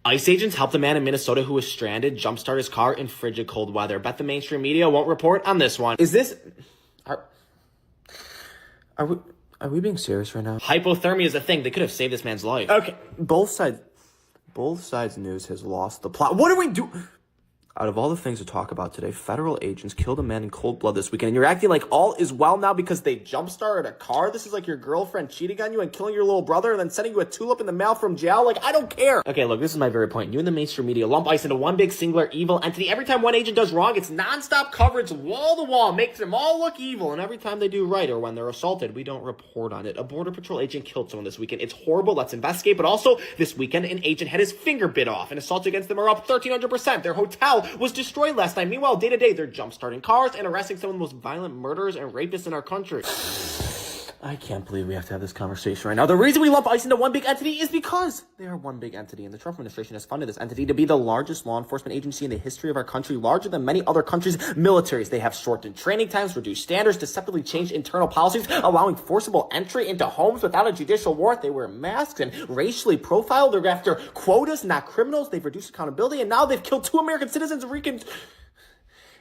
ICE agents helped a man in Minnesota who was stranded jumpstart his car in frigid cold weather. Bet the mainstream media won't report on this one. Is this... Are we being serious right now? Hypothermia is a thing. They could have saved this man's life. Okay, both sides news has lost the plot. What do we do? Out of all the things to talk about today, federal agents killed a man in cold blood this weekend, and you're acting like all is well now because they jump-started a car? This is like your girlfriend cheating on you and killing your little brother and then sending you a tulip in the mail from jail? Like, I don't care. Okay, look, this is my very point. You and the mainstream media lump ICE into one big singular evil entity. Every time one agent does wrong, it's nonstop coverage, wall-to-wall, makes them all look evil. And every time they do right or when they're assaulted, we don't report on it. A Border Patrol agent killed someone this weekend. It's horrible. Let's investigate. But also, this weekend, an agent had his finger bit off, and assaults against them are up 1,300%. Their hotel was destroyed last night. Meanwhile, day to day, they're jump-starting cars and arresting some of the most violent murderers and rapists in our country. I can't believe we have to have this conversation right now. The reason we lump ICE into one big entity is because they are one big entity, and the Trump administration has funded this entity to be the largest law enforcement agency in the history of our country, larger than many other countries' militaries. They have shortened training times, reduced standards, deceptively changed internal policies, allowing forcible entry into homes without a judicial warrant. They wear masks and racially profiled. They're after quotas, not criminals. They've reduced accountability, and now they've killed 2 American citizens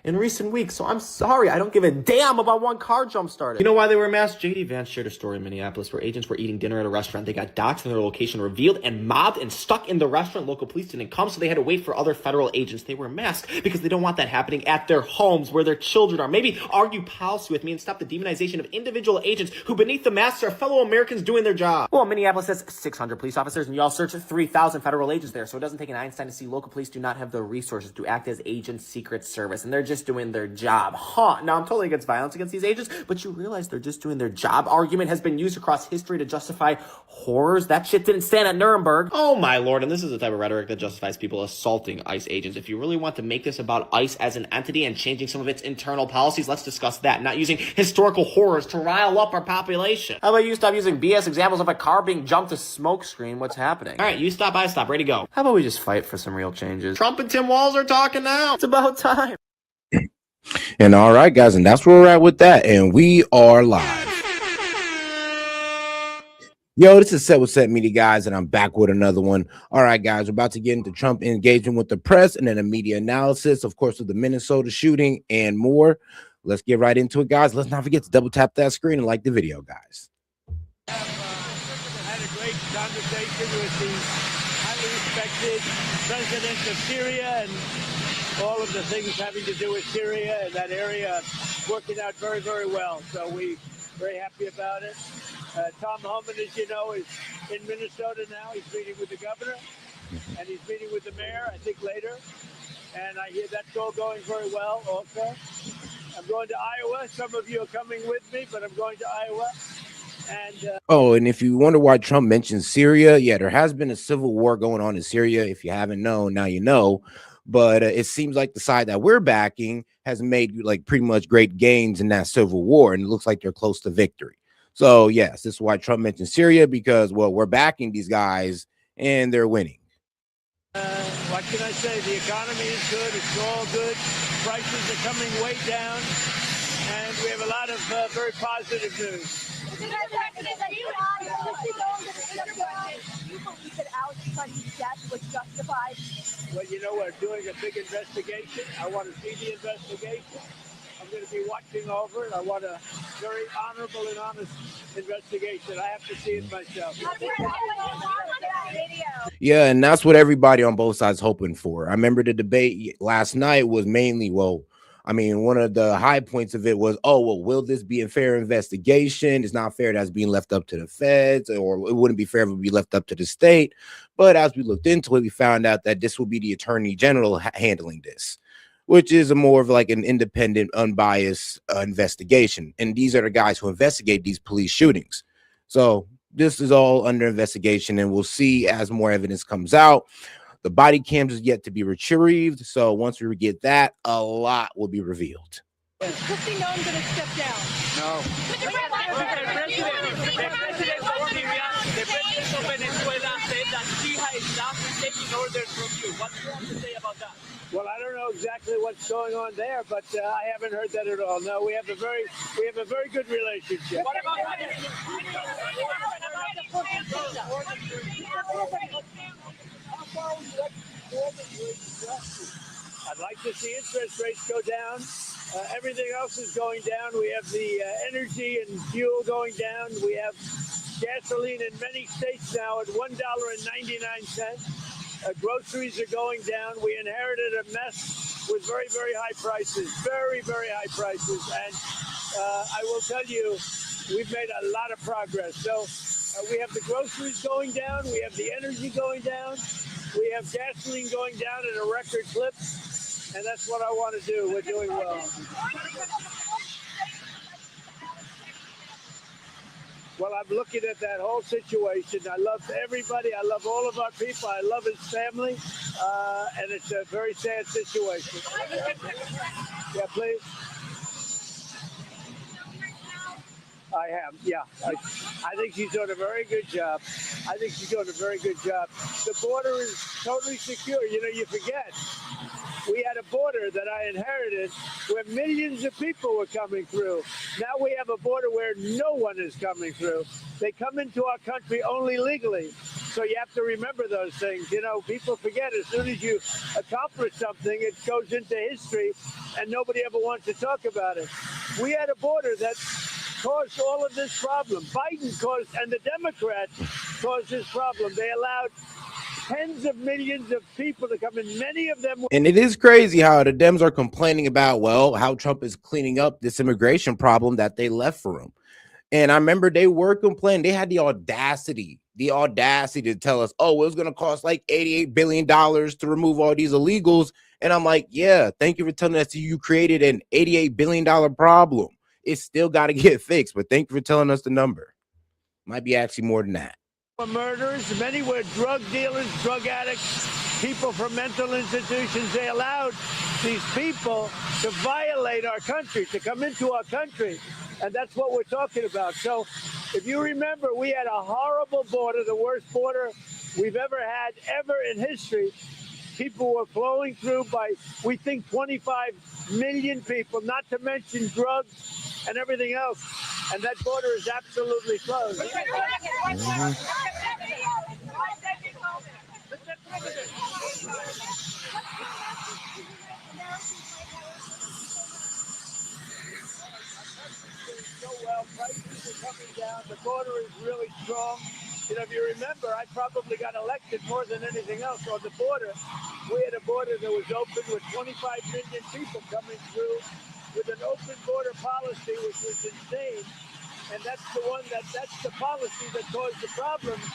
in recent weeks. So I'm sorry, I don't give a damn about one car jump started. You know why they were masked? JD Vance shared a story in Minneapolis where agents were eating dinner at a restaurant. They got doxxed and their location revealed and mobbed and stuck in the restaurant. Local police didn't come, so they had to wait for other federal agents. They were masked because they don't want that happening at their homes where their children are. Maybe argue policy with me and stop the demonization of individual agents who beneath the masks are fellow Americans doing their job. Well, Minneapolis has 600 police officers and you all search 3,000 federal agents there, so it doesn't take an Einstein to see local police do not have the resources to act as agents Secret Service, and they're just doing their job. Now, I'm totally against violence against these agents, but you realize they're just doing their job. Argument has been used across history to justify horrors. That shit didn't stand at Nuremberg. Oh my lord, and this is the type of rhetoric that justifies people assaulting ICE agents. If you really want to make this about ICE as an entity and changing some of its internal policies, let's discuss that, not using historical horrors to rile up our population. How about you stop using BS examples of a car being jumped to smoke screen? What's happening? All right, you stop, I stop, ready to go. How about we just fight for some real changes? Trump and Tim Walz are talking now. It's about time. And all right, guys, and that's where we're at with that. And we are live. Yo, this is Set with Set Media, guys, and I'm back with another one. All right, guys, we're about to get into Trump engagement with the press and then a media analysis, of course, of the Minnesota shooting and more. Let's get right into it, guys. Let's not forget to double tap that screen and like the video, guys. I had a great conversation with the highly respected president of Syria and all of the things having to do with Syria and that area working out very, very well. So we're very happy about it. Tom Homan, as you know, is in Minnesota now. He's meeting with the governor and he's meeting with the mayor, I think, later. And I hear that's all going very well also. I'm going to Iowa. Some of you are coming with me, but I'm going to Iowa. And if you wonder why Trump mentioned Syria, yeah, there has been a civil war going on in Syria. If you haven't known, now you know. But it seems like the side that we're backing has made like pretty much great gains in that civil war, and it looks like they're close to victory. So yes, this is why Trump mentioned Syria, because, well, we're backing these guys and they're winning. What can I say? The economy is good. It's all good. Prices are coming way down, and we have a lot of very positive news. Do you believe that Alex Cutty's death was justified? Well, you know, we're doing a big investigation. I want to see the investigation. I'm going to be watching over it. I want a very honorable and honest investigation. I have to see it myself. Yeah, and that's what everybody on both sides hoping for. I remember the debate last night was mainly, one of the high points of it was, will this be a fair investigation? It's not fair that's being left up to the feds, or it wouldn't be fair if it would be left up to the state. But as we looked into it, we found out that this will be the attorney general handling this, which is a more of like an independent, unbiased investigation. And these are the guys who investigate these police shootings. So this is all under investigation, and we'll see as more evidence comes out. The body cams is yet to be retrieved, so once we get that, a lot will be revealed. Does Kristi know I'm going to step down? No. The president of Venezuela said that she is not taking orders from you. What do you have to say about that? Well, I don't know exactly what's going on there, but I haven't heard that at all. No, we have a very good relationship. What about I'd like to see interest rates go down. Everything else is going down. We have the energy and fuel going down. We have gasoline in many states now at $1.99. Groceries are going down. We inherited a mess with very, very high prices, very, very high prices. And I will tell you, we've made a lot of progress. So we have the groceries going down. We have the energy going down. We have gasoline going down at a record clip. And that's what I want to do. We're doing well. Well, I'm looking at that whole situation. I love everybody. I love all of our people. I love his family. And it's a very sad situation. Yeah, please. I have, yeah. I think she's doing a very good job. The border is totally secure. You know, you forget. We had a border that I inherited where millions of people were coming through. Now we have a border where no one is coming through. They come into our country only legally. So you have to remember those things. You know, people forget as soon as you accomplish something, it goes into history and nobody ever wants to talk about it. We had a border that caused all of this problem. Biden caused, and the Democrats caused this problem. They allowed tens of millions of people to come in, many of them. And it is crazy how the Dems are complaining about, well, how Trump is cleaning up this immigration problem that they left for him. And I remember they were complaining. They had the audacity to tell us, oh, it was going to cost like $88 billion to remove all these illegals. And I'm like, yeah, thank you for telling us you created an $88 billion problem. It's still got to get fixed, but thank you for telling us the number. Might be actually more than that. Murderers, many were drug dealers, drug addicts, people from mental institutions. They allowed these people to violate our country, to come into our country. And that's what we're talking about. So if you remember, we had a horrible border, the worst border we've ever had, ever in history. People were flowing through by, we think, 25 million people, not to mention drugs and everything else. And that border is absolutely closed. So well, prices are coming down. The border is really strong. You know, if you remember, I probably got elected more than anything else on the border. We had a border that was open with 25 million people coming through with an open border policy, which was insane. And that's the policy that caused the problems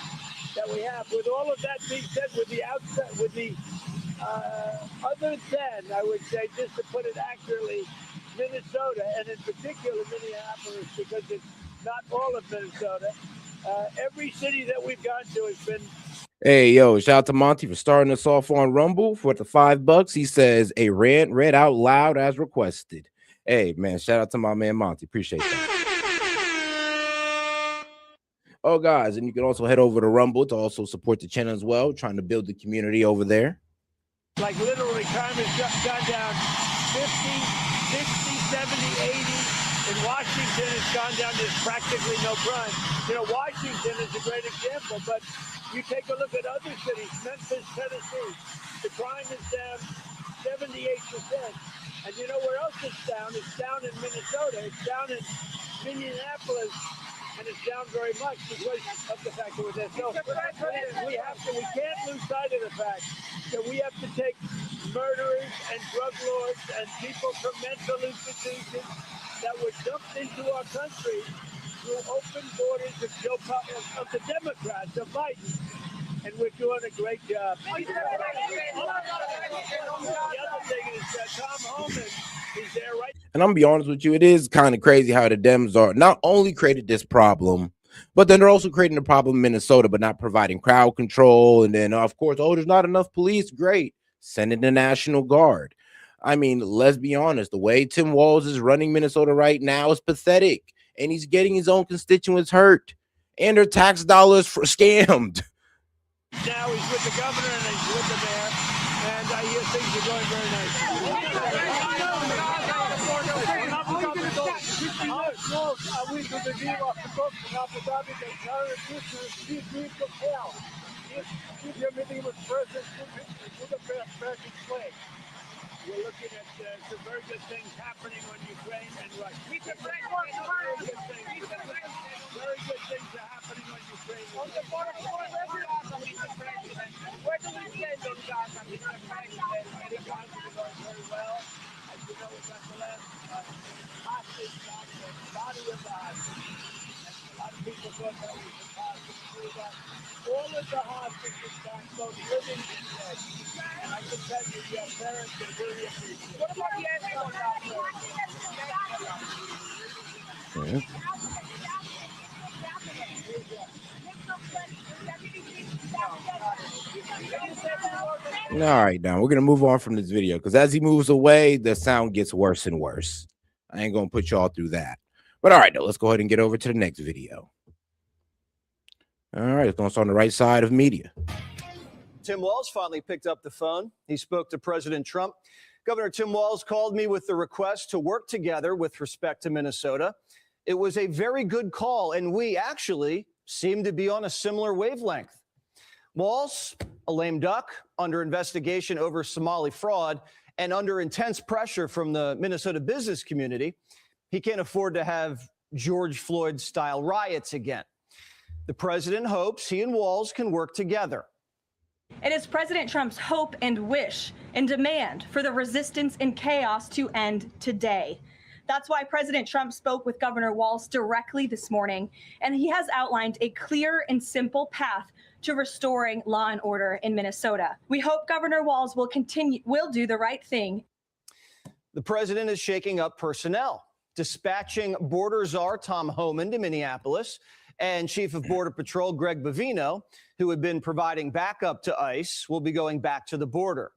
that we have. With all of that being said, other than, I would say, just to put it accurately, Minnesota, and in particular Minneapolis, because it's not all of Minnesota, every city that we've gone to has been. Hey, yo, shout out to Monty for starting us off on Rumble for the $5. He says a rant read out loud as requested. Hey, man, shout out to my man Monty. Appreciate that. Oh, guys, and you can also head over to Rumble to also support the channel as well, trying to build the community over there. Like literally, crime has gone down 50, 60, 70, 80. In Washington, it's gone down. There's practically no crime. You know, Washington is a great example, but you take a look at other cities, Memphis, Tennessee, the crime is down 78%. And you know where else it's down? It's down in Minnesota. It's down in Minneapolis. And it's down very much because of the fact that we're there. So we can't lose sight of the fact that we have to take murderers and drug lords and people from mental institutions that were dumped into our country through open borders of the Democrats, of Biden. And we're doing a great job. The other thing is Tom Homan is there right. And I'm gonna be honest with you, it is kind of crazy how the Dems are not only created this problem, but then they're also creating a problem in Minnesota, but not providing crowd control. And then, of course, oh, there's not enough police. Great. Send in the National Guard. I mean, let's be honest. The way Tim Walz is running Minnesota right now is pathetic. And he's getting his own constituents hurt. And their tax dollars for scammed. Now he's with the governor and he's with the mayor. And I hear things are going very nice. You're meeting with President Slade. We're looking at some very good things happening on Ukraine and Russia. Very good things are happening on Ukraine. Where do we stand on Gaza, Mr. President? I think Gaza is going very well. As you know, we got the last hostage on the body of the hostage. A lot of people thought that was impossible to do that. All of the hostages got both living and dead. And I can tell you, your parents are really appreciative. What about the Amazon All right, now we're gonna move on from this video because as he moves away, the sound gets worse and worse. I ain't gonna put y'all through that. But all right, now let's go ahead and get over to the next video. All right, it's going to start on the right side of media. Tim Walz finally picked up the phone. He spoke to President Trump. Governor Tim Walz called me with the request to work together with respect to Minnesota. It was a very good call, and we actually seem to be on a similar wavelength. Walz, a lame duck, under investigation over Somali fraud and under intense pressure from the Minnesota business community. He can't afford to have George Floyd-style riots again. The president hopes he and Walz can work together. It is President Trump's hope and wish and demand for the resistance and chaos to end today. That's why President Trump spoke with Governor Walz directly this morning, and he has outlined a clear and simple path to restoring law and order in Minnesota. We hope Governor Walz will do the right thing. The president is shaking up personnel, dispatching border czar Tom Homan to Minneapolis and Chief of Border Patrol Greg Bovino, who had been providing backup to ICE, will be going back to the border.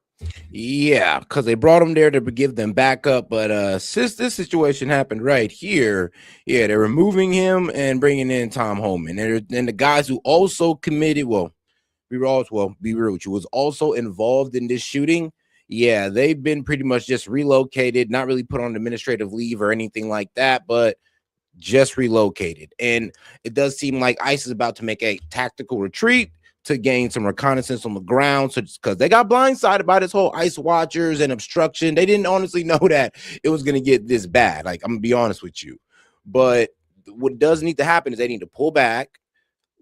Yeah, because they brought him there to give them backup. But since this situation happened right here, yeah, they're removing him and bringing in Tom Homan. And the guys who also committed, be real, who was also involved in this shooting, yeah, they've been pretty much just relocated, not really put on administrative leave or anything like that, but just relocated. And it does seem like ICE is about to make a tactical retreat to gain some reconnaissance on the ground. So because they got blindsided by this whole ICE watchers and obstruction, they didn't honestly know that it was going to get this bad. Like, I'm gonna be honest with you. But what does need to happen is they need to pull back.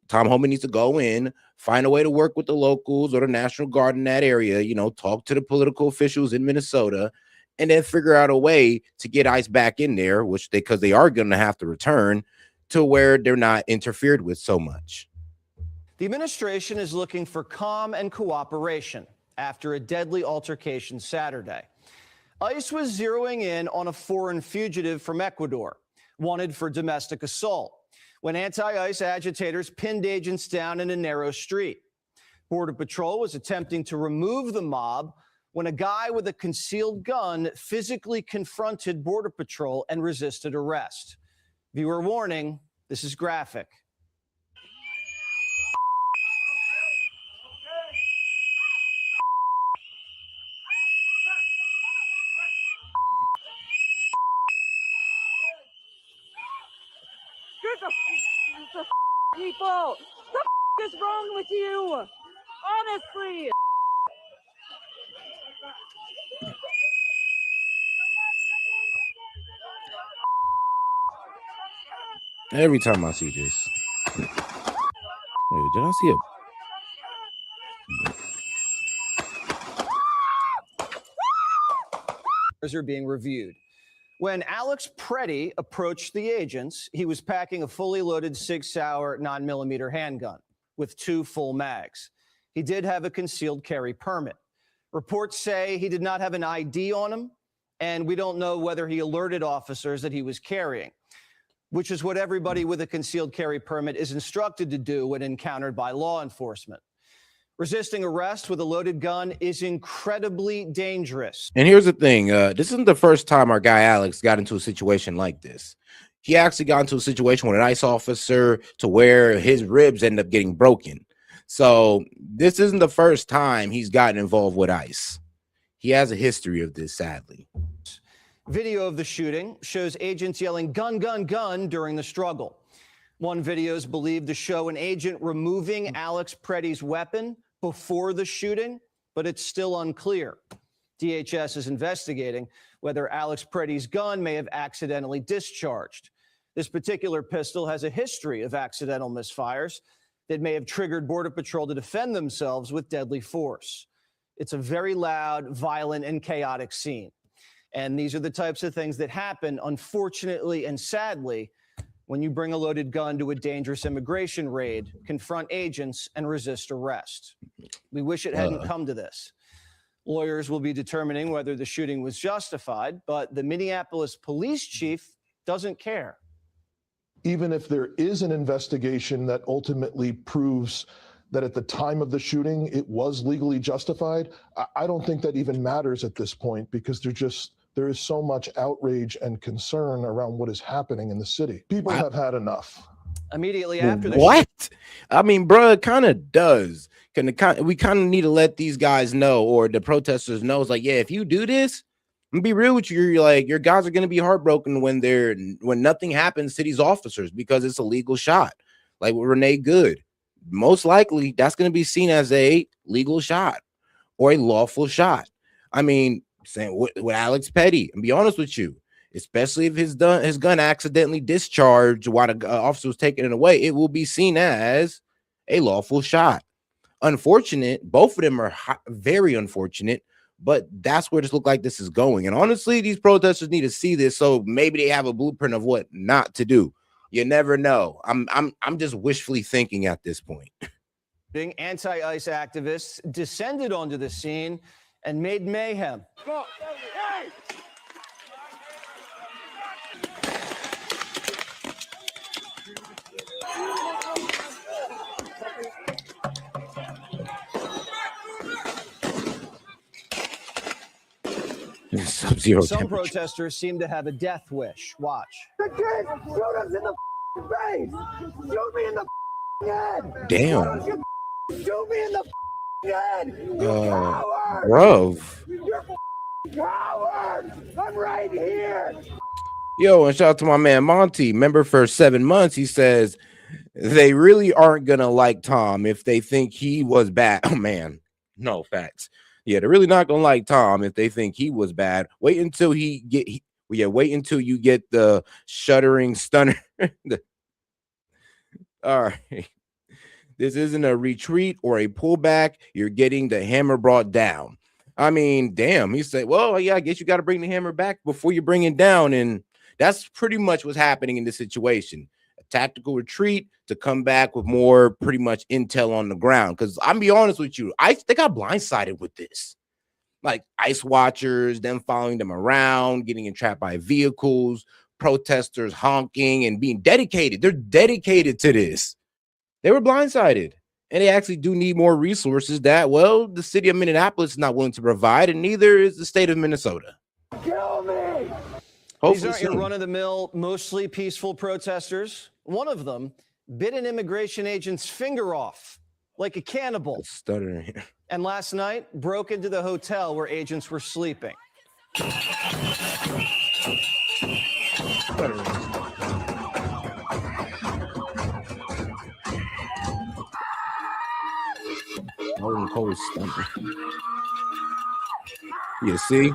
Tom Homan needs to go in, find a way to work with the locals or the National Guard in that area, you know, talk to the political officials in Minnesota, and then figure out a way to get ICE back in there, because they are going to have to return to where they're not interfered with so much. The administration is looking for calm and cooperation after a deadly altercation Saturday. ICE was zeroing in on a foreign fugitive from Ecuador, wanted for domestic assault, when anti-ICE agitators pinned agents down in a narrow street. Border Patrol was attempting to remove the mob when a guy with a concealed gun physically confronted Border Patrol and resisted arrest. Viewer warning, this is graphic. The people, the is wrong with you? Honestly. Every time I see this, did I see it? Are being reviewed. When Alex Preddy approached the agents, he was packing a fully loaded 6-hour 9mm handgun with 2 full mags. He did have a concealed carry permit. Reports say he did not have an ID on him, and we don't know whether he alerted officers that he was carrying, which is what everybody with a concealed carry permit is instructed to do when encountered by law enforcement. Resisting arrest with a loaded gun is incredibly dangerous. And here's the thing. This isn't the first time our guy Alex got into a situation like this. He actually got into a situation with an ICE officer to where his ribs end up getting broken. So this isn't the first time he's gotten involved with ICE. He has a history of this, sadly. Video of the shooting shows agents yelling, "Gun, gun, gun," during the struggle. One video is believed to show an agent removing Alex Preddy's weapon before the shooting, but it's still unclear. DHS is investigating whether Alex Preddy's gun may have accidentally discharged. This particular pistol has a history of accidental misfires that may have triggered Border Patrol to defend themselves with deadly force. It's a very loud, violent, and chaotic scene. And these are the types of things that happen, unfortunately and sadly, when you bring a loaded gun to a dangerous immigration raid, confront agents, and resist arrest. We wish it hadn't come to this. Lawyers will be determining whether the shooting was justified, but the Minneapolis police chief doesn't care. Even if there is an investigation that ultimately proves that at the time of the shooting it was legally justified, I don't think that even matters at this point, because there is so much outrage and concern around what is happening in the city. People have had enough. Immediately after the what? I mean, bro, it kind of does. We kind of need to let these guys know, or the protesters know. It's like, yeah, if you do this, I'm gonna be real with you. You're like, your guys are gonna be heartbroken when nothing happens to these officers because it's a legal shot. Like with Renee Good, most likely that's gonna be seen as a legal shot or a lawful shot. I mean, saying with Alex Petty, and be honest with you, especially if his gun accidentally discharged while the officer was taking it away, it will be seen as a lawful shot. Unfortunate, both of them are very unfortunate, but that's where this look like this is going. And honestly, these protesters need to see this, so maybe they have a blueprint of what not to do. You never know. I'm just wishfully thinking at this point. Anti-ICE activists descended onto the scene and made mayhem. Go. Hey! Some protesters seem to have a death wish. Watch. The kid, shoot us in the face! Shoot me in the head! Damn. Shoot me in the head! You coward! Bro. You're coward! I'm right here! Yo, and shout out to my man Monty, member for 7 months. He says they really aren't gonna like Tom if they think he was bad. Oh man, no facts. Yeah, they're really not gonna like Tom if they think he was bad. Wait until you get the shuddering stunner. All right. This isn't a retreat or a pullback. You're getting the hammer brought down. I mean, damn, he said, well, yeah, I guess you got to bring the hammer back before you bring it down. And that's pretty much what's happening in this situation. A tactical retreat to come back with more pretty much intel on the ground. Because I'm be honest with you, they got blindsided with this. Like ICE watchers, them following them around, getting entrapped by vehicles, protesters honking and being dedicated. They're dedicated to this. They were blindsided. And they actually do need more resources that, well, the city of Minneapolis is not willing to provide, and neither is the state of Minnesota. Kill me! These aren't your run-of-the-mill, mostly peaceful protesters. One of them bit an immigration agent's finger off like a cannibal. Stuttering. And last night, broke into the hotel where agents were sleeping. You see?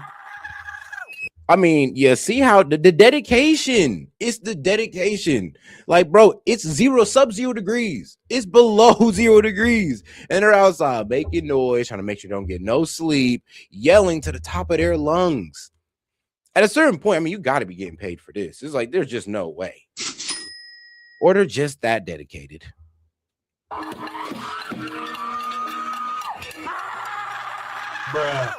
I mean, you see how the dedication, it's the dedication. Like, bro, it's sub-0 degrees. It's below 0 degrees. And they're outside making noise, trying to make sure they don't get no sleep, yelling to the top of their lungs. At a certain point, I mean, you got to be getting paid for this. It's like, there's just no way. Or they're just that dedicated. Bruh.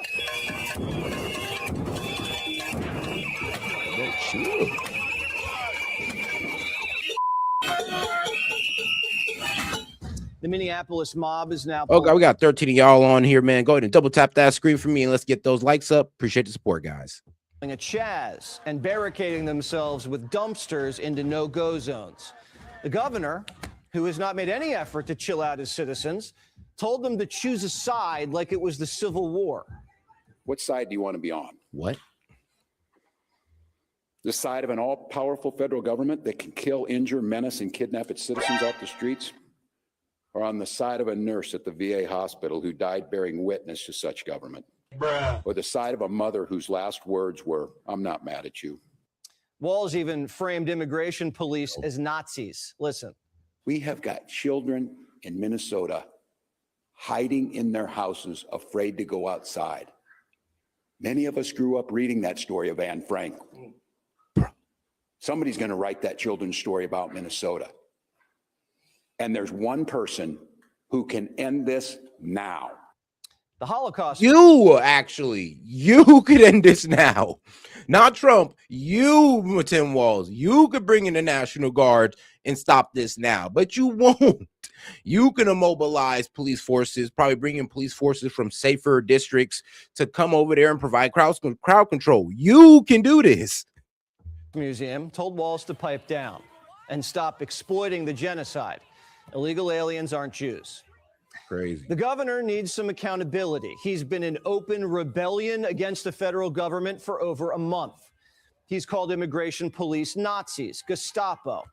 The Minneapolis mob is now. Okay, we got 13 of y'all on here, man. Go ahead and double tap that screen for me and let's get those likes up. Appreciate the support, guys. A Chaz and barricading themselves with dumpsters into no-go zones. The governor, who has not made any effort to chill out his citizens, told them to choose a side like it was the Civil War. What side do you want to be on? What? The side of an all-powerful federal government that can kill, injure, menace, and kidnap its citizens off the streets, or on the side of a nurse at the VA hospital who died bearing witness to such government? Bruh. Or the side of a mother whose last words were, "I'm not mad at you." Walz even framed immigration police as Nazis. Listen. We have got children in Minnesota hiding in their houses, afraid to go outside. Many of us grew up reading that story of Anne Frank. Somebody's going to write that children's story about Minnesota. And there's one person who can end this now. The Holocaust. You could end this now. Not Trump. You, Tim Walz. You could bring in the National Guard and stop this now, but you won't. You can immobilize police forces, probably bring in police forces from safer districts to come over there and provide crowd control. You can do this. Museum told Walz to pipe down and stop exploiting the genocide. Illegal aliens aren't Jews. Crazy. The governor needs some accountability. He's been in open rebellion against the federal government for over a month. He's called immigration police Nazis, Gestapo,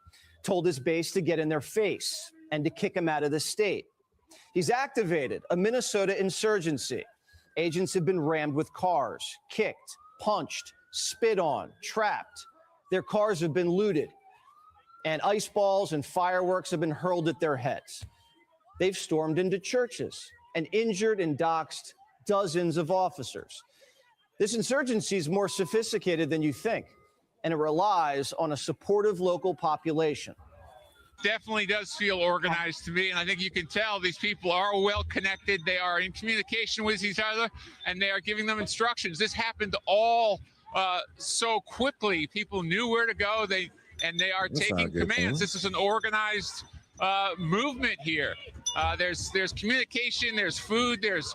told his base to get in their face and to kick him out of the state. He's activated a Minnesota insurgency. Agents have been rammed with cars, kicked, punched, spit on, trapped. Their cars have been looted, and ice balls and fireworks have been hurled at their heads. They've stormed into churches and injured and doxxed dozens of officers. This insurgency is more sophisticated than you think, and it relies on a supportive local population. Definitely does feel organized to me, and I think you can tell these people are well connected. They are in communication with each other, and they are giving them instructions. This happened all so quickly. People knew where to go. They are taking commands. This is an organized movement here. There's communication, there's food, there's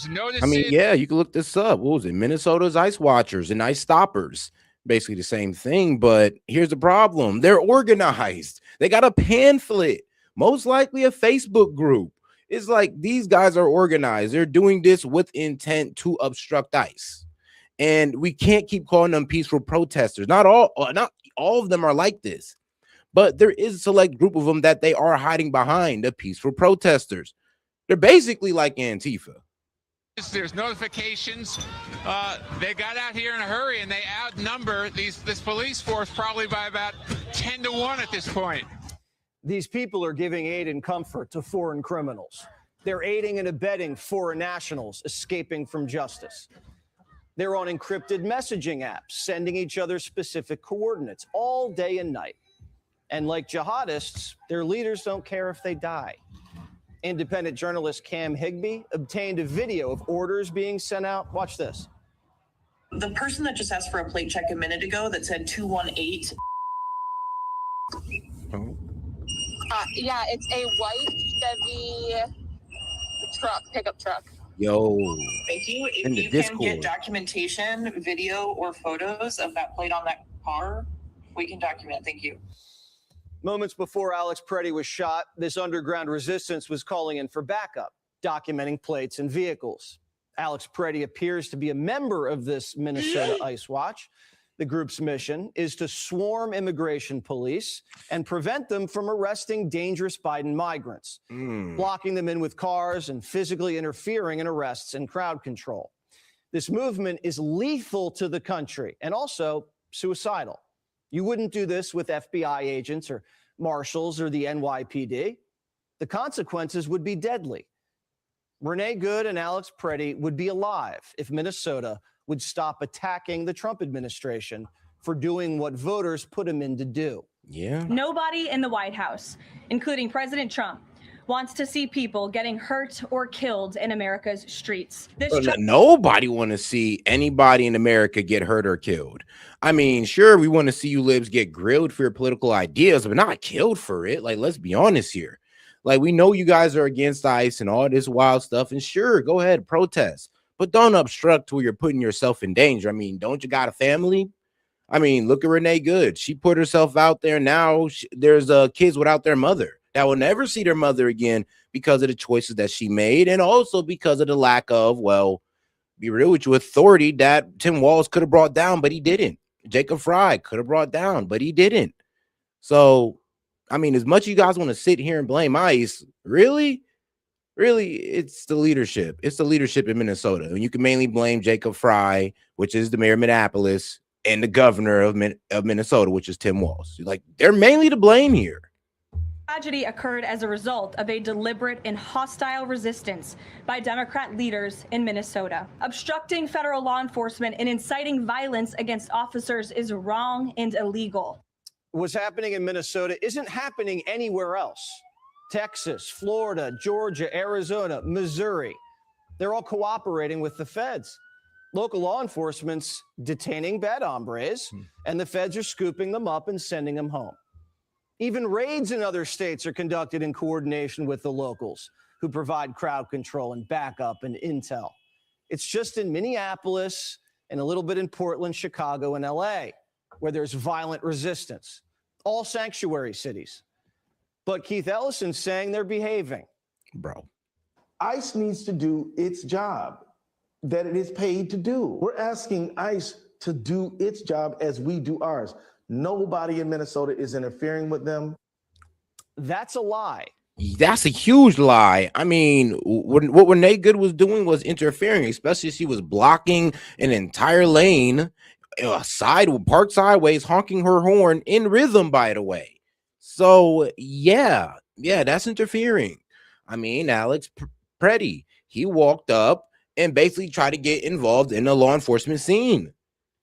notices. I mean, yeah, you can look this up. What was it? Minnesota's Ice Watchers and Ice Stoppers. Basically the same thing, but here's the problem. They're organized. They got a pamphlet, most likely a Facebook group. It's like these guys are organized. They're doing this with intent to obstruct ICE. And we can't keep calling them peaceful protesters. Not all of them are like this. But there is a select group of them that they are hiding behind the peaceful protesters. They're basically like Antifa. There's notifications. They got out here in a hurry, and they outnumber this police force probably by about 10 to 1 at this point. These people are giving aid and comfort to foreign criminals. They're aiding and abetting foreign nationals escaping from justice. They're on encrypted messaging apps, sending each other specific coordinates all day and night. And like jihadists, their leaders don't care if they die. Independent journalist Cam Higbee obtained a video of orders being sent out. Watch this. The person that just asked for a plate check a minute ago that said 218. Yeah, it's a white Chevy pickup truck. Yo. Thank you. If in the you Discord. can get documentation, video, or photos of that plate on that car, we can document. Thank you. Moments before Alex Preddy was shot, this underground resistance was calling in for backup, documenting plates and vehicles. Alex Preddy appears to be a member of this Minnesota Ice Watch. The group's mission is to swarm immigration police and prevent them from arresting dangerous Biden migrants, blocking them in with cars and physically interfering in arrests and crowd control. This movement is lethal to the country and also suicidal. You wouldn't do this with FBI agents or marshals or the NYPD. The consequences would be deadly. Renee Good and Alex Preddy would be alive if Minnesota would stop attacking the Trump administration for doing what voters put him in to do. Yeah. Nobody in the White House, including President Trump, wants to see people getting hurt or killed in America's streets. Nobody want to see anybody in America get hurt or killed. I mean, sure, we want to see you libs get grilled for your political ideas, but not killed for it. Like, let's be honest here. Like, we know you guys are against ICE and all this wild stuff, and sure, go ahead, protest, but don't obstruct to where you're putting yourself in danger. I mean, don't you got a family? I mean, look at Renee Good. She put herself out there. Now there's kids without their mother that will never see their mother again because of the choices that she made, and also because of the lack of, well, be real with you, authority that Tim Walz could have brought down, but he didn't. Jacob Fry could have brought down, but he didn't. So, I mean, as much you guys want to sit here and blame ICE, really, it's the leadership. It's the leadership in Minnesota. And you can mainly blame Jacob Fry, which is the mayor of Minneapolis, and the governor of Minnesota, which is Tim Walz. Like, they're mainly to blame here. Tragedy occurred as a result of a deliberate and hostile resistance by Democrat leaders in Minnesota. Obstructing federal law enforcement and inciting violence against officers is wrong and illegal. What's happening in Minnesota isn't happening anywhere else. Texas, Florida, Georgia, Arizona, Missouri, they're all cooperating with the feds. Local law enforcement's detaining bad hombres, and the feds are scooping them up and sending them home. Even raids in other states are conducted in coordination with the locals, who provide crowd control and backup and intel. It's just in Minneapolis and a little bit in Portland, Chicago, and LA, where there's violent resistance. All sanctuary cities. But Keith Ellison's saying they're behaving. Bro. ICE needs to do its job that it is paid to do. We're asking ICE to do its job as we do ours. Nobody in Minnesota is interfering with them. That's a lie. That's a huge lie. I mean, what Renee Good was doing was interfering, especially she was blocking an entire lane, parked sideways, honking her horn in rhythm, by the way. So, yeah, that's interfering. I mean, Alex Preddy, he walked up and basically tried to get involved in the law enforcement scene.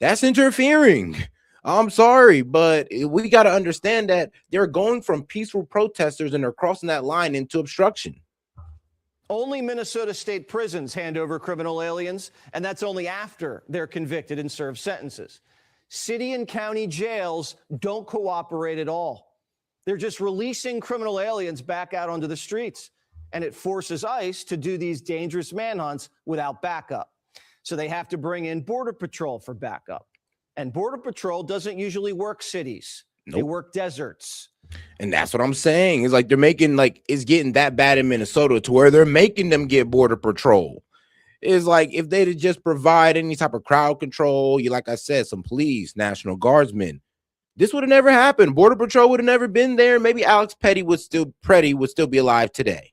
That's interfering. I'm sorry, but we got to understand that they're going from peaceful protesters and they're crossing that line into obstruction. Only Minnesota state prisons hand over criminal aliens, and that's only after they're convicted and serve sentences. City and county jails don't cooperate at all. They're just releasing criminal aliens back out onto the streets, and it forces ICE to do these dangerous manhunts without backup. So they have to bring in Border Patrol for backup. And Border Patrol doesn't usually work cities. Nope. They work deserts. And that's what I'm saying. It's like they're making, like, it's getting that bad in Minnesota to where they're making them get Border Patrol. It's like if they'd just provide any type of crowd control, like I said, some police, National Guardsmen, this would have never happened. Border Patrol would have never been there. Maybe Alex Preddy would still be alive today.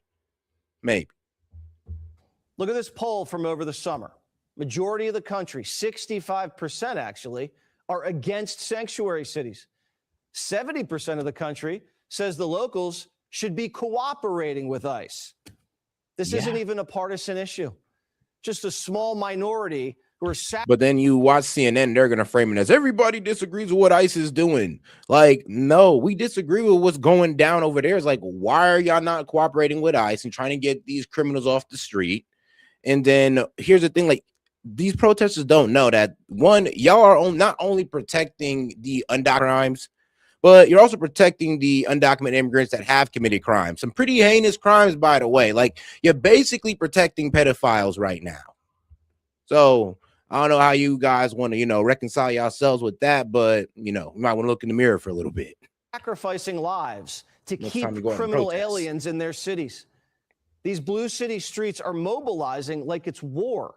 Maybe. Look at this poll from over the summer. Majority of the country, 65% actually, are against sanctuary cities. 70% of the country says the locals should be cooperating with ICE. This isn't even a partisan issue. Just a small minority who are... But then you watch CNN, they're going to frame it as everybody disagrees with what ICE is doing. Like, no, we disagree with what's going down over there. It's like, why are y'all not cooperating with ICE and trying to get these criminals off the street? And then here's the thing, like, these protesters don't know that, one, y'all are not only protecting the undocumented crimes, but you're also protecting the undocumented immigrants that have committed crimes. Some pretty heinous crimes, by the way. Like, you're basically protecting pedophiles right now. So I don't know how you guys want to, reconcile yourselves with that, but, you might want to look in the mirror for a little bit. Sacrificing lives to keep criminal aliens in their cities. These blue city streets are mobilizing like it's war.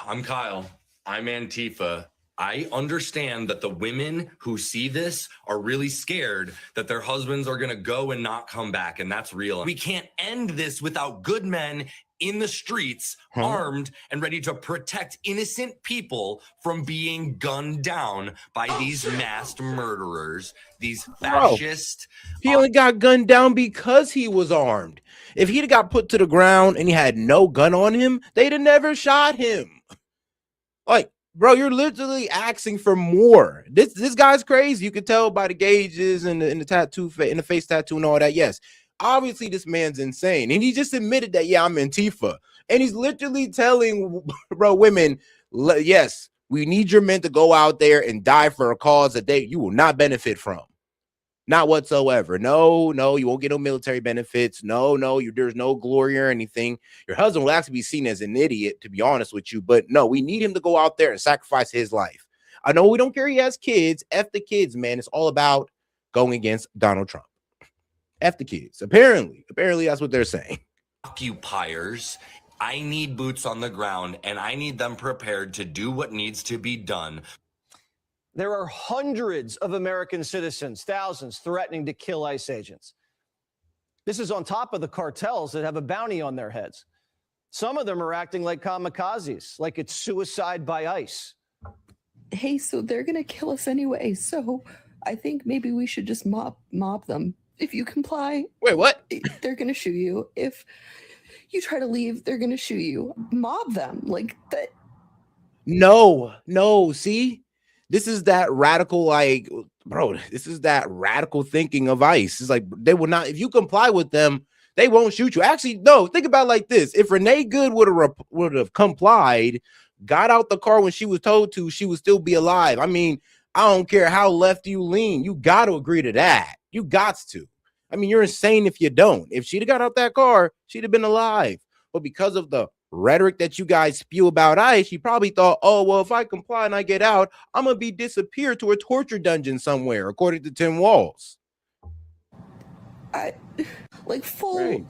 I'm Kyle. I'm Antifa. I understand that the women who see this are really scared that their husbands are going to go and not come back, and that's real. We can't end this without good men in the streets, armed and ready to protect innocent people from being gunned down by these masked murderers, these fascist... He only got gunned down because he was armed. If he'd got put to the ground and he had no gun on him, they'd have never shot him. Like, bro, you're literally asking for more. This guy's crazy. You can tell by the gauges and the tattoo, and the face tattoo and all that. Yes, obviously this man's insane, and he just admitted that. Yeah, I'm Antifa, and he's literally telling, women, yes, we need your men to go out there and die for a cause that you will not benefit from. Not whatsoever. No, you won't get no military benefits. No, there's no glory or anything. Your husband will actually be seen as an idiot, to be honest with you. But no, we need him to go out there and sacrifice his life. I know we don't care he has kids. F the kids, man. It's all about going against Donald Trump. F the kids. Apparently that's what they're saying. Occupiers, I need boots on the ground, and I need them prepared to do what needs to be done. There are hundreds of American citizens, thousands, threatening to kill ICE agents. This is on top of the cartels that have a bounty on their heads. Some of them are acting like kamikazes, like it's suicide by ICE. Hey, so they're going to kill us anyway, so I think maybe we should just mob them. If you comply... Wait, what? They're going to shoot you. If you try to leave, they're going to shoot you. Mob them. Like that. No, see? This is that radical, like, bro, this is that radical thinking of ICE. It's like, they will not, if you comply with them, they won't shoot you. Actually, no, think about it like this. If Renee Good would have complied, got out the car when she was told to, she would still be alive. I mean, I don't care how left you lean. You got to agree to that. You got to. I mean, you're insane if you don't. If she'd have got out that car, she'd have been alive. But because of the rhetoric that you guys spew about ICE, she probably thought, oh, well, if I comply and I get out, I'm going to be disappeared to a torture dungeon somewhere, according to Tim Walz. Like full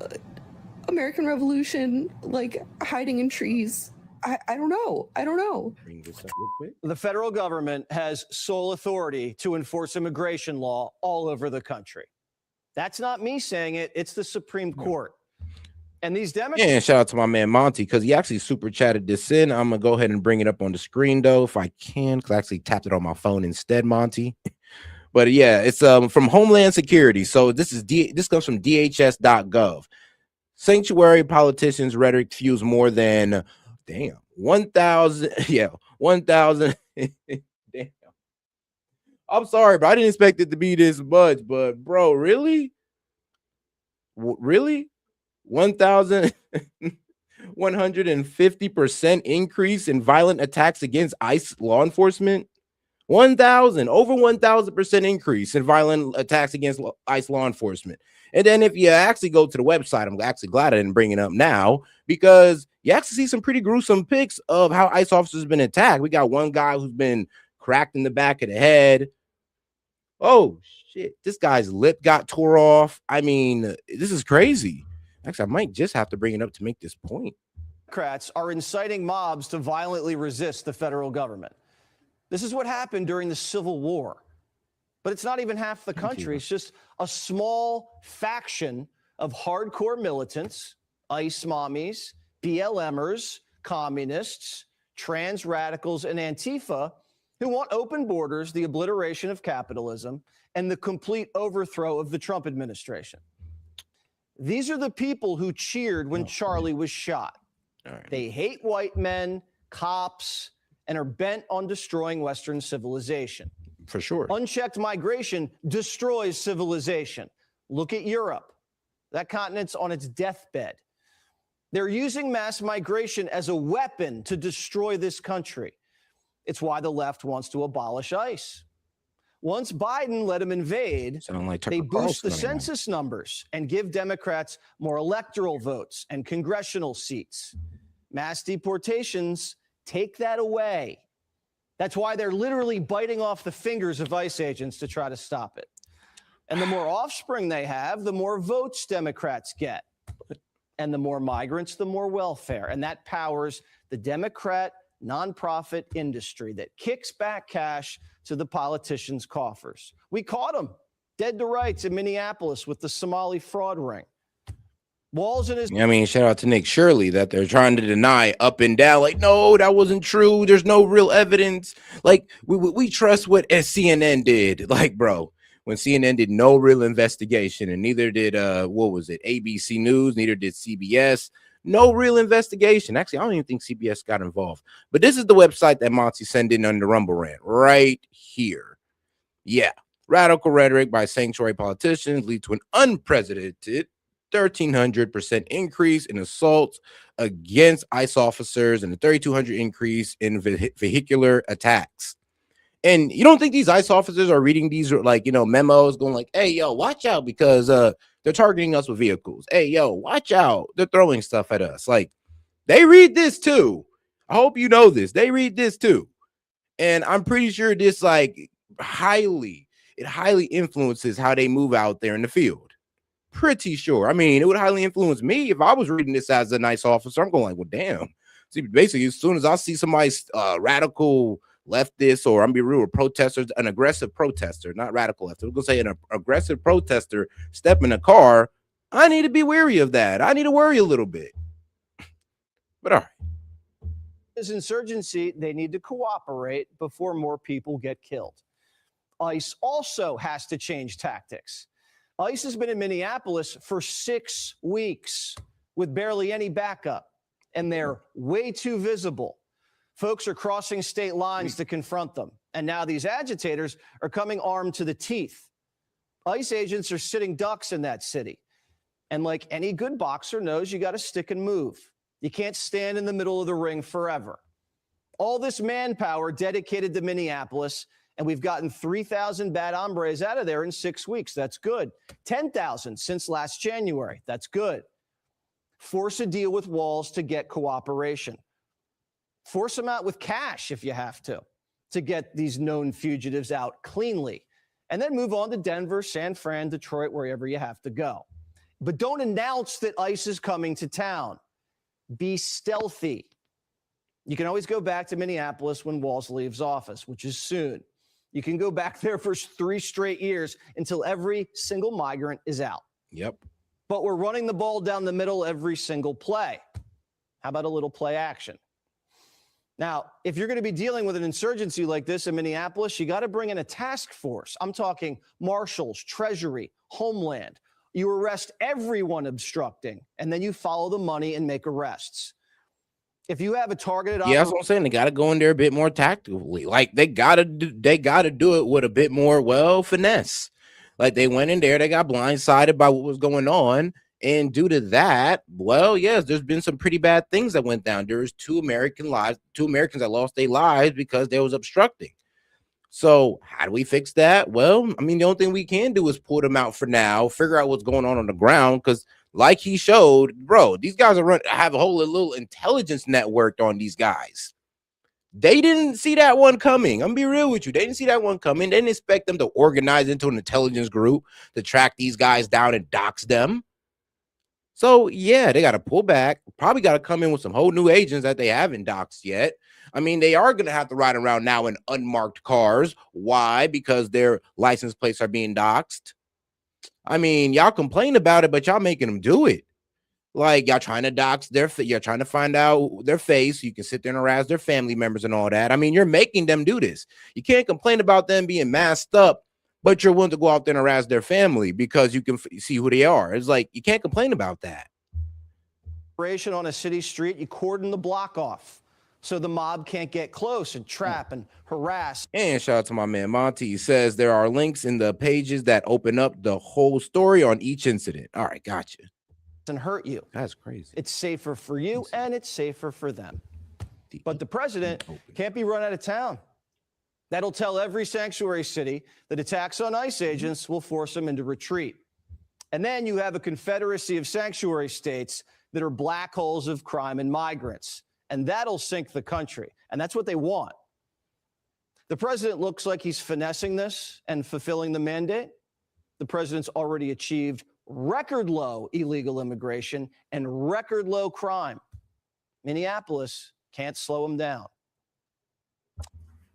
American Revolution, like hiding in trees. I don't know. Bring this up real quick. The federal government has sole authority to enforce immigration law all over the country. That's not me saying it. It's the Supreme Court. And these Democrats... Yeah, and shout out to my man Monty, because he actually super chatted this in. I'm going to go ahead and bring it up on the screen, though, if I can, because I actually tapped it on my phone instead, Monty. But yeah, it's from Homeland Security. So this comes from DHS.gov. Sanctuary politicians' rhetoric fuels more than 1,000. Yeah, 1,000. Damn. I'm sorry, but I didn't expect it to be this much. But bro, really? Really? 1,150% increase in violent attacks against ICE law enforcement. Over 1,000% increase in violent attacks against ICE law enforcement. And then if you actually go to the website, I'm actually glad I didn't bring it up now, because you actually see some pretty gruesome pics of how ICE officers have been attacked. We got one guy who's been cracked in the back of the head. Oh shit, this guy's lip got tore off. I mean, this is crazy. Actually, I might just have to bring it up to make this point. Democrats are inciting mobs to violently resist the federal government. This is what happened during the Civil War. But it's not even half the country. It's just a small faction of hardcore militants, ICE mommies, BLMers, communists, trans radicals, and Antifa who want open borders, the obliteration of capitalism, and the complete overthrow of the Trump administration. These are the people who cheered when Charlie was shot. They hate white men, cops, and are bent on destroying Western civilization. For sure. Unchecked migration destroys civilization. Look at Europe. That continent's on its deathbed. They're using mass migration as a weapon to destroy this country. It's why the left wants to abolish ICE. Once Biden let them invade, they boost the census numbers and give Democrats more electoral votes and congressional seats. Mass deportations take that away. That's why they're literally biting off the fingers of ICE agents to try to stop it. And the more offspring they have, the more votes Democrats get. And the more migrants, the more welfare. And that powers the Democrat nonprofit industry that kicks back cash to the politicians' coffers. We caught them dead to rights in Minneapolis with the Somali fraud ring. Walz and his... I mean, shout out to Nick Shirley that they're trying to deny up and down. Like, no, that wasn't true. There's no real evidence. Like, we trust what CNN did. Like, bro, when CNN did no real investigation, and neither did, what was it, ABC News, neither did CBS. No real investigation. Actually, I don't even think CBS got involved. But this is the website that Monty sent in on the Rumble Rant right here. Yeah. Radical rhetoric by sanctuary politicians lead to an unprecedented 1,300% increase in assaults against ICE officers and a 3,200 increase in vehicular attacks. And you don't think these ICE officers are reading these, like, memos going like, hey, yo, watch out because they're targeting us with vehicles. Hey, yo, watch out. They're throwing stuff at us. Like, they read this too. I hope you know this. They read this too. And I'm pretty sure this highly influences how they move out there in the field. Pretty sure. I mean, it would highly influence me if I was reading this as a nice officer. I'm going like, well, damn. See, basically, as soon as I see somebody's radical leftist, or I'm be real, protesters, an aggressive protester, not radical left. I'm gonna say an aggressive protester step in a car, I need to be wary of that. I need to worry a little bit. But all right. This insurgency, they need to cooperate before more people get killed. ICE also has to change tactics. ICE has been in Minneapolis for 6 weeks with barely any backup, and they're way too visible. Folks are crossing state lines to confront them, and now these agitators are coming armed to the teeth. ICE agents are sitting ducks in that city, and like any good boxer knows, you got to stick and move. You can't stand in the middle of the ring forever. All this manpower dedicated to Minneapolis, and we've gotten 3,000 bad hombres out of there in 6 weeks. That's good. 10,000 since last January. That's good. Force a deal with Walz to get cooperation. Force them out with cash if you have to get these known fugitives out cleanly. And then move on to Denver, San Fran, Detroit, wherever you have to go. But don't announce that ICE is coming to town. Be stealthy. You can always go back to Minneapolis when Walz leaves office, which is soon. You can go back there for 3 straight years until every single migrant is out. Yep. But we're running the ball down the middle every single play. How about a little play action? Now, if you're going to be dealing with an insurgency like this in Minneapolis, you got to bring in a task force. I'm talking marshals, Treasury, Homeland. You arrest everyone obstructing, and then you follow the money and make arrests. If you have a targeted Yeah, that's what I'm saying. They got to go in there a bit more tactically. Like they gotta do it with a bit more finesse. Like they went in there, they got blindsided by what was going on, and due to that, yes, there's been some pretty bad things that went down. There's 2 Americans that lost their lives because they was obstructing. So how do we fix that? Well, I mean, the only thing we can do is pull them out for now, figure out what's going on the ground, because like he showed, bro, these guys have a whole little intelligence network on these guys. They didn't see that one coming. I'm gonna be real with you. They didn't see that one coming. They didn't expect them to organize into an intelligence group to track these guys down and dox them. So yeah, they got to pull back. Probably got to come in with some whole new agents that they haven't doxed yet. I mean, they are going to have to ride around now in unmarked cars. Why? Because their license plates are being doxed. I mean, y'all complain about it, but y'all making them do it. Like y'all trying to dox you're trying to find out their face. So you can sit there and harass their family members and all that. I mean, you're making them do this. You can't complain about them being masked up, but you're willing to go out there and harass their family because you can see who they are. It's like, you can't complain about that. On a city street, you cordon the block off so the mob can't get close and trap and harass. And shout out to my man Monty. He says there are links in the pages that open up the whole story on each incident. All right, gotcha. And hurt you. That's crazy. It's safer for you and it's safer for them. But the president can't be run out of town. That'll tell every sanctuary city that attacks on ICE agents will force them into retreat. And then you have a confederacy of sanctuary states that are black holes of crime and migrants. And that'll sink the country. And that's what they want. The president looks like he's finessing this and fulfilling the mandate. The president's already achieved record low illegal immigration and record low crime. Minneapolis can't slow him down.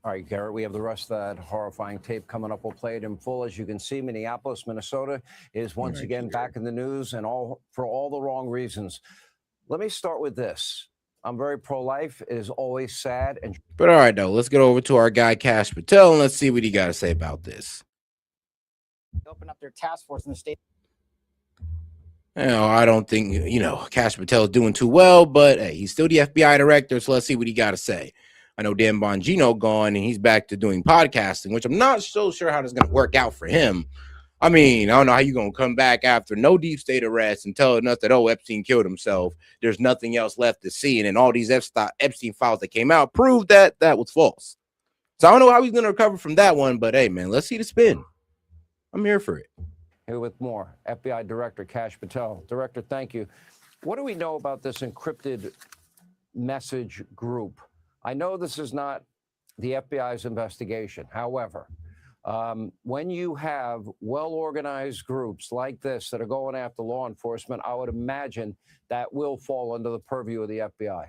All right, Garrett, we have the rest of that horrifying tape coming up. We'll play it in full. As you can see, Minneapolis, Minnesota is once again back in the news, and for all the wrong reasons. Let me start with this. I'm very pro-life. It is always sad. But all right, though, let's get over to our guy, Kash Patel, and let's see what he got to say about this. Open up their task force in the state. I don't think, Kash Patel is doing too well, but hey, he's still the FBI director, so let's see what he got to say. I know Dan Bongino gone, and he's back to doing podcasting, which I'm not so sure how this is going to work out for him. I mean, I don't know how you're going to come back after no deep state arrest and telling us that, Epstein killed himself. There's nothing else left to see. And then all these Epstein files that came out proved that that was false. So I don't know how he's going to recover from that one, but hey, man, let's see the spin. I'm here for it. Here with more, FBI Director Kash Patel. Director, thank you. What do we know about this encrypted message group? I know this is not the FBI's investigation. However, when you have well-organized groups like this that are going after law enforcement, I would imagine that will fall under the purview of the FBI.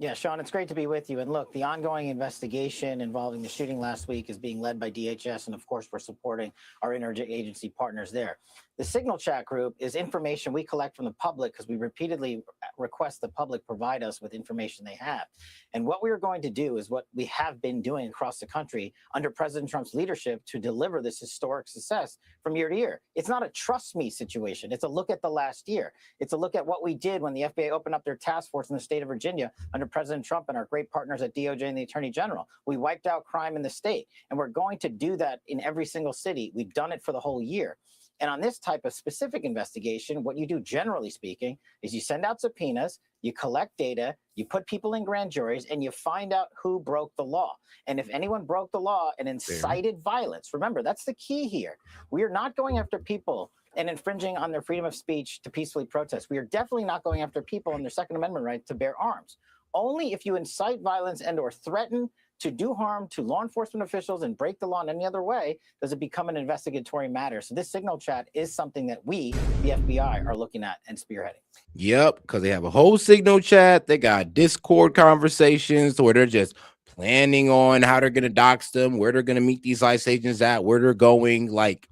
Yeah, Sean, it's great to be with you. And look, the ongoing investigation involving the shooting last week is being led by DHS. And of course, we're supporting our interagency partners there. The Signal Chat group is information we collect from the public because we repeatedly request the public provide us with information they have. And what we are going to do is what we have been doing across the country under President Trump's leadership to deliver this historic success from year to year. It's not a trust me situation. It's a look at the last year. It's a look at what we did when the FBI opened up their task force in the state of Virginia under President Trump and our great partners at DOJ and the Attorney General. We wiped out crime in the state, and we're going to do that in every single city. We've done it for the whole year. And on this type of specific investigation, what you do, generally speaking, is you send out subpoenas, you collect data, you put people in grand juries, and you find out who broke the law. And if anyone broke the law and incited violence, remember, that's the key here. We are not going after people and infringing on their freedom of speech to peacefully protest. We are definitely not going after people and their Second Amendment right to bear arms. Only if you incite violence and or threaten to do harm to law enforcement officials and break the law in any other way does it become an investigatory matter. So this Signal Chat is something that we, the FBI, are looking at and spearheading. Yep, because they have a whole Signal Chat. They got Discord conversations where they're just planning on how they're going to dox them, where they're going to meet these ICE agents at, where they're going. Like,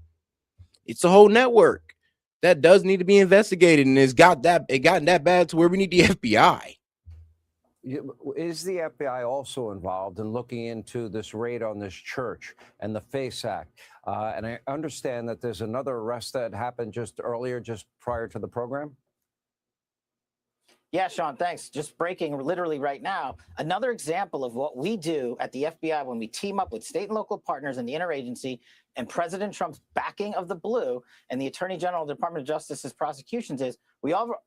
it's a whole network that does need to be investigated, and it gotten that bad to where we need the FBI. Is the FBI also involved in looking into this raid on this church and the FACE Act? And I understand that there's another arrest that happened just prior to the program. Yeah, Sean, thanks. Just breaking literally right now. Another example of what we do at the FBI when we team up with state and local partners in the interagency and President Trump's backing of the blue and the Attorney General of the Department of Justice's prosecutions is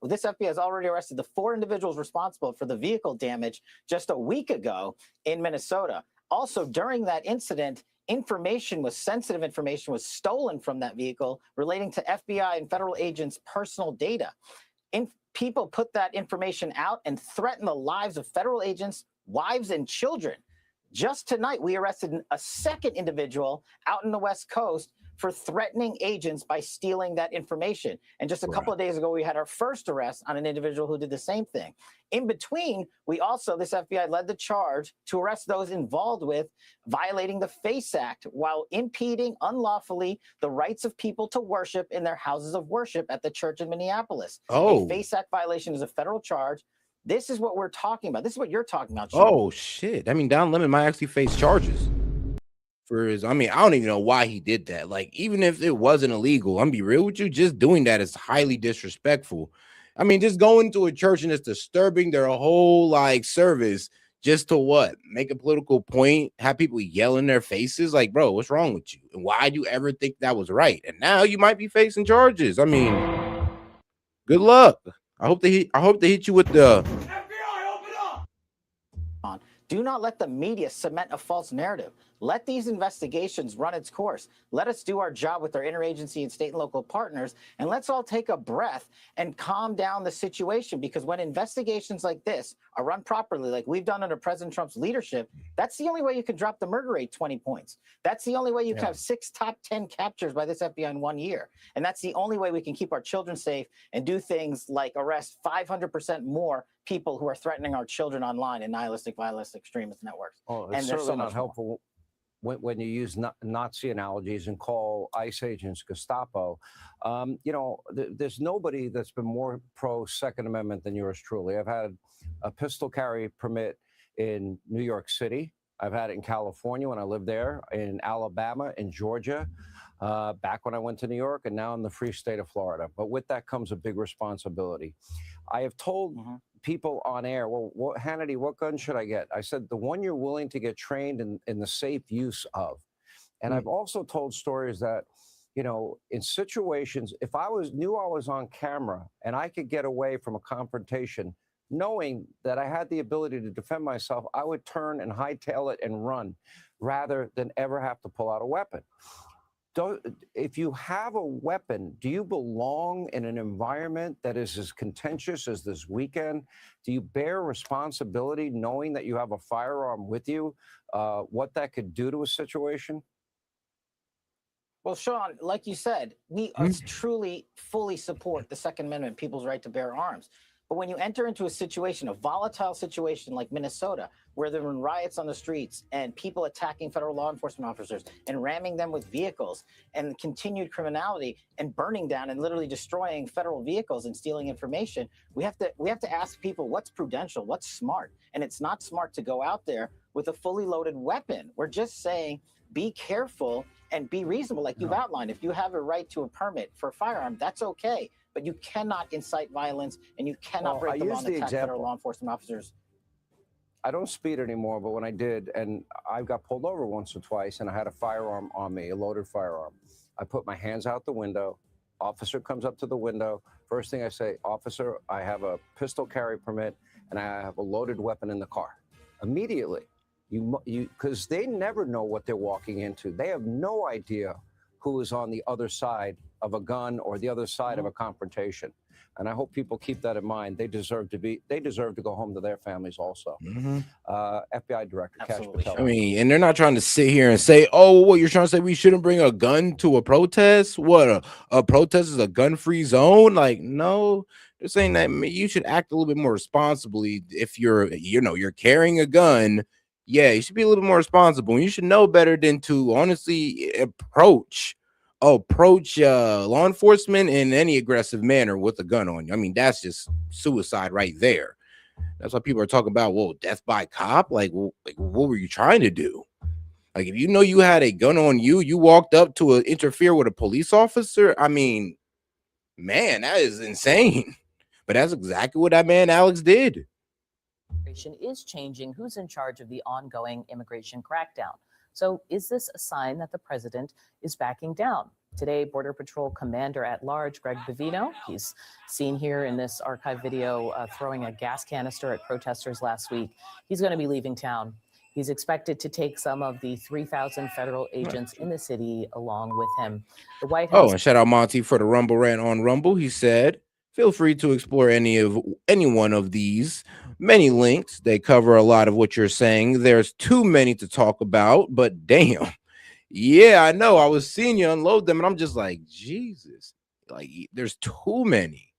this FBI has already arrested the 4 individuals responsible for the vehicle damage just a week ago in Minnesota. Also, during that incident, sensitive information was stolen from that vehicle relating to FBI and federal agents' personal data. People put that information out and threaten the lives of federal agents, wives, and children. Just tonight, we arrested a second individual out in the West Coast for threatening agents by stealing that information. And just a couple of days ago, we had our first arrest on an individual who did the same thing. In between, this FBI led the charge to arrest those involved with violating the FACE Act while impeding unlawfully the rights of people to worship in their houses of worship at the church in Minneapolis. A FACE Act violation is a federal charge. This is what we're talking about. This is what you're talking about, Sean. Oh, shit. I mean, Don Lemon might actually face charges for his. I mean, I don't even know why he did that. Like, even if it wasn't illegal, I'm be real with you, just doing that is highly disrespectful. I mean, just going to a church and it's disturbing their whole service just to what? Make a political point, have people yell in their faces. Like, bro, what's wrong with you? And why do you ever think that was right? And now you might be facing charges. I mean, good luck. I hope they hit you with the FBI, open up! Do not let the media cement a false narrative. Let these investigations run its course. Let us do our job with our interagency and state and local partners, and let's all take a breath and calm down the situation, because when investigations like this are run properly, like we've done under President Trump's leadership, that's the only way you can drop the murder rate 20 points. That's the only way you can have 6 top 10 captures by this FBI in 1 year. And that's the only way we can keep our children safe and do things like arrest 500% more people who are threatening our children online in nihilistic, violent, extremist networks. Oh, it's and there's certainly so not much helpful. more. When you use Nazi analogies and call ICE agents Gestapo, there's nobody that's been more pro Second Amendment than yours truly. I've had a pistol carry permit in New York City. I've had it in California when I lived there, in Alabama, in Georgia, back when I went to New York, and now in the free state of Florida. But with that comes a big responsibility. I have told people on air, well, Hannity, what gun should I get? I said, the one you're willing to get trained in the safe use of. And I've also told stories that, in situations, if I knew I was on camera and I could get away from a confrontation, knowing that I had the ability to defend myself, I would turn and hightail it and run rather than ever have to pull out a weapon. If you have a weapon, do you belong in an environment that is as contentious as this weekend? Do you bear responsibility knowing that you have a firearm with you, what that could do to a situation? Well, Sean, like you said, we truly fully support the Second Amendment, people's right to bear arms. But when you enter into a situation, a volatile situation like Minnesota, where there were riots on the streets and people attacking federal law enforcement officers and ramming them with vehicles and continued criminality and burning down and literally destroying federal vehicles and stealing information, we have to ask people what's prudential, what's smart. And it's not smart to go out there with a fully loaded weapon. We're just saying, be careful and be reasonable, like you've outlined. If you have a right to a permit for a firearm, that's okay. But you cannot incite violence and you cannot break the law and attack federal law enforcement officers. I don't speed anymore, but when I did, and I got pulled over once or twice, and I had a firearm on me, a loaded firearm. I put my hands out the window. Officer comes up to the window. First thing I say, officer, I have a pistol carry permit, and I have a loaded weapon in the car. Immediately, because they never know what they're walking into. They have no idea who is on the other side of a gun or the other side of a confrontation. And I hope people keep that in mind. They deserve to go home to their families also. FBI Director Cash Patel. I mean, and they're not trying to sit here and say, oh, what you're trying to say, we shouldn't bring a gun to a protest? What, a protest is a gun-free zone? Like, no, they're saying that you should act a little bit more responsibly. If you're carrying a gun, yeah, you should be a little bit more responsible. And you should know better than to honestly approach law enforcement in any aggressive manner with a gun on you. I mean, that's just suicide right there. That's why people are talking about, well, death by cop. Like what were you trying to do? Like, if you know you had a gun on you, you walked up to interfere with a police officer. I mean, man, that is insane. But that's exactly what that man Alex did. Is changing who's in charge of the ongoing immigration crackdown. So is this a sign that the president is backing down? Today, Border Patrol Commander-at-Large Greg Bavino, he's seen here in this archive video throwing a gas canister at protesters last week. He's going to be leaving town. He's expected to take some of the 3,000 federal agents in the city along with him. The White House. Oh, and shout out Monty for the Rumble rant on Rumble. He said, feel free to explore any one of these many links. They cover a lot of what you're saying. There's too many to talk about, but damn. Yeah, I know. I was seeing you unload them, and I'm just like, Jesus. Like, there's too many.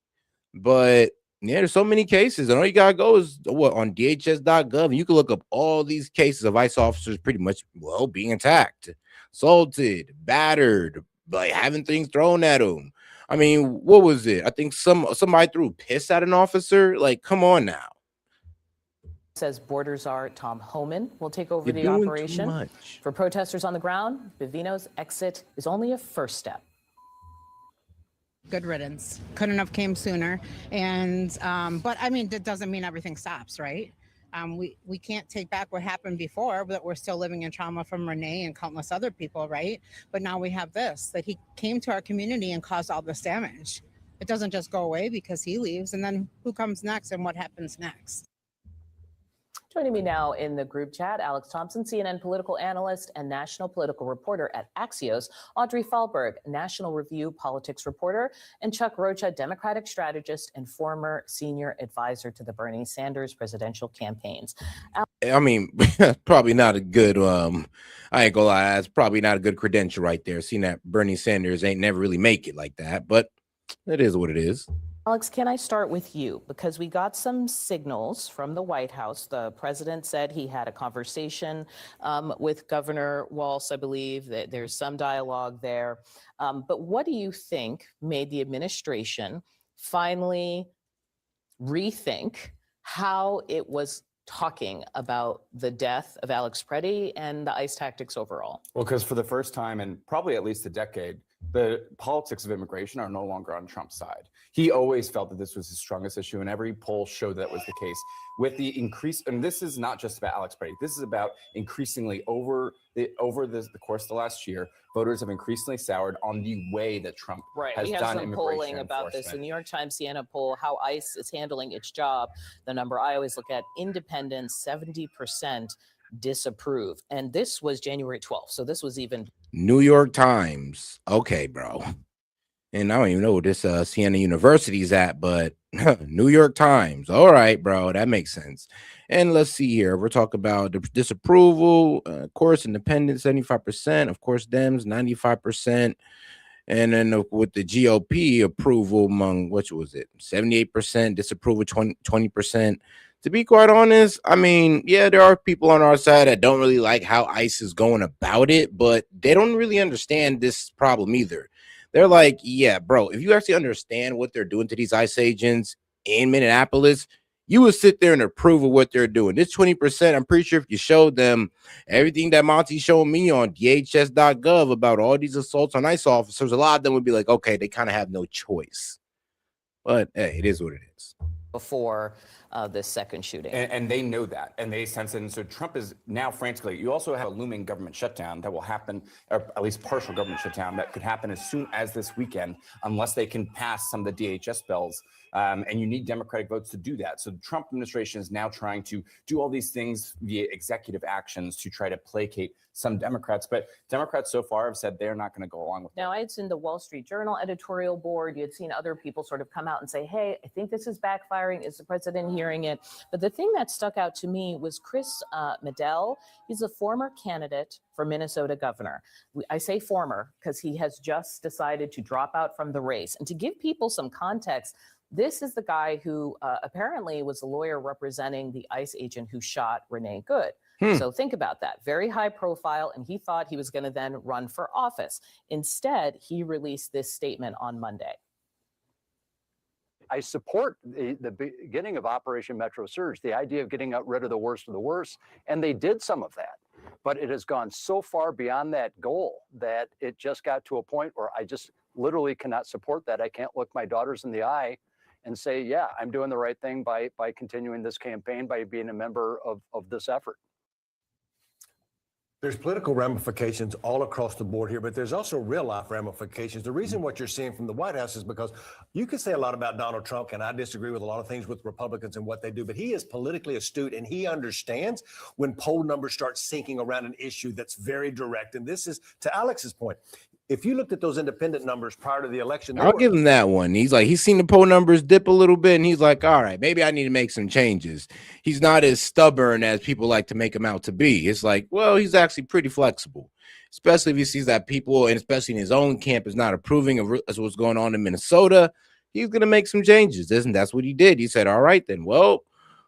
But yeah, there's so many cases, and all you gotta go is on DHS.gov, and you can look up all these cases of ICE officers pretty much being attacked, assaulted, battered, like having things thrown at them. I mean, what was it? I think somebody threw piss at an officer. Like, come on now. Says Border Czar Tom Homan will take over the operation. For protesters on the ground, Bavino's exit is only a first step. Good riddance. Couldn't have came sooner. And but I mean, that doesn't mean everything stops, right? We can't take back what happened before, but we're still living in trauma from Renee and countless other people, right? But now we have this, that he came to our community and caused all this damage. It doesn't just go away because he leaves, and then who comes next and what happens next? Joining me now in the group chat, Alex Thompson, CNN political analyst and national political reporter at Axios, Audrey Fahlberg, National Review politics reporter, and Chuck Rocha, Democratic strategist and former senior advisor to the Bernie Sanders presidential campaigns. I mean, probably not a good, I ain't gonna lie, it's probably not a good credential right there. Seeing that Bernie Sanders ain't never really make it like that, but it is what it is. Alex, can I start with you? Because we got some signals from the White House. The president said he had a conversation with Governor Walz, I believe, that there's some dialogue there. But what do you think made the administration finally rethink how it was talking about the death of Alex Preddy and the ICE tactics overall? Well, because for the first time in probably at least a decade, the politics of immigration are no longer on Trump's side. He always felt that this was his strongest issue, and every poll showed that was the case. With the increase, and this is not just about Alex Preddy, this is about increasingly over the course of the last year, voters have increasingly soured on the way that Trump has we have done some immigration polling about this. The enforcement. New York Times Siena poll, how ICE is handling its job. The number I always look at, independents, 70% disapprove. And this was January 12th. So this was even. New York Times. Okay, bro. And I don't even know where this Siena University is at, but New York Times. All right, bro. That makes sense. And let's see here. We're talking about disapproval. Of course, independents, 75%. Of course, Dems, 95%. And then with the GOP approval among, what was it, 78%, disapproval 20%. To be quite honest, I mean, yeah, there are people on our side that don't really like how ICE is going about it, but they don't really understand this problem either. They're like, yeah, bro, if you actually understand what they're doing to these ICE agents in Minneapolis, you would sit there and approve of what they're doing. This 20%, I'm pretty sure if you showed them everything that Monty showed me on DHS.gov about all these assaults on ICE officers, a lot of them would be like, okay, they kind of have no choice. But hey, it is what it is. Before this second shooting. And they know that, and they sense it. And so Trump is now frantically, you also have a looming government shutdown that will happen, or at least partial government shutdown that could happen as soon as this weekend, unless they can pass some of the DHS bills. And you need Democratic votes to do that. So the Trump administration is now trying to do all these things via executive actions to try to placate some Democrats. But Democrats so far have said they're not going to go along with it. Now, I had seen the Wall Street Journal editorial board. You had seen other people sort of come out and say, hey, I think this is backfiring. Is the president hearing it? But the thing that stuck out to me was Chris Medell. He's a former candidate for Minnesota governor. I say former because he has just decided to drop out from the race. And to give people some context, this is the guy who apparently was a lawyer representing the ICE agent who shot Renee Good. So think about that. Very high profile, and he thought he was going to then run for office. Instead, he released this statement on Monday. I support the beginning of Operation Metro Surge, the idea of getting rid of the worst, and they did some of that. But it has gone so far beyond that goal that it just got to a point where I just literally cannot support that. I can't look my daughters in the eye and say, yeah, I'm doing the right thing by continuing this campaign, by being a member of this effort. There's political ramifications all across the board here, but there's also real life ramifications. The reason what you're seeing from the White House is because you can say a lot about Donald Trump, and I disagree with a lot of things with Republicans and what they do, but he is politically astute and he understands when poll numbers start sinking around an issue that's very direct. And this is, to Alex's point, if you looked at those independent numbers prior to the election, I'll give him that one. He's seen the poll numbers dip a little bit, and he's like, all right, maybe I need to make some changes. He's not as stubborn as people like to make him out to be. It's like, well, he's actually pretty flexible, especially if he sees that people, and especially in his own camp, is not approving of what's going on in Minnesota. He's going to make some changes. That's what he did. He said, all right, then, well,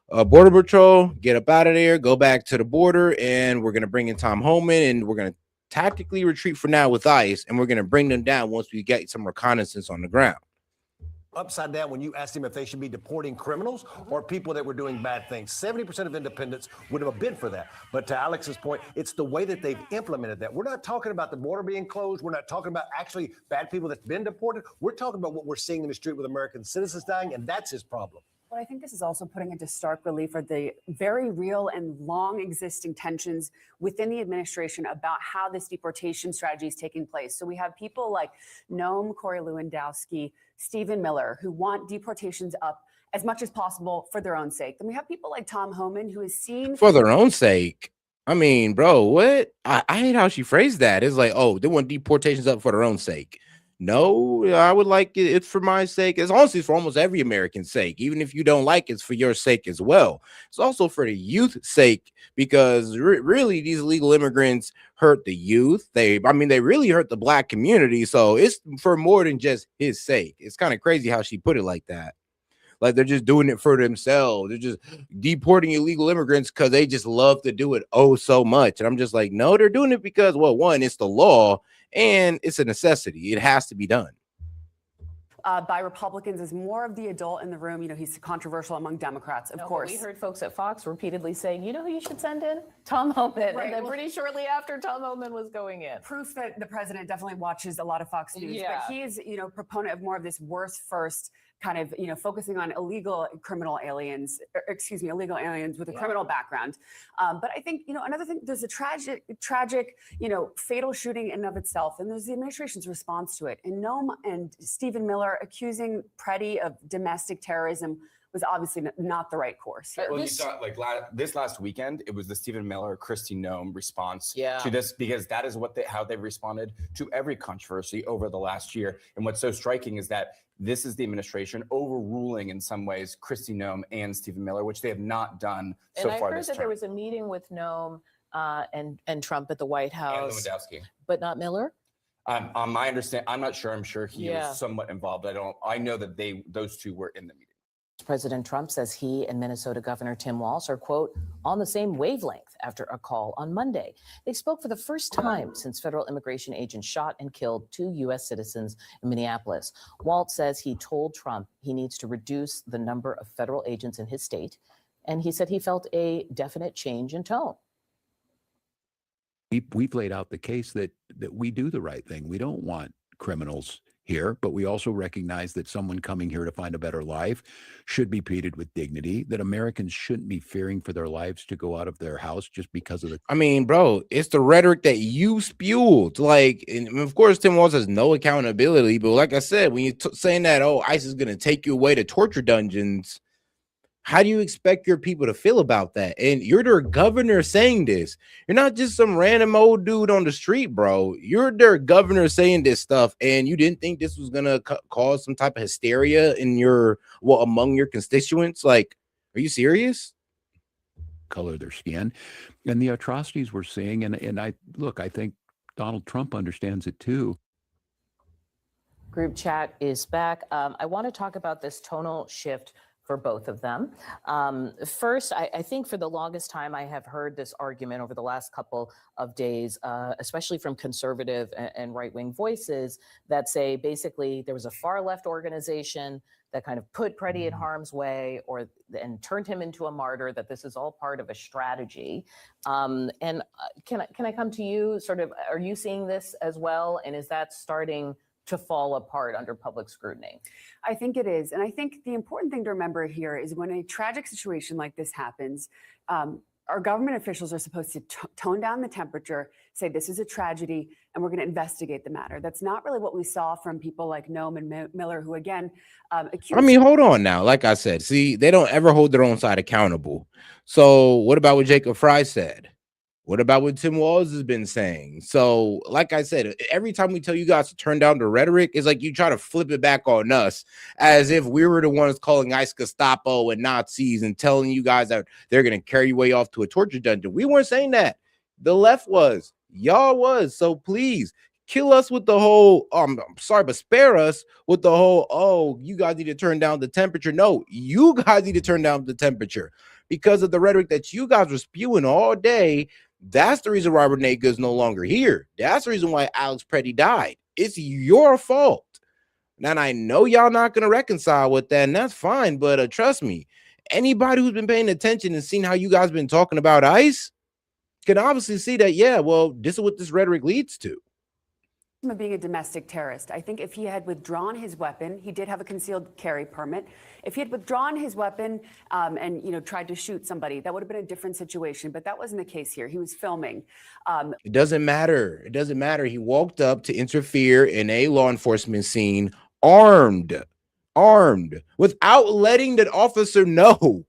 Border Patrol, get up out of there, go back to the border, and we're going to bring in Tom Homan, and we're going to tactically retreat for now with ICE, and we're going to bring them down once we get some reconnaissance on the ground. Upside down when you asked him if they should be deporting criminals or people that were doing bad things. 70% of independents would have bid for that. But to Alex's point, it's the way that they've implemented that. We're not talking about the border being closed. We're not talking about actually bad people that's been deported. We're talking about what we're seeing in the street with American citizens dying, and that's his problem. But I think this is also putting into stark relief of the very real and long existing tensions within the administration about how this deportation strategy is taking place. So we have people like Noam Corey Lewandowski, Stephen Miller, who want deportations up as much as possible for their own sake. Then we have people like Tom Homan, who is seen for their own sake. I mean, bro, what? I hate how she phrased that. It's like, oh, they want deportations up for their own sake. No, I would like it. It's for my sake. It's honestly for almost every American's sake. Even if you don't like it, it's for your sake as well. It's also for the youth's sake, because really these illegal immigrants hurt the youth. They really hurt the black community. So it's for more than just his sake. It's kind of crazy how she put it like that. Like they're just doing it for themselves. They're just deporting illegal immigrants because they just love to do it oh so much. And I'm just like, no, they're doing it because, well, one, it's the law and it's a necessity. It has to be done. By Republicans as more of the adult in the room. You know, he's controversial among Democrats, of course. We heard folks at Fox repeatedly saying, you know who you should send in? Tom Homan. Right. And then pretty shortly after, Tom Homan was going in. Proof that the president definitely watches a lot of Fox News. Yeah. But he is, proponent of more of this worst first kind of, focusing on illegal aliens with a criminal background. But I think, another thing, there's a tragic, fatal shooting in and of itself, and there's the administration's response to it. And Noam and Stephen Miller accusing Preddy of domestic terrorism was obviously not the right course. Well, you saw this last weekend, it was the Stephen Miller, Kristi Noem response to this, because that is how they responded to every controversy over the last year. And what's so striking is that this is the administration overruling in some ways Kristi Noem and Stephen Miller, which they have not done so far this term. And I heard that there was a meeting with Noem and Trump at the White House. And Lewandowski. But not Miller? On my understanding, I'm not sure. I'm sure he Yeah. was somewhat involved. I know that those two were in the meeting. President Trump says he and Minnesota Governor Tim Walz are, quote, on the same wavelength after a call on Monday. They spoke for the first time since federal immigration agents shot and killed 2 U.S. citizens in Minneapolis. Walz says he told Trump he needs to reduce the number of federal agents in his state, and he said he felt a definite change in tone. We've laid out the case that we do the right thing. We don't want criminals here, but we also recognize that someone coming here to find a better life should be treated with dignity, that Americans shouldn't be fearing for their lives to go out of their house just because of the... I mean, bro, it's the rhetoric that you spewed. Like, and of course, Tim Walz has no accountability, but like I said, when you're saying that, oh, ICE is going to take you away to torture dungeons, how do you expect your people to feel about that? And you're their governor saying this. You're not just some random old dude on the street, bro. You're their governor saying this stuff, and you didn't think this was gonna cause some type of hysteria in among your constituents? Like, are you serious? Color of their skin and the atrocities we're seeing. And I think Donald Trump understands it too. Group chat is back. I want to talk about this tonal shift for both of them. First, I think for the longest time, I have heard this argument over the last couple of days, especially from conservative and right-wing voices that say basically there was a far left organization that kind of put Freddie in harm's way and turned him into a martyr, that this is all part of a strategy. Can I come to you? Sort of, are you seeing this as well? And is that starting to fall apart under public scrutiny? I think it is. And I think the important thing to remember here is when a tragic situation like this happens, our government officials are supposed to tone down the temperature, say this is a tragedy, and we're going to investigate the matter. That's not really what we saw from people like Noam and Miller, who again accused... I mean, hold on now. Like I said, see, they don't ever hold their own side accountable. So what about what Jacob Fry said? What about what Tim Walz has been saying? So, like I said, every time we tell you guys to turn down the rhetoric, it's like you try to flip it back on us as if we were the ones calling ICE Gestapo and Nazis and telling you guys that they're going to carry you away off to a torture dungeon. We weren't saying that. The left was. Y'all was. So please kill us with the whole, I'm sorry, but spare us with the whole, oh, you guys need to turn down the temperature. No, you guys need to turn down the temperature because of the rhetoric that you guys were spewing all day. That's the reason Robert Nagel is no longer here. That's the reason why Alex Petty died. It's your fault. Now, I know y'all not going to reconcile with that, and that's fine, but trust me, anybody who's been paying attention and seen how you guys been talking about ICE can obviously see that, yeah, well, this is what this rhetoric leads to. Of being a domestic terrorist. I think if he had withdrawn his weapon, he did have a concealed carry permit. If he had withdrawn his weapon and tried to shoot somebody, that would have been a different situation. But that wasn't the case here. He was filming. It doesn't matter. It doesn't matter. He walked up to interfere in a law enforcement scene armed, without letting that officer know.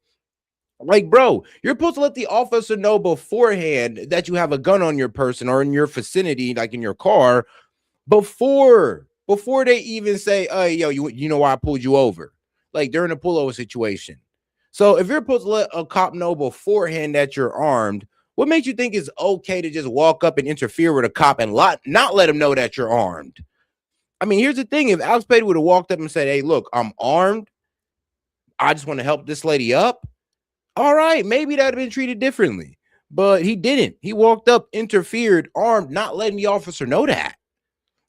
Like, bro, you're supposed to let the officer know beforehand that you have a gun on your person or in your vicinity, like in your car, before they even say, oh, yo, you know why I pulled you over, like during a pullover situation. So if you're supposed to let a cop know beforehand that you're armed, what makes you think it's okay to just walk up and interfere with a cop and not let him know that you're armed? I mean, here's the thing. If Alex Petty would have walked up and said, hey, look, I'm armed, I just want to help this lady up, all right, maybe that'd have been treated differently. But he didn't. He walked up, interfered, armed, not letting the officer know that.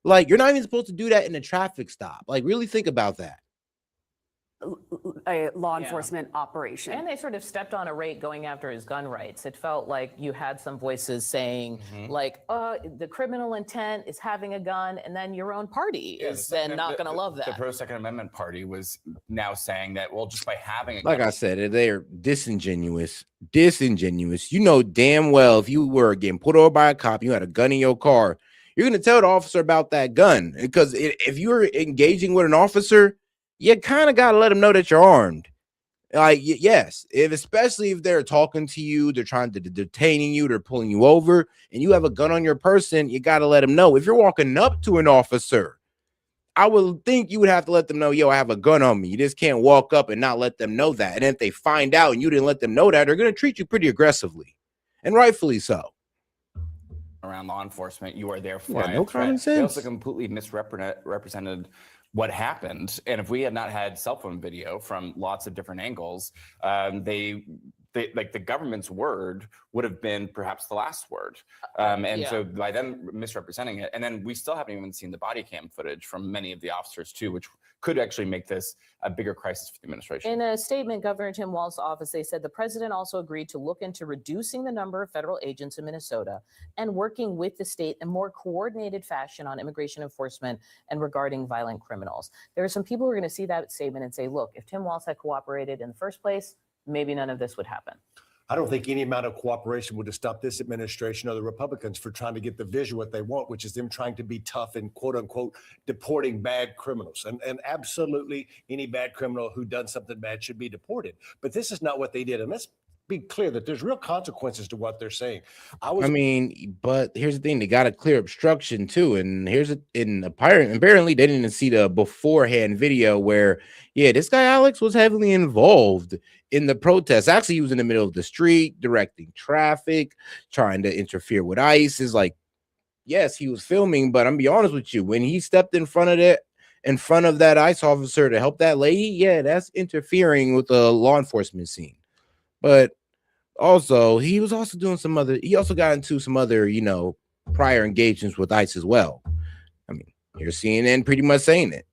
Like, you're not even supposed to do that in a traffic stop. Like, really think about that. A law enforcement operation. And they sort of stepped on a rake going after his gun rights. It felt like you had some voices saying, like, the criminal intent is having a gun, and then your own party is then not going to love that. The pro-Second Amendment party was now saying that, well, just by having a like gun. I said, they're disingenuous. You know damn well if you were getting pulled over by a cop, you had a gun in your car, you're going to tell the officer about that gun. Because if you're engaging with an officer, you kind of got to let them know that you're armed. Like, yes, especially if they're talking to you, they're trying to detaining you, they're pulling you over, and you have a gun on your person, you got to let them know. If you're walking up to an officer, I would think you would have to let them know, yo, I have a gun on me. You just can't walk up and not let them know that. And if they find out and you didn't let them know that, they're going to treat you pretty aggressively, and rightfully so. around law enforcement. You are there Yeah, flying no a threat. common They also sense. completely misrepresented what happened. And if we had not had cell phone video from lots of different angles, they like the government's word would have been perhaps the last word. And Yeah. so by them misrepresenting it, and then we still haven't even seen the body cam footage from many of the officers too, which could actually make this a bigger crisis for the administration. In a statement, Governor Tim Walz's office, they said the president also agreed to look into reducing the number of federal agents in Minnesota and working with the state in more coordinated fashion on immigration enforcement and regarding violent criminals. There are some people who are going to see that statement and say, look, if Tim Walz had cooperated in the first place, maybe none of this would happen. I don't think any amount of cooperation would have stopped this administration or the Republicans for trying to get the vision what they want, which is them trying to be tough and quote unquote deporting bad criminals. And absolutely any bad criminal who done something bad should be deported. But this is not what they did. And let's be clear that there's real consequences to what they're saying. I mean, but here's the thing: they got a clear obstruction too, and apparently they didn't see the beforehand video where, yeah, this guy Alex was heavily involved in the protest. Actually, he was in the middle of the street directing traffic, trying to interfere with ICE. Is like, yes, he was filming, but I'm gonna be honest with you, when he stepped in front of that ICE officer to help that lady, yeah, that's interfering with the law enforcement scene. But also, he was also doing he also got into some other, prior engagements with ICE as well. I mean, you're CNN pretty much saying it.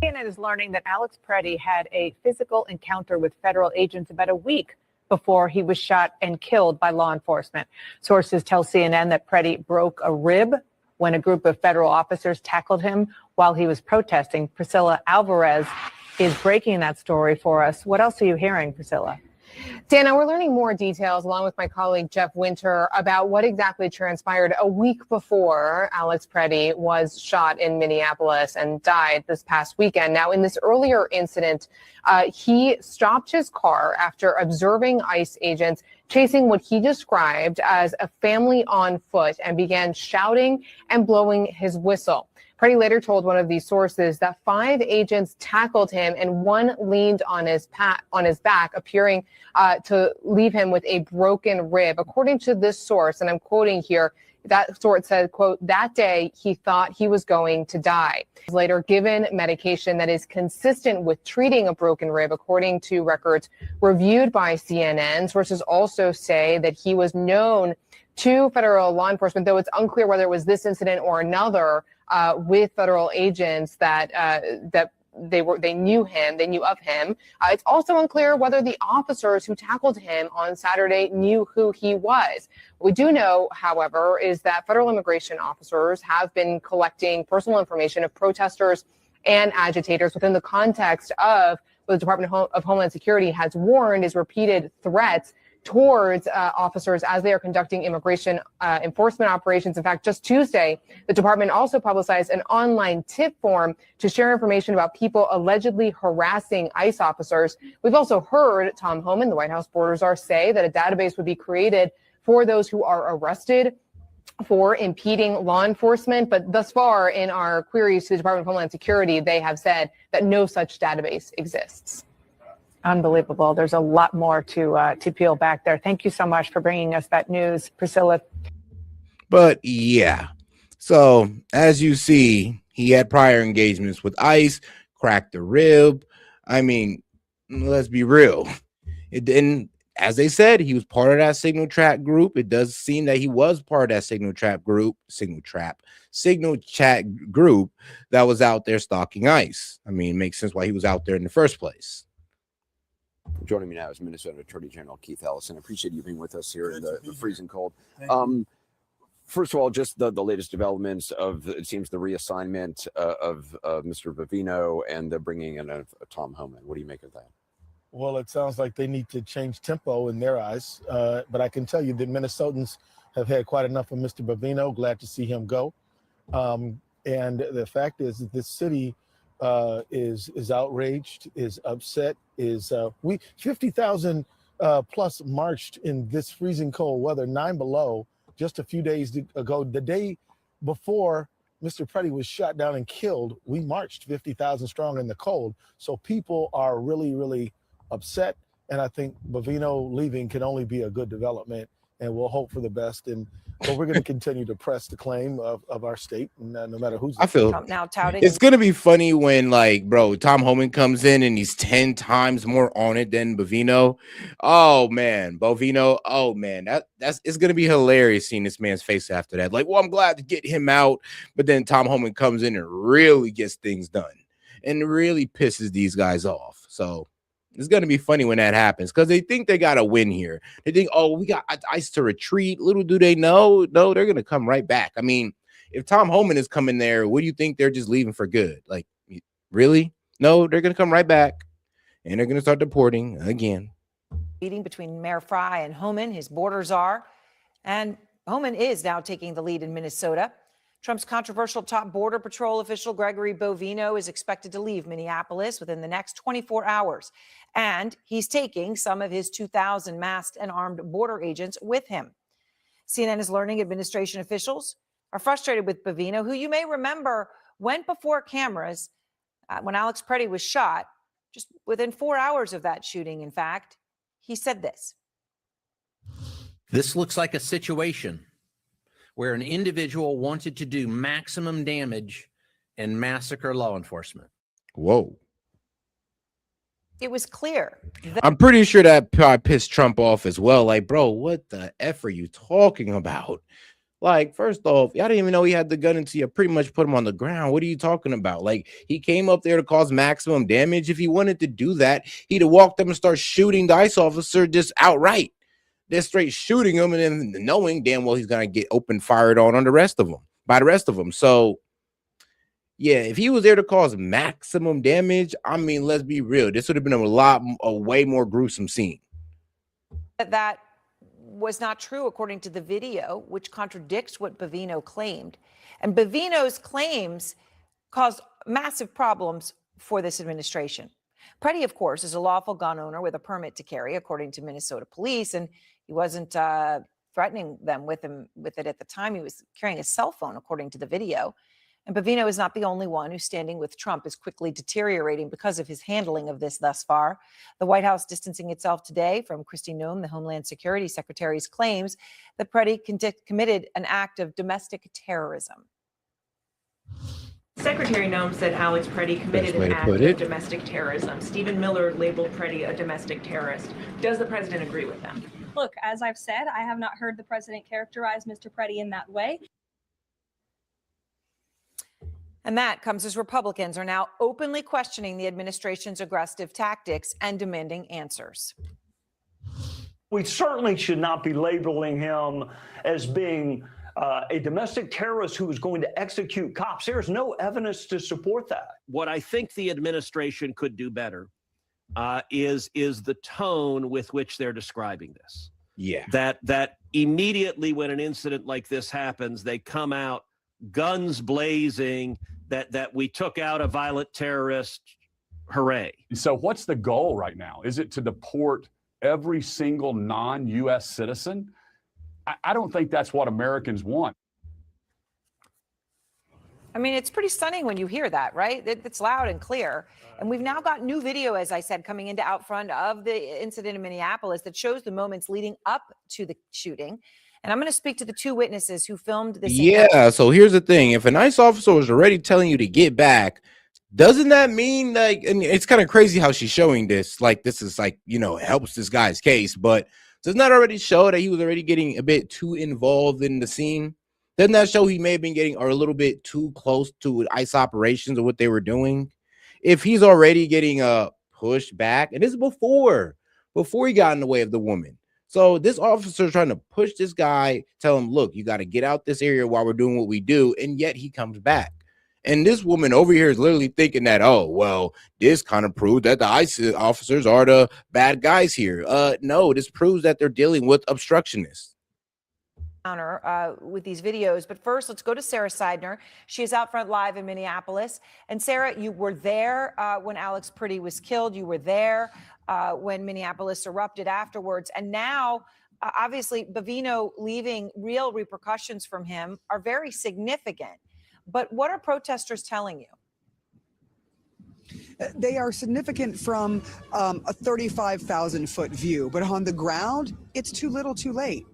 CNN is learning that Alex Preddy had a physical encounter with federal agents about a week before he was shot and killed by law enforcement. Sources tell CNN that Preddy broke a rib when a group of federal officers tackled him while he was protesting. Priscilla Alvarez is breaking that story for us. What else are you hearing, Priscilla? Dana, we're learning more details along with my colleague Jeff Winter about what exactly transpired a week before Alex Preddy was shot in Minneapolis and died this past weekend. Now, in this earlier incident, he stopped his car after observing ICE agents chasing what he described as a family on foot and began shouting and blowing his whistle. Preddy later told one of these sources that 5 agents tackled him and one leaned on his back, appearing to leave him with a broken rib. According to this source, and I'm quoting here, that source said, quote, that day he thought he was going to die. He was later given medication that is consistent with treating a broken rib, according to records reviewed by CNN. Sources also say that he was known to federal law enforcement, though it's unclear whether it was this incident or another, with federal agents that they knew of him. It's also unclear whether the officers who tackled him on Saturday knew who he was. What we do know, however, is that federal immigration officers have been collecting personal information of protesters and agitators within the context of what the Department of Homeland Security has warned is repeated threats towards officers as they are conducting immigration enforcement operations. In fact, just Tuesday, the department also publicized an online tip form to share information about people allegedly harassing ICE officers. We've also heard Tom Homan, the White House border czar, say that a database would be created for those who are arrested for impeding law enforcement. But thus far, in our queries to the Department of Homeland Security, they have said that no such database exists. Unbelievable. There's a lot more to peel back there. Thank you so much for bringing us that news, Priscilla. But yeah, so as you see, he had prior engagements with ICE, cracked a rib. I mean, let's be real. It didn't, as they said, he was part of that signal chat group. It does seem that he was part of that signal chat group that was out there stalking ICE. I mean, it makes sense why he was out there in the first place. Joining me now is Minnesota Attorney General Keith Ellison. I appreciate you being with us here in the freezing cold. First of all, just the latest developments of, it seems, the reassignment of Mr. Vivino and the bringing in of Tom Homan. What do you make of that? Well, it sounds like they need to change tempo in their eyes. But I can tell you that Minnesotans have had quite enough of Mr. Vivino. Glad to see him go. And the fact is that this city is outraged, is upset, 50,000 plus marched in this freezing cold weather, 9 below, just a few days ago. The day before Mr. Preddy was shot down and killed, we marched 50,000 strong in the cold. So people are really, really upset. And I think Vivino leaving can only be a good development and we'll hope for the best. But we're going to continue to press the claim of our state, no matter who's. I feel Trump now touting it's gonna be funny when, like, bro, Tom Homan comes in and he's 10 times more on it than Bovino. Oh man, Bovino. Oh man, that's it's gonna be hilarious seeing this man's face after that. Like, well, I'm glad to get him out, but then Tom Homan comes in and really gets things done and really pisses these guys off. So it's gonna be funny when that happens because they think they got a win here. They think, oh, we got ICE to retreat. Little do they know, no, they're gonna come right back. I mean, if Tom Homan is coming there, what do you think they're just leaving for good? Like, really? No, they're gonna come right back and they're gonna start deporting again. Meeting between Mayor Fry and Homan, his borders are, and Homan is now taking the lead in Minnesota. Trump's controversial top Border Patrol official Gregory Bovino is expected to leave Minneapolis within the next 24 hours. And he's taking some of his 2,000 masked and armed border agents with him. CNN is learning administration officials are frustrated with Bovino, who you may remember went before cameras when Alex Preddy was shot. Just within 4 hours of that shooting, in fact, he said this. This looks like a situation where an individual wanted to do maximum damage and massacre law enforcement. Whoa. It was clear. I'm pretty sure that probably pissed Trump off as well. Like, bro, what the F are you talking about? Like, first off, y'all didn't even know he had the gun until you pretty much put him on the ground. What are you talking about? Like, he came up there to cause maximum damage. If he wanted to do that, he'd have walked up and start shooting the ICE officer just outright. They're straight shooting him and then knowing damn well he's gonna get open fired on the rest of them by the rest of them. So yeah, if he was there to cause maximum damage, I mean, let's be real, this would have been a way more gruesome scene. That was not true, according to the video, which contradicts what Bovino claimed. And Bovino's claims caused massive problems for this administration. Preddy, of course, is a lawful gun owner with a permit to carry, according to Minnesota police, and he wasn't threatening them with it at the time. He was carrying a cell phone, according to the video. And Bovino is not the only one whose standing with Trump is quickly deteriorating because of his handling of this thus far. The White House distancing itself today from Kristi Noem, the Homeland Security Secretary's claims that Preddy committed an act of domestic terrorism. Secretary Noem said Alex Preddy committed an act of domestic terrorism. Stephen Miller labeled Preddy a domestic terrorist. Does the president agree with them? Look, as I've said, I have not heard the president characterize Mr. Preddy in that way. And that comes as Republicans are now openly questioning the administration's aggressive tactics and demanding answers. We certainly should not be labeling him as being a domestic terrorist who is going to execute cops. There's no evidence to support that. What I think the administration could do better is the tone with which they're describing this. Yeah. That immediately when an incident like this happens, they come out guns blazing, that we took out a violent terrorist. Hooray. So what's the goal right now? Is it to deport every single non-U.S. citizen? I don't think that's what Americans want. I mean, it's pretty stunning when you hear that, right? It's loud and clear. And we've now got new video, as I said, coming into out front of the incident in Minneapolis that shows the moments leading up to the shooting. And I'm going to speak to the two witnesses who filmed this. Yeah, so here's the thing. If an ICE officer was already telling you to get back, doesn't that mean, like, and it's kind of crazy how she's showing this, like this is like, you know, helps this guy's case, but doesn't that already show that he was already getting a bit too involved in the scene? Doesn't that show he may have been getting a little bit too close to ICE operations or what they were doing? If he's already getting pushed back, and this is before he got in the way of the woman. So this officer is trying to push this guy, tell him, look, you got to get out this area while we're doing what we do. And yet he comes back. And this woman over here is literally thinking that, oh, well, this kind of proves that the ICE officers are the bad guys here. No, this proves that they're dealing with obstructionists. With these videos. But first, let's go to Sarah Seidner. She is out front live in Minneapolis. And Sarah, you were there when Alex Preddy was killed. You were there when Minneapolis erupted afterwards. And now, obviously, Bovino leaving real repercussions from him are very significant. But what are protesters telling you? They are significant from a 35,000-foot view, but on the ground, it's too little too late.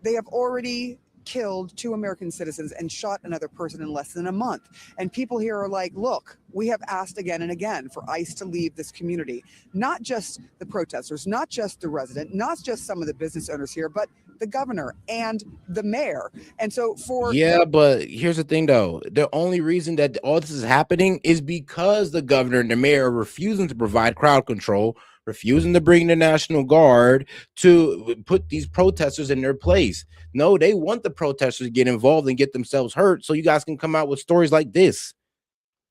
they have already killed 2 American citizens and shot another person in less than a month. And people here are like, look, we have asked again and again for ICE to leave this community, not just the protesters, not just the resident, not just some of the business owners here, but the governor and the mayor. And so Yeah, but here's the thing though. The only reason that all this is happening is because the governor and the mayor are refusing to provide crowd control, refusing to bring the National Guard to put these protesters in their place. No, they want the protesters to get involved and get themselves hurt so you guys can come out with stories like this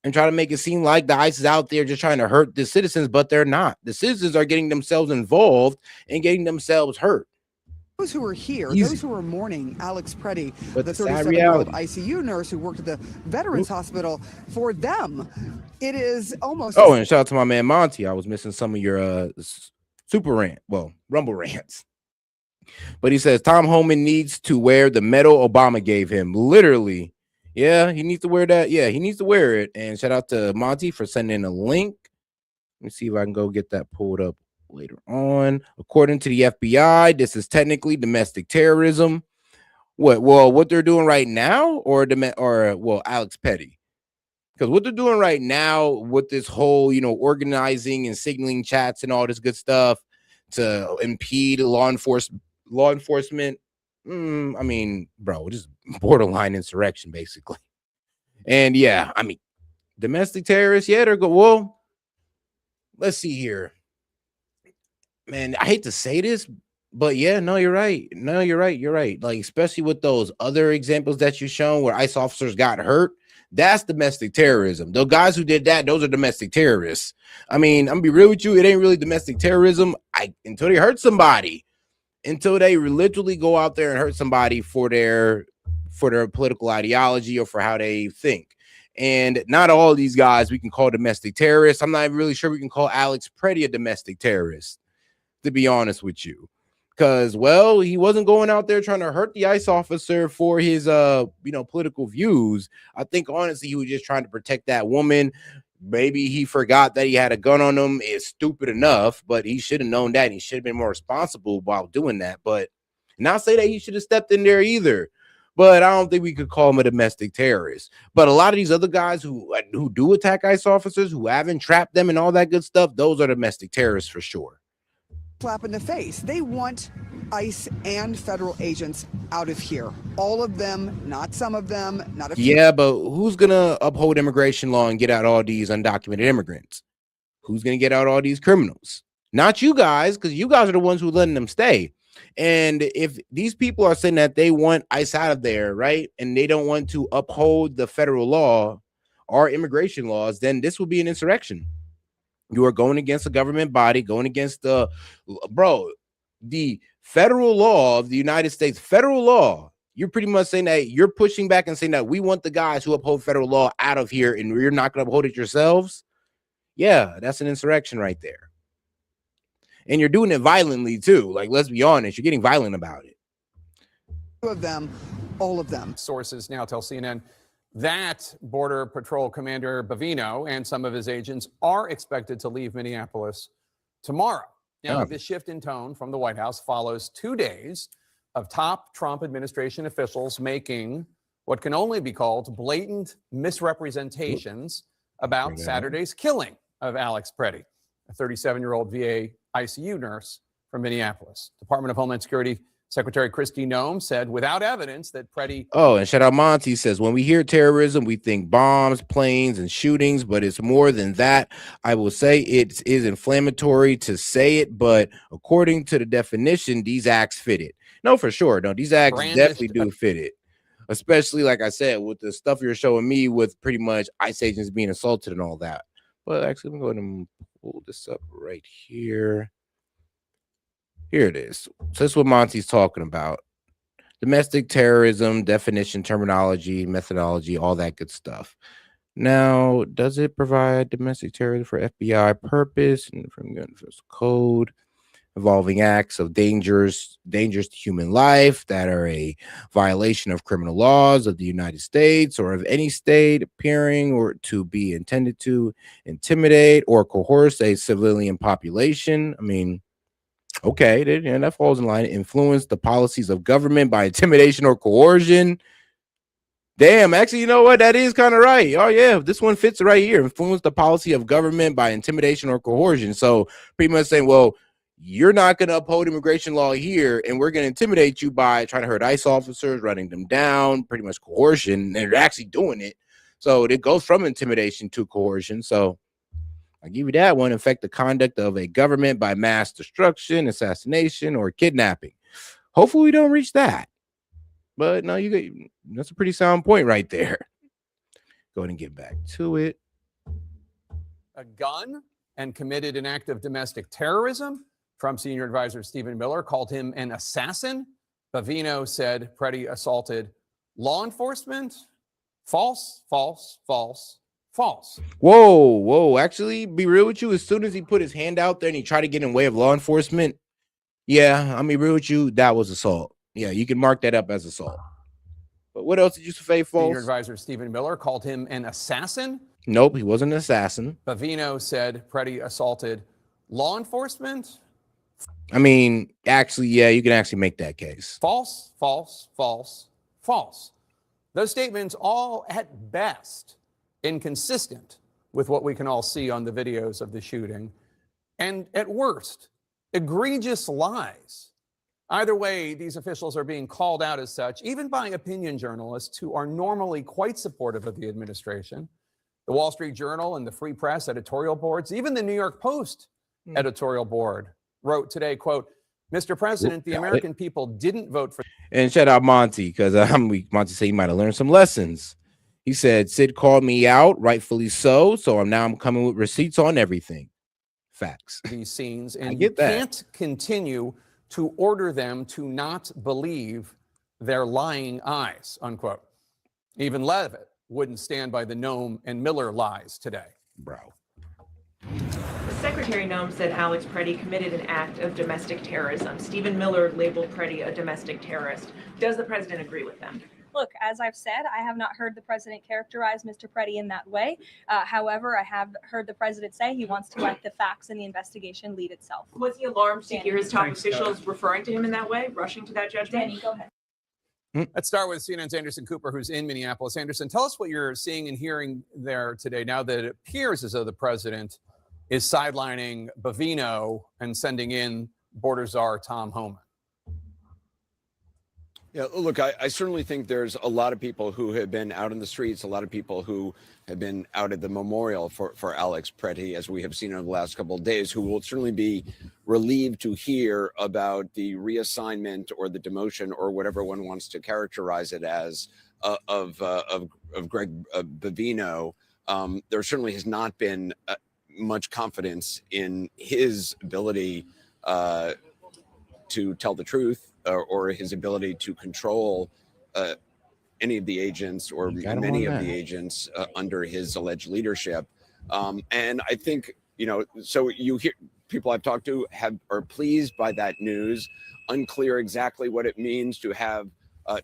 and try to make it seem like the ICE is out there just trying to hurt the citizens, but they're not. The citizens are getting themselves involved and getting themselves hurt. those who are here, those who are mourning Alex Preddy, But the the sad 37-year-old reality. ICU nurse who worked at the Veterans Hospital, for them, it is almost. Oh, and shout out to my man Monty. I was missing some of your super rant, well, rumble rants. But he says Tom Homan needs to wear the medal Obama gave him. Literally. Yeah, he needs to wear that. Yeah, he needs to wear it. And shout out to Monty for sending a link. Let me see if I can go get that pulled up later on. According to the FBI, this is technically domestic terrorism. What they're doing right now, or Alex Petty? Because what they're doing right now with this whole, organizing and signaling chats and all this good stuff to impede law enforcement. I mean, bro, just borderline insurrection, basically. And yeah, I mean, domestic terrorists, yeah, they're good. Well, let's see here. Man, I hate to say this, but yeah, no, you're right. No, you're right. You're right. Like, especially with those other examples that you've shown where ICE officers got hurt. That's domestic terrorism. The guys who did that, those are domestic terrorists. I mean, I'm gonna be real with you. It ain't really domestic terrorism until they hurt somebody, until they literally go out there and hurt somebody for their political ideology or for how they think. And not all of these guys we can call domestic terrorists. I'm not really sure we can call Alex Preddy a domestic terrorist, to be honest with you. Because, well, he wasn't going out there trying to hurt the ICE officer for his, political views. I think, honestly, he was just trying to protect that woman. Maybe he forgot that he had a gun on him. It's stupid enough, but he should have known that. He should have been more responsible while doing that. But not say that he should have stepped in there either. But I don't think we could call him a domestic terrorist. But a lot of these other guys who do attack ICE officers, who haven't trapped them and all that good stuff, those are domestic terrorists for sure. Slap in the face. They want ICE and federal agents out of here. All of them, not some of them, not a few. Yeah, but who's going to uphold immigration law and get out all these undocumented immigrants? Who's going to get out all these criminals? Not you guys, because you guys are the ones who are letting them stay. And if these people are saying that they want ICE out of there, right, and they don't want to uphold the federal law or immigration laws, then this will be an insurrection. You are going against a government body, going against the federal law of the United States, federal law. You're pretty much saying that you're pushing back and saying that we want the guys who uphold federal law out of here and you're not going to uphold it yourselves. Yeah, that's an insurrection right there. And you're doing it violently too. Like, let's be honest, you're getting violent about it. Two of them, all of them. Sources now tell CNN that Border Patrol Commander Bavino and some of his agents are expected to leave Minneapolis tomorrow. Now, this shift in tone from the White House follows 2 days of top Trump administration officials making what can only be called blatant misrepresentations about Saturday's killing of Alex Preddy, a 37-year-old VA ICU nurse from Minneapolis. Department of Homeland Security Secretary Kristi Noem said without evidence that Preddy... Oh, and shout out Monty says, when we hear terrorism, we think bombs, planes, and shootings, but it's more than that. I will say it is inflammatory to say it, but according to the definition, these acts fit it. No, for sure. No, these acts definitely do fit it. Especially, like I said, with the stuff you're showing me with pretty much ICE agents being assaulted and all that. But actually, let me go ahead and pull this up right here. Here it is. So this is what Monty's talking about. Domestic terrorism, definition, terminology, methodology, all that good stuff. Now, does it provide domestic terrorism for FBI purpose and from the code involving acts of dangerous to human life that are a violation of criminal laws of the United States or of any state appearing or to be intended to intimidate or coerce a civilian population? I mean, Okay, and that falls in line. Influence the policies of government by intimidation or coercion. Damn, actually, you know what? That is kind of right. Oh, yeah, this one fits right here. Influence the policy of government by intimidation or coercion. So pretty much saying, well, you're not going to uphold immigration law here, and we're going to intimidate you by trying to hurt ICE officers, running them down, pretty much coercion, and they're actually doing it. So it goes from intimidation to coercion. So I give you that one. Affect the conduct of a government by mass destruction, assassination, or kidnapping. Hopefully we don't reach that. But no, that's a pretty sound point right there. Go ahead and get back to it. A gun and committed an act of domestic terrorism. Trump senior advisor Stephen Miller called him an assassin. Bavino said Preddy assaulted law enforcement. False, false, false, false. Whoa. Actually, be real with you. As soon as he put his hand out there and he tried to get in the way of law enforcement, yeah, I mean, real with you, that was assault. Yeah, you can mark that up as assault. But what else did you say, false? Senior advisor Stephen Miller called him an assassin. Nope, he wasn't an assassin. Bavino said Preddy assaulted law enforcement. I mean, actually, yeah, you can actually make that case. False, false, false, false. Those statements all at best inconsistent with what we can all see on the videos of the shooting, and at worst, egregious lies. Either way, these officials are being called out as such, even by opinion journalists who are normally quite supportive of the administration. The Wall Street Journal and the Free Press editorial boards, even the New York Post editorial board wrote today, quote, Mr. President, the American people didn't vote for. And shout out Monty, because Monty said he might have learned some lessons. He said, Sid called me out, rightfully so. So I'm coming with receipts on everything. Facts. These scenes, and you can't continue to order them to not believe their lying eyes, unquote. Even Leavitt wouldn't stand by the Nome and Miller lies today. Bro. Secretary Nome said Alex Preddy committed an act of domestic terrorism. Stephen Miller labeled Preddy a domestic terrorist. Does the president agree with them? Look, as I've said, I have not heard the president characterize Mr. Preddy in that way. However, I have heard the president say he wants to let the facts in the investigation lead itself. Was he alarmed to hear his top officials referring to him in that way, rushing to that judgment? Danny, go ahead. Let's start with CNN's Anderson Cooper, who's in Minneapolis. Anderson, tell us what you're seeing and hearing there today, now that it appears as though the president is sidelining Bavino and sending in border czar Tom Homan. Yeah, look, I certainly think there's a lot of people who have been out in the streets, a lot of people who have been out at the memorial for Alex Preddy, as we have seen over the last couple of days, who will certainly be relieved to hear about the reassignment or the demotion or whatever one wants to characterize it as of Greg Bavino. There certainly has not been much confidence in his ability to tell the truth or his ability to control any of the agents or many of the agents under his alleged leadership. And I think, so you hear people I've talked to are pleased by that news, unclear exactly what it means to have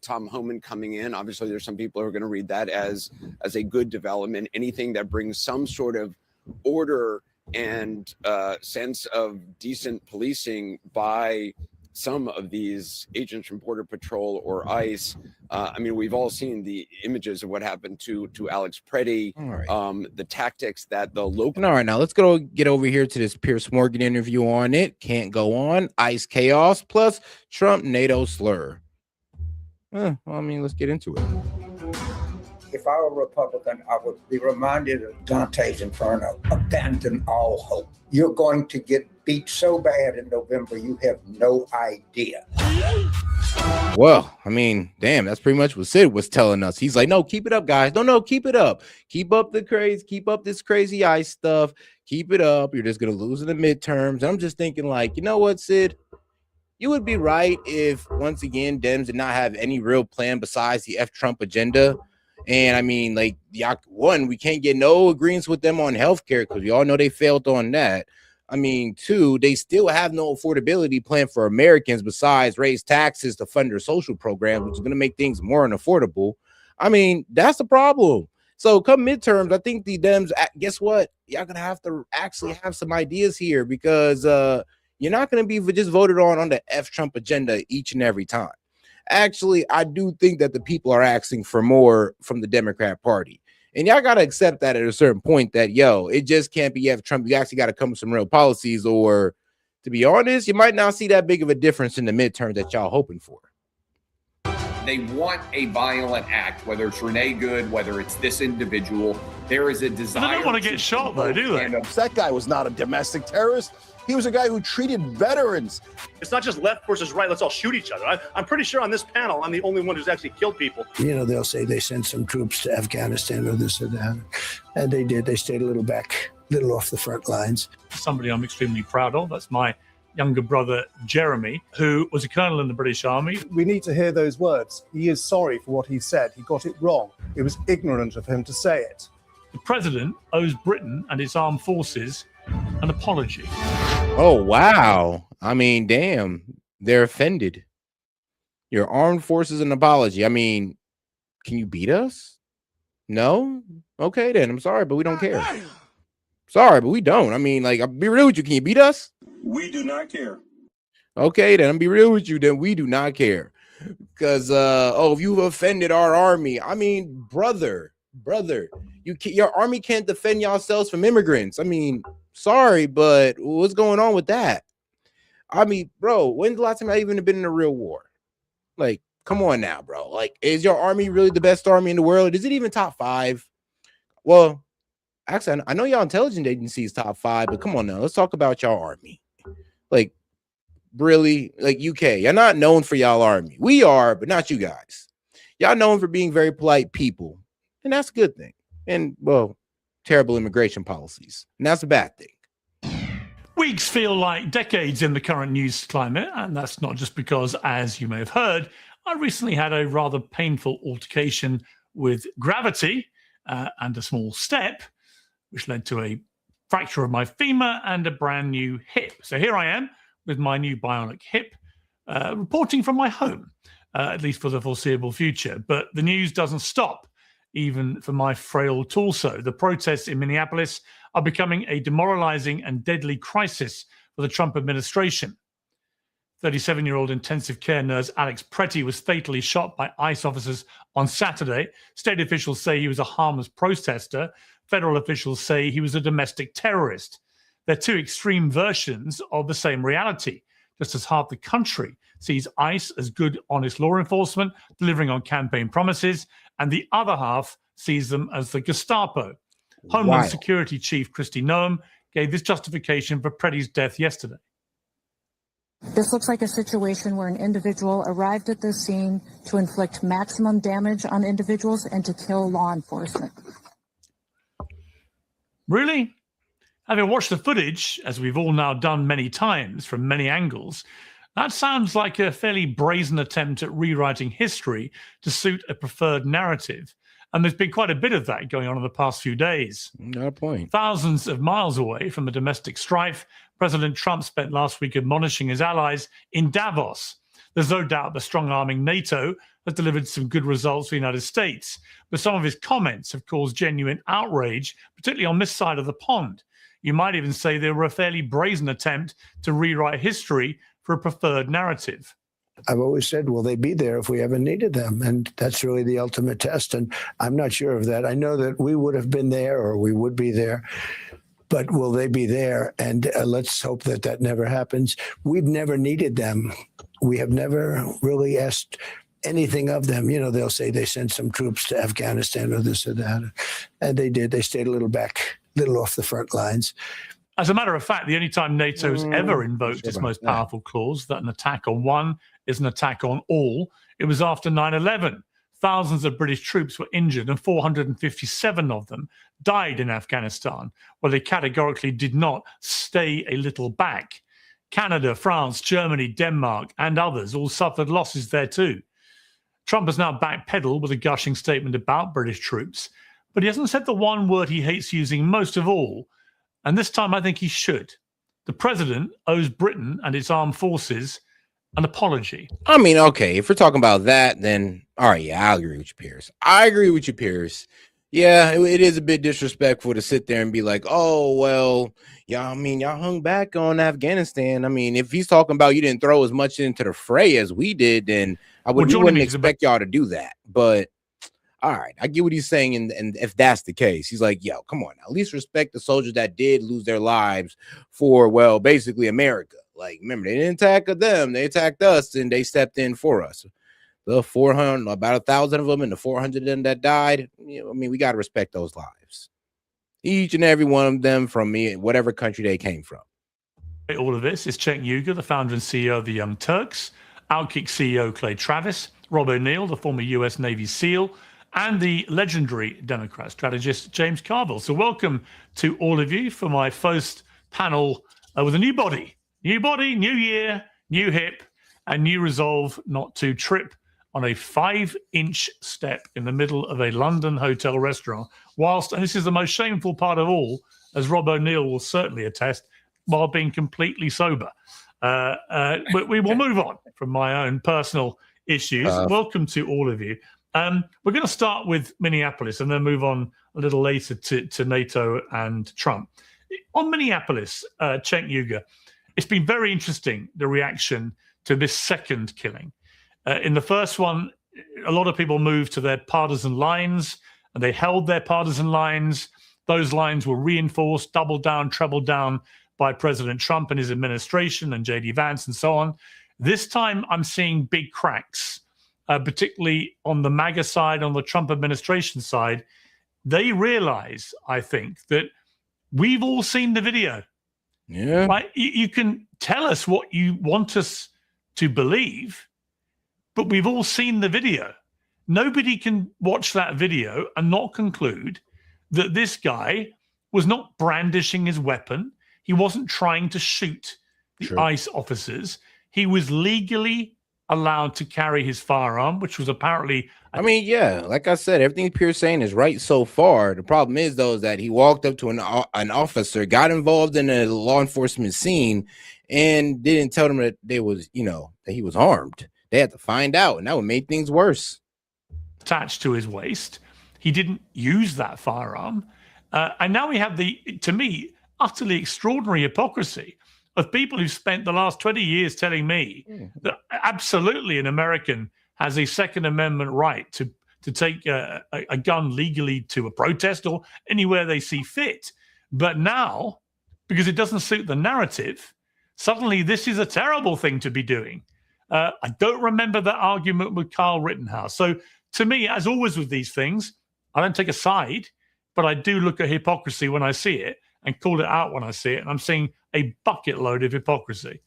Tom Homan coming in. Obviously, there's some people who are going to read that as a good development, anything that brings some sort of order and sense of decent policing by some of these agents from Border Patrol or ICE. I mean, we've all seen the images of what happened to Alex Preddy, the tactics that the local. All right, now let's get over here to this Piers Morgan interview on it. Can't go on. ICE chaos plus Trump NATO slur. Well, I mean, let's get into it. If I were a Republican, I would be reminded of Dante's Inferno, abandon all hope. You're going to get beat so bad in November, you have no idea. Well, I mean, damn, that's pretty much what Sid was telling us. He's like, no, keep it up, guys. No, keep it up. Keep up the craze. Keep up this crazy ICE stuff. Keep it up. You're just going to lose in the midterms. And I'm just thinking like, you know what, Sid? You would be right if, once again, Dems did not have any real plan besides the F Trump agenda. And I mean, like, one, we can't get no agreements with them on healthcare because we all know they failed on that. I mean, two, they still have no affordability plan for Americans besides raise taxes to fund their social programs, which is going to make things more unaffordable. I mean, that's the problem. So come midterms, I think the Dems, guess what? Y'all going to have to actually have some ideas here because, You're not going to be just voted on the F Trump agenda each and every time. Actually, I do think that the people are asking for more from the Democrat Party. And y'all got to accept that at a certain point that, yo, it just can't be F Trump. You actually got to come with some real policies, or to be honest, you might not see that big of a difference in the midterm that y'all hoping for. They want a violent act, whether it's Renee Good, whether it's this individual. There is a desire. They don't want to get shot, though, do they? That guy was not a domestic terrorist. He was a guy who treated veterans. It's not just left versus right. Let's all shoot each other. I'm pretty sure on this panel, I'm the only one who's actually killed people. You know, they'll say they sent some troops to Afghanistan or this or that. And they did. They stayed a little back, a little off the front lines. Somebody I'm extremely proud of. That's my younger brother, Jeremy, who was a colonel in the British Army. We need to hear those words. He is sorry for what he said. He got it wrong. It was ignorant of him to say it. The president owes Britain and its armed forces an apology. Oh, wow. I mean, damn, they're offended. Your armed forces an apology. I mean, can you beat us? No? Okay, then. I'm sorry, but we don't care. Sorry, but we don't. I mean, like, I'll be real with you. Can you beat us? We do not care. Okay, then. I'll be real with you. Then we do not care. Because, if you've offended our army. I mean, brother, your army can't defend yourselves from immigrants. I mean, sorry, but what's going on with that? I mean, bro, when's the last time I even been in a real war? Like, come on now, bro. Like, is your army really the best army in the world? Is it even top 5? Well, actually, I know y'all intelligence agency is top 5, but come on now, let's talk about y'all army. Like, really, like UK, you're not known for y'all army. We are, but not you guys. Y'all known for being very polite people, and that's a good thing. And, well, terrible immigration policies, and that's a bad thing. Weeks feel like decades in the current news climate, and that's not just because, as you may have heard, I recently had a rather painful altercation with gravity and a small step, which led to a fracture of my femur and a brand new hip. So here I am with my new bionic hip, reporting from my home, at least for the foreseeable future. But the news doesn't stop, even for my frail torso. The protests in Minneapolis are becoming a demoralizing and deadly crisis for the Trump administration. 37-year-old intensive care nurse Alex Pretty was fatally shot by ICE officers on Saturday. State officials say he was a harmless protester. Federal officials say he was a domestic terrorist. They're two extreme versions of the same reality, just as half the country sees ICE as good, honest law enforcement, delivering on campaign promises, and the other half sees them as the Gestapo. Homeland Security Chief Kristi Noem gave this justification for Pretty's death yesterday. This looks like a situation where an individual arrived at the scene to inflict maximum damage on individuals and to kill law enforcement. Really? Having watched the footage, as we've all now done many times from many angles, that sounds like a fairly brazen attempt at rewriting history to suit a preferred narrative. And there's been quite a bit of that going on in the past few days. Not a point. Thousands of miles away from the domestic strife, President Trump spent last week admonishing his allies in Davos. There's no doubt that strong-arming NATO has delivered some good results for the United States, but some of his comments have caused genuine outrage, particularly on this side of the pond. You might even say they were a fairly brazen attempt to rewrite history for a preferred narrative. I've always said, will they be there if we ever needed them? And that's really the ultimate test. And I'm not sure of that. I know that we would have been there or we would be there, but will they be there? And let's hope that that never happens. We've never needed them. We have never really asked anything of them. You know, they'll say they sent some troops to Afghanistan or this or that. And they did. They stayed a little back, a little off the front lines. As a matter of fact, the only time NATO's ever invoked its most powerful clause, that an attack on one is an attack on all, it was after 9/11. Thousands of British troops were injured and 457 of them died in Afghanistan, where they categorically did not stay a little back. Canada, France, Germany, Denmark, and others all suffered losses there too. Trump has now backpedaled with a gushing statement about British troops, but he hasn't said the one word he hates using most of all, and this time I think he should. The president owes Britain and its armed forces an apology. I mean, okay, if we're talking about that, then all right, yeah, I agree with you, Pierce. I agree with you, Pierce. Yeah, it is a bit disrespectful to sit there and be like, oh, well, y'all, I mean, y'all hung back on Afghanistan. I mean, if he's talking about you didn't throw as much into the fray as we did, then we wouldn't expect y'all to do that. But all right, I get what he's saying. And if that's the case, he's like, yo, come on, at least respect the soldiers that did lose their lives for, well, basically America. Like, remember, they didn't attack them, they attacked us, and they stepped in for us. The 400, about 1,000 of them, and the 400 of them that died. You know, I mean, we got to respect those lives, each and every one of them, from whatever country they came from. All of this is Cenk Uygur, the founder and CEO of the Young Turks, Outkick CEO Clay Travis, Rob O'Neill, the former US Navy SEAL, and the legendary Democrat strategist James Carville. So welcome to all of you for my first panel with a new body, new year, new hip, and new resolve not to trip on a 5-inch step in the middle of a London hotel restaurant, whilst, and this is the most shameful part of all, as Rob O'Neill will certainly attest, while being completely sober. But we will move on from my own personal issues. Welcome to all of you. We're going to start with Minneapolis and then move on a little later to NATO and Trump. On Minneapolis, Cenk Uygur, it's been very interesting, the reaction to this second killing. In the first one, a lot of people moved to their partisan lines, and they held their partisan lines. Those lines were reinforced, doubled down, trebled down by President Trump and his administration and J.D. Vance and so on. This time, I'm seeing big cracks, particularly on the MAGA side, on the Trump administration side. They realize, I think, that we've all seen the video. Yeah. Right? You can tell us what you want us to believe, but we've all seen the video. Nobody can watch that video and not conclude that this guy was not brandishing his weapon. He wasn't trying to shoot the ICE officers. He was legally allowed to carry his firearm, which was apparently... I mean, yeah, like I said, everything Pierre's saying is right so far. The problem is, though, is that he walked up to an officer, got involved in a law enforcement scene, and didn't tell them that they was, that he was armed. They had to find out, and that would make things worse. Attached to his waist. He didn't use that firearm. And now we have to me, utterly extraordinary hypocrisy of people who've spent the last 20 years telling me that absolutely an American has a Second Amendment right to take a gun legally to a protest or anywhere they see fit. But now, because it doesn't suit the narrative, suddenly this is a terrible thing to be doing. I don't remember that argument with Kyle Rittenhouse. So to me, as always with these things, I don't take a side, but I do look at hypocrisy when I see it and call it out when I see it. And I'm seeing a bucket load of hypocrisy.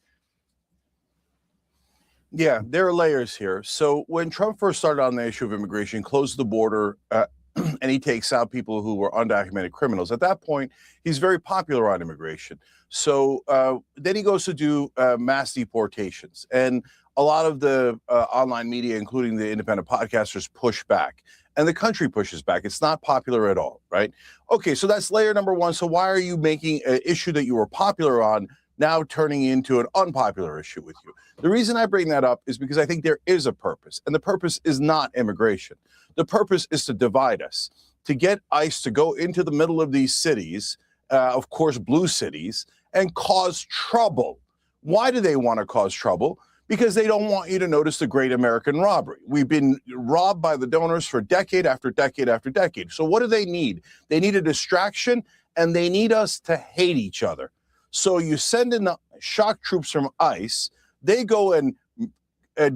Yeah, there are layers here. So when Trump first started on the issue of immigration, closed the border, and he takes out people who were undocumented criminals. At that point, he's very popular on immigration. So then he goes to do mass deportations. And a lot of the online media, including the independent podcasters, push back. And the country pushes back. It's not popular at all, right? Okay, so that's layer number one. So why are you making an issue that you were popular on now turning into an unpopular issue with you? The reason I bring that up is because I think there is a purpose, and the purpose is not immigration. The purpose is to divide us, to get ICE to go into the middle of these cities, of course, blue cities, and cause trouble. Why do they want to cause trouble? Because they don't want you to notice the great American robbery. We've been robbed by the donors for decade after decade after decade. So what do they need? They need a distraction, and they need us to hate each other. So you send in the shock troops from ICE, they go and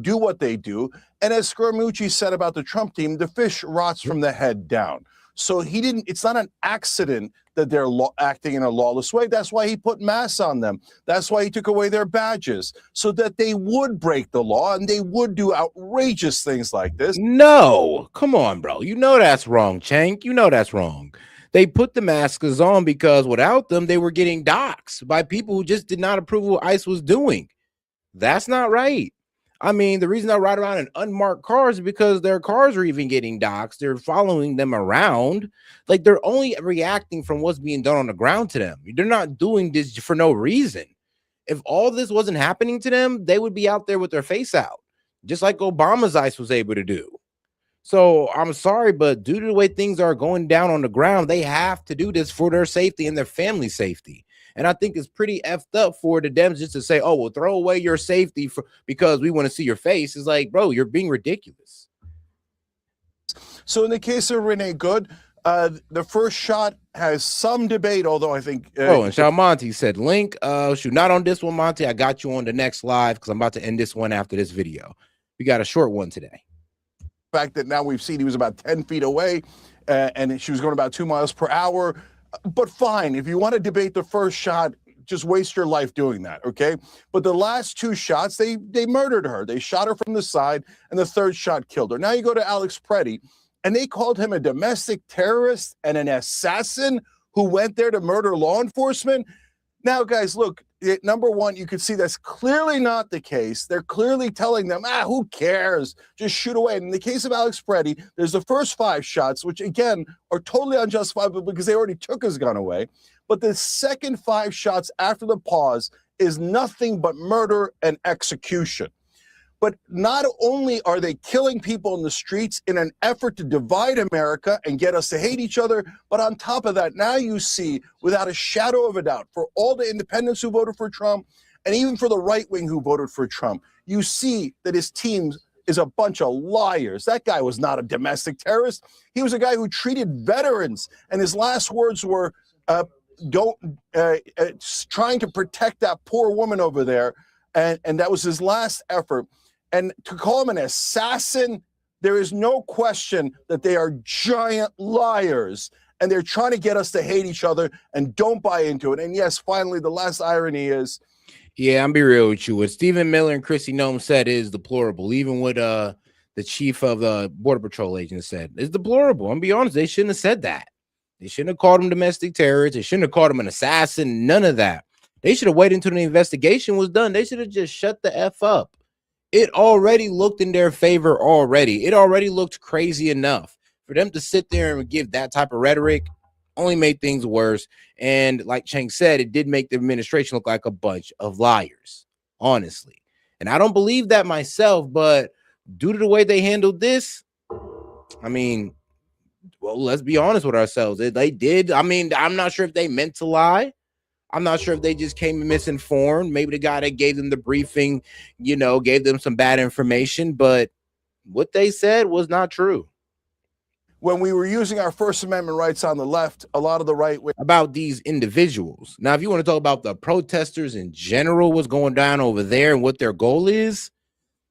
do what they do. And as Scaramucci said about the Trump team, the fish rots from the head down. So it's not an accident that they're acting in a lawless way. That's why he put masks on them. That's why he took away their badges, so that they would break the law and they would do outrageous things like this. No, come on, bro. You know that's wrong, Cenk. You know that's wrong. They put the masks on because without them, they were getting doxxed by people who just did not approve of what ICE was doing. That's not right. I mean, the reason I ride around in unmarked cars is because their cars are even getting doxxed. They're following them around. Like, they're only reacting from what's being done on the ground to them. They're not doing this for no reason. If all this wasn't happening to them, they would be out there with their face out, just like Obama's ICE was able to do. So I'm sorry, but due to the way things are going down on the ground, they have to do this for their safety and their family safety. And I think it's pretty effed up for the Dems just to say, "Oh, well, throw away your safety because we want to see your face." It's like, bro, you're being ridiculous. So in the case of Renee Good, the first shot has some debate, although I think. And Sean Monty said, "Link, shoot, not on this one, Monty. I got you on the next live because I'm about to end this one after this video. We got a short one today." Fact that now we've seen he was about 10 feet away and she was going about 2 miles per hour. But fine, if you want to debate the first shot, just waste your life doing that, okay? But the last two shots, they murdered her. They shot her from the side, and the third shot killed her. Now you go to Alex Preddy, and they called him a domestic terrorist and an assassin who went there to murder law enforcement. Now, guys, look, number one, you can see that's clearly not the case. They're clearly telling them, who cares? Just shoot away. And in the case of Alex Preddy, there's the first 5 shots, which, again, are totally unjustifiable because they already took his gun away. But the second 5 shots after the pause is nothing but murder and execution. But not only are they killing people in the streets in an effort to divide America and get us to hate each other, but on top of that, now you see, without a shadow of a doubt, for all the independents who voted for Trump, and even for the right wing who voted for Trump, you see that his team is a bunch of liars. That guy was not a domestic terrorist. He was a guy who treated veterans, and his last words were, trying to protect that poor woman over there, and that was his last effort. And to call him an assassin, there is no question that they are giant liars, and they're trying to get us to hate each other, and don't buy into it. And yes, finally, the last irony is, yeah, I'm be real with you. What Stephen Miller and Chrissy Nome said is deplorable. Even what the chief of the Border Patrol agent said is deplorable. I'm be honest, they shouldn't have said that. They shouldn't have called him domestic terrorist. They shouldn't have called him an assassin. None of that. They should have waited until the investigation was done. They should have just shut the F up. It already looked in their favor already. It already looked crazy enough. For them to sit there and give that type of rhetoric only made things worse. And like Chang said, it did make the administration look like a bunch of liars, honestly. And I don't believe that myself, but due to the way they handled this, I mean, well, let's be honest with ourselves. They did. I mean, I'm not sure if they meant to lie. I'm not sure if they just came misinformed. Maybe the guy that gave them the briefing, gave them some bad information, but what they said was not true. When we were using our First Amendment rights on the left, a lot of the right about these individuals. Now, if you want to talk about the protesters in general, what's going down over there and what their goal is,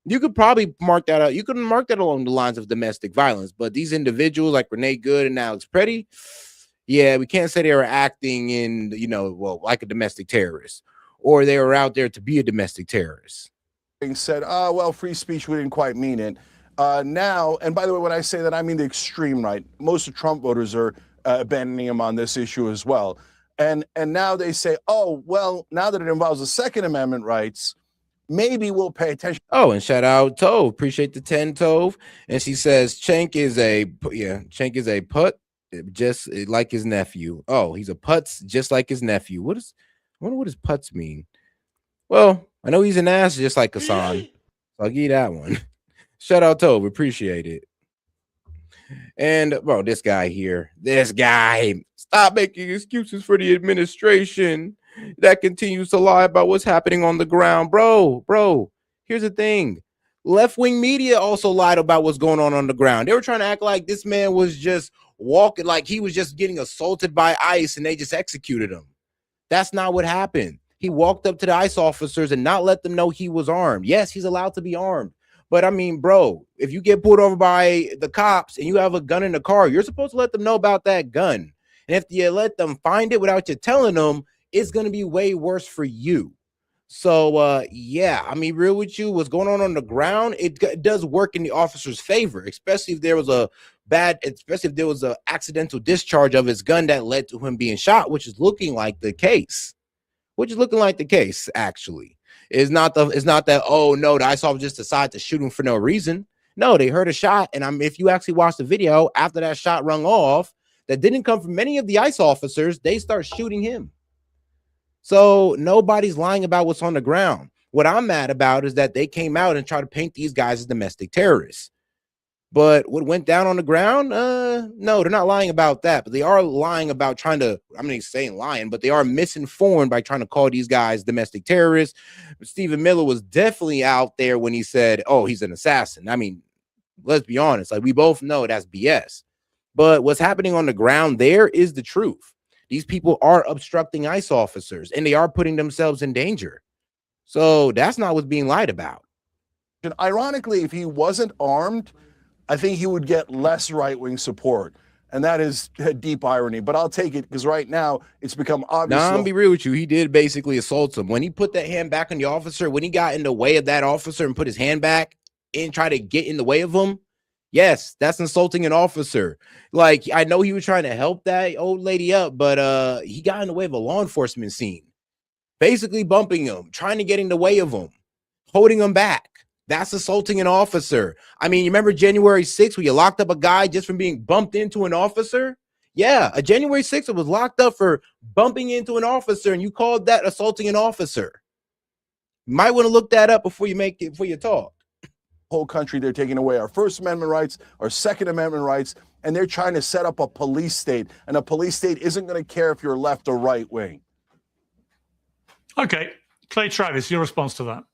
you could probably mark that out. You could mark that along the lines of domestic violence, but these individuals like Renee Good and Alex Preddy, yeah, we can't say they were acting in, like a domestic terrorist, or they were out there to be a domestic terrorist. Said, well, free speech, we didn't quite mean it. Now, and by the way, when I say that, I mean the extreme right. Most of Trump voters are abandoning him on this issue as well. And now they say, oh, well, now that it involves the Second Amendment rights, maybe we'll pay attention. Oh, and shout out Tove. Appreciate the 10, Tove. And she says, Cenk is a put. Just like his nephew. Oh, he's a putz just like his nephew. I wonder what does putz mean? Well, I know he's an ass just like Hassan. So I'll give you that one. Shout out Tove, appreciate it. And bro, this guy, stop making excuses for the administration that continues to lie about what's happening on the ground. Bro, here's the thing. Left-wing media also lied about what's going on the ground. They were trying to act like this man was just walking, like he was just getting assaulted by ICE and they just executed him. That's not what happened. He walked up to the ICE officers and not let them know he was armed. Yes, he's allowed to be armed. But I mean, bro, if you get pulled over by the cops and you have a gun in the car, you're supposed to let them know about that gun. And if you let them find it without you telling them, it's going to be way worse for you. So, yeah, I mean, real with you, what's going on the ground, it does work in the officer's favor, especially if there was an accidental discharge of his gun that led to him being shot, which is looking like the case. Actually. It's not that, oh, no, the ICE officer just decided to shoot him for no reason. No, they heard a shot. And if you actually watch the video, after that shot rung off, that didn't come from many of the ICE officers, they start shooting him. So nobody's lying about what's on the ground. What I'm mad about is that they came out and tried to paint these guys as domestic terrorists. But what went down on the ground, no, they're not lying about that. But they are lying about trying to, I'm not saying lying, but they are misinformed by trying to call these guys domestic terrorists. Stephen Miller was definitely out there when he said, oh, he's an assassin. I mean, let's be honest. Like, we both know that's BS. But what's happening on the ground there is the truth. These people are obstructing ICE officers, and they are putting themselves in danger. So that's not what's being lied about. And ironically, if he wasn't armed, I think he would get less right-wing support. And that is a deep irony, but I'll take it because right now it's become obvious. Nah, I'm gonna be real with you. He did basically assault him. When he put that hand back on the officer, when he got in the way of that officer and put his hand back and try to get in the way of him, yes, that's insulting an officer. Like, I know he was trying to help that old lady up, but he got in the way of a law enforcement scene, basically bumping him, trying to get in the way of him, holding him back. That's assaulting an officer. I mean, you remember January 6th where you locked up a guy just from being bumped into an officer? Yeah, a January 6th was locked up for bumping into an officer, and you called that assaulting an officer. You might want to look that up before you talk. Whole country, they're taking away our First Amendment rights, our Second Amendment rights, and they're trying to set up a police state. And a police state isn't going to care if you're left or right wing. Okay, Clay Travis, your response to that?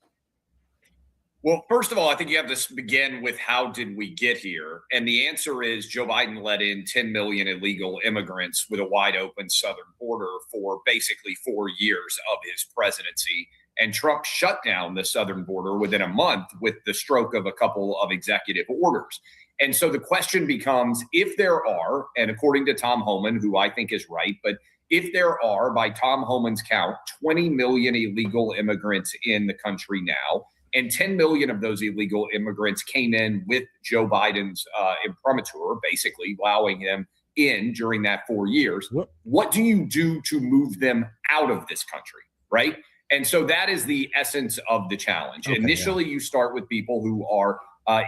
Well, first of all, I think you have to begin with how did we get here? And the answer is Joe Biden let in 10 million illegal immigrants with a wide open southern border for basically 4 years of his presidency. And Trump shut down the southern border within a month with the stroke of a couple of executive orders. And so the question becomes, if there are, and according to Tom Homan, who I think is right, but if there are, by Tom Homan's count, 20 million illegal immigrants in the country now, and 10 million of those illegal immigrants came in with Joe Biden's imprimatur, basically allowing him in during that 4 years. What do you do to move them out of this country, right? And so that is the essence of the challenge. Okay, Initially, you start with people who are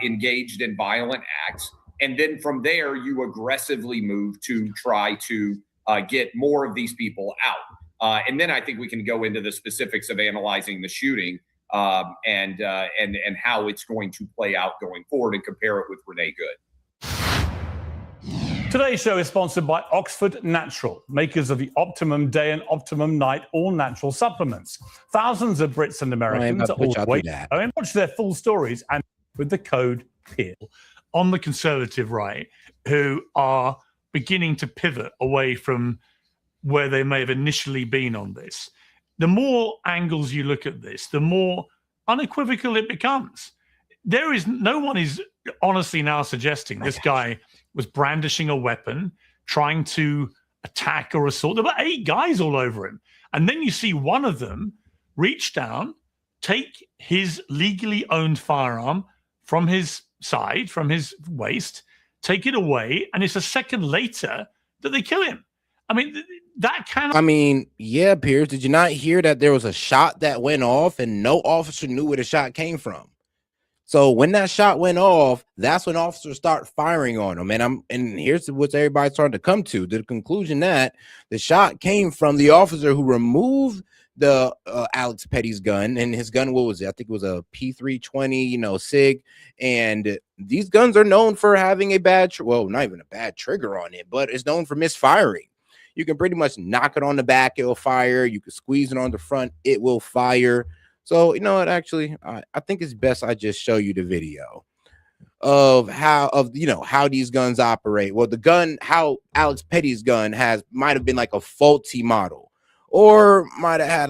engaged in violent acts. And then from there, you aggressively move to try to get more of these people out. And then I think we can go into the specifics of analyzing the shooting and how it's going to play out going forward and compare it with Renee Good. Today's show is sponsored by Oxford Natural, makers of the Optimum Day and Optimum Night all-natural supplements. Thousands of Brits and Americans are always and watch their full stories and with the code PEEL on the conservative right, who are beginning to pivot away from where they may have initially been on this. The more angles you look at this, the more unequivocal it becomes. No one is honestly now suggesting this guy was brandishing a weapon, trying to attack or assault. There were 8 guys all over him. And then you see one of them reach down, take his legally owned firearm from his side, from his waist, take it away, and it's a second later that they kill him. I mean, that cannot... I mean, yeah, Piers, did you not hear that there was a shot that went off and no officer knew where the shot came from? So when that shot went off, that's when officers start firing on them. And here's what everybody's starting to come to the conclusion that the shot came from the officer who removed the Alex Petty's gun. And his gun, what was it? I think it was a P320, SIG. And these guns are known for having a bad, well, not even a bad trigger on it, but it's known for misfiring. You can pretty much knock it on the back, it'll fire. You can squeeze it on the front, it will fire. So, you know what, actually, I think it's best I just show you the video of how these guns operate. Well, the gun, how Alex Petty's gun might have been like a faulty model, or might have had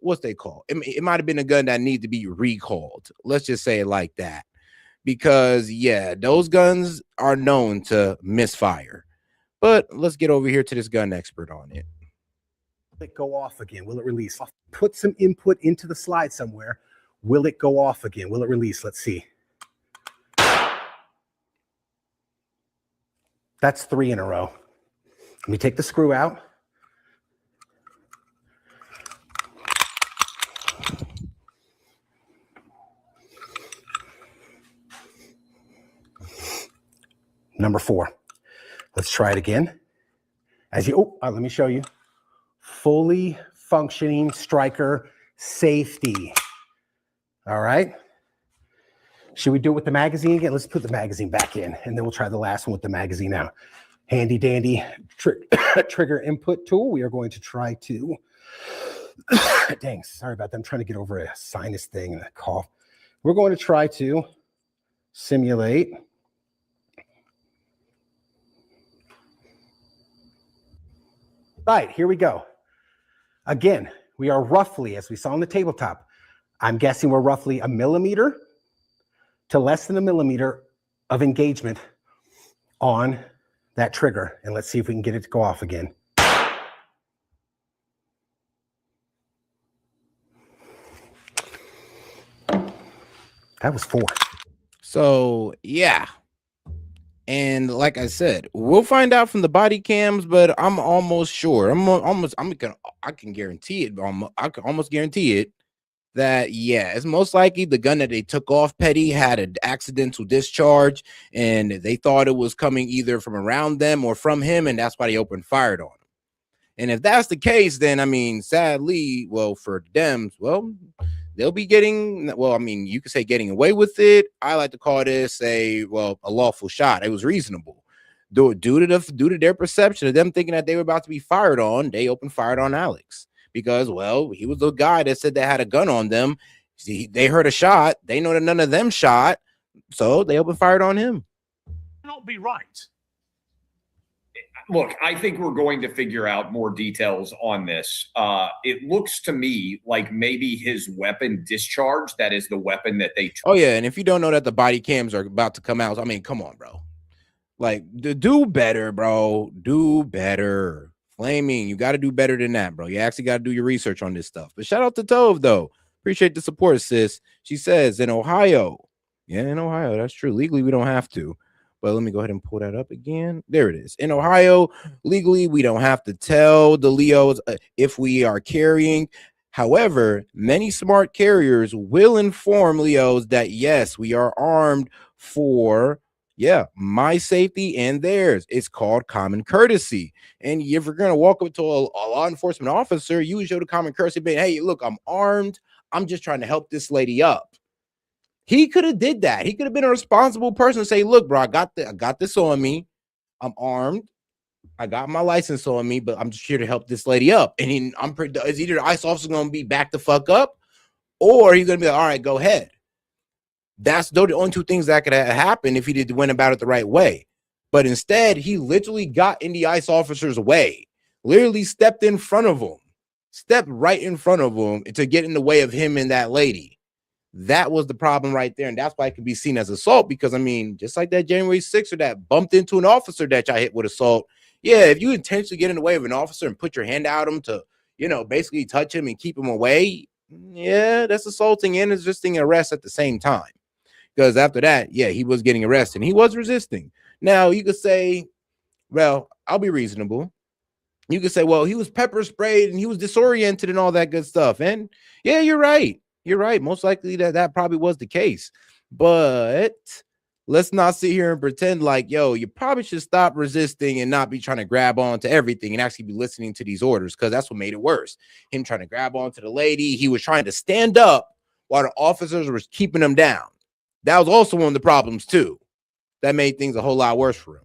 what's they call it might have been a gun that needs to be recalled. Let's just say it like that. Because, yeah, those guns are known to misfire. But let's get over here to this gun expert on it. Will it go off again? Will it release? Put some input into the slide somewhere. Will it go off again? Will it release? Let's see. That's 3 in a row. Let me take the screw out. Number 4. Let's try it again. Let me show you. Fully functioning striker safety. All right. Should we do it with the magazine again? Let's put the magazine back in, and then we'll try the last one with the magazine out. Handy dandy trigger input tool. We are going to try to, dang, sorry about that. I'm trying to get over a sinus thing and a cough. We're going to try to simulate right, here we go. Again, we are roughly, as we saw on the tabletop, I'm guessing we're roughly a millimeter to less than a millimeter of engagement on that trigger. And let's see if we can get it to go off again. That was 4. So, yeah. And like I said, we'll find out from the body cams, but I'm almost sure. I can guarantee it. I can almost guarantee it that, yeah, it's most likely the gun that they took off Petty had an accidental discharge, and they thought it was coming either from around them or from him, and that's why they opened fired on him. And if that's the case, then, I mean, sadly, well, for Dems, well, they'll be getting, well, I mean, you could say getting away with it. I like to call this a lawful shot. It was reasonable. Due to their perception of them thinking that they were about to be fired on, they opened fire on Alex because, well, he was the guy that said they had a gun on them. See, they heard a shot. They know that none of them shot, so they opened fire on him. Not be right. Look, I think we're going to figure out more details on this. It looks to me like maybe his weapon discharged. That is the weapon that they. Oh yeah, and if you don't know that the body cams are about to come out, I mean, come on, bro. Like, do better, bro. Do better. Flaming, you got to do better than that, bro. You actually got to do your research on this stuff. But shout out to Tove, though. Appreciate the support, sis. She says in Ohio. Yeah, in Ohio, that's true. Legally, we don't have to. But let me go ahead and pull that up again. There it is. In Ohio, legally, we don't have to tell the Leos if we are carrying. However, many smart carriers will inform Leos that, yes, we are armed for, my safety and theirs. It's called common courtesy. And if you're going to walk up to a law enforcement officer, you show the common courtesy, being, hey, look, I'm armed. I'm just trying to help this lady up. He could have did that. He could have been a responsible person to say, look, bro, I got this on me. I'm armed. I got my license on me, but I'm just here to help this lady up. And is either the ICE officer going to be back the fuck up, or he's going to be like, all right, go ahead. That's the only two things that could have happened if he went about it the right way. But instead, he literally got in the ICE officer's way, literally stepped in front of him, stepped right in front of him to get in the way of him and that lady. That was the problem right there. And that's why it can be seen as assault, because, I mean, just like that January 6th that bumped into an officer that y'all hit with assault. Yeah, if you intentionally get in the way of an officer and put your hand out him to, basically touch him and keep him away, yeah, that's assaulting and resisting arrest at the same time. Because after that, yeah, he was getting arrested. He was resisting. Now, you could say, well, I'll be reasonable. You could say, well, he was pepper sprayed and he was disoriented and all that good stuff. And yeah, you're right. You're right. Most likely that probably was the case. But let's not sit here and pretend like, yo, you probably should stop resisting and not be trying to grab onto everything and actually be listening to these orders, because that's what made it worse. Him trying to grab onto the lady. He was trying to stand up while the officers were keeping him down. That was also one of the problems, too. That made things a whole lot worse for him.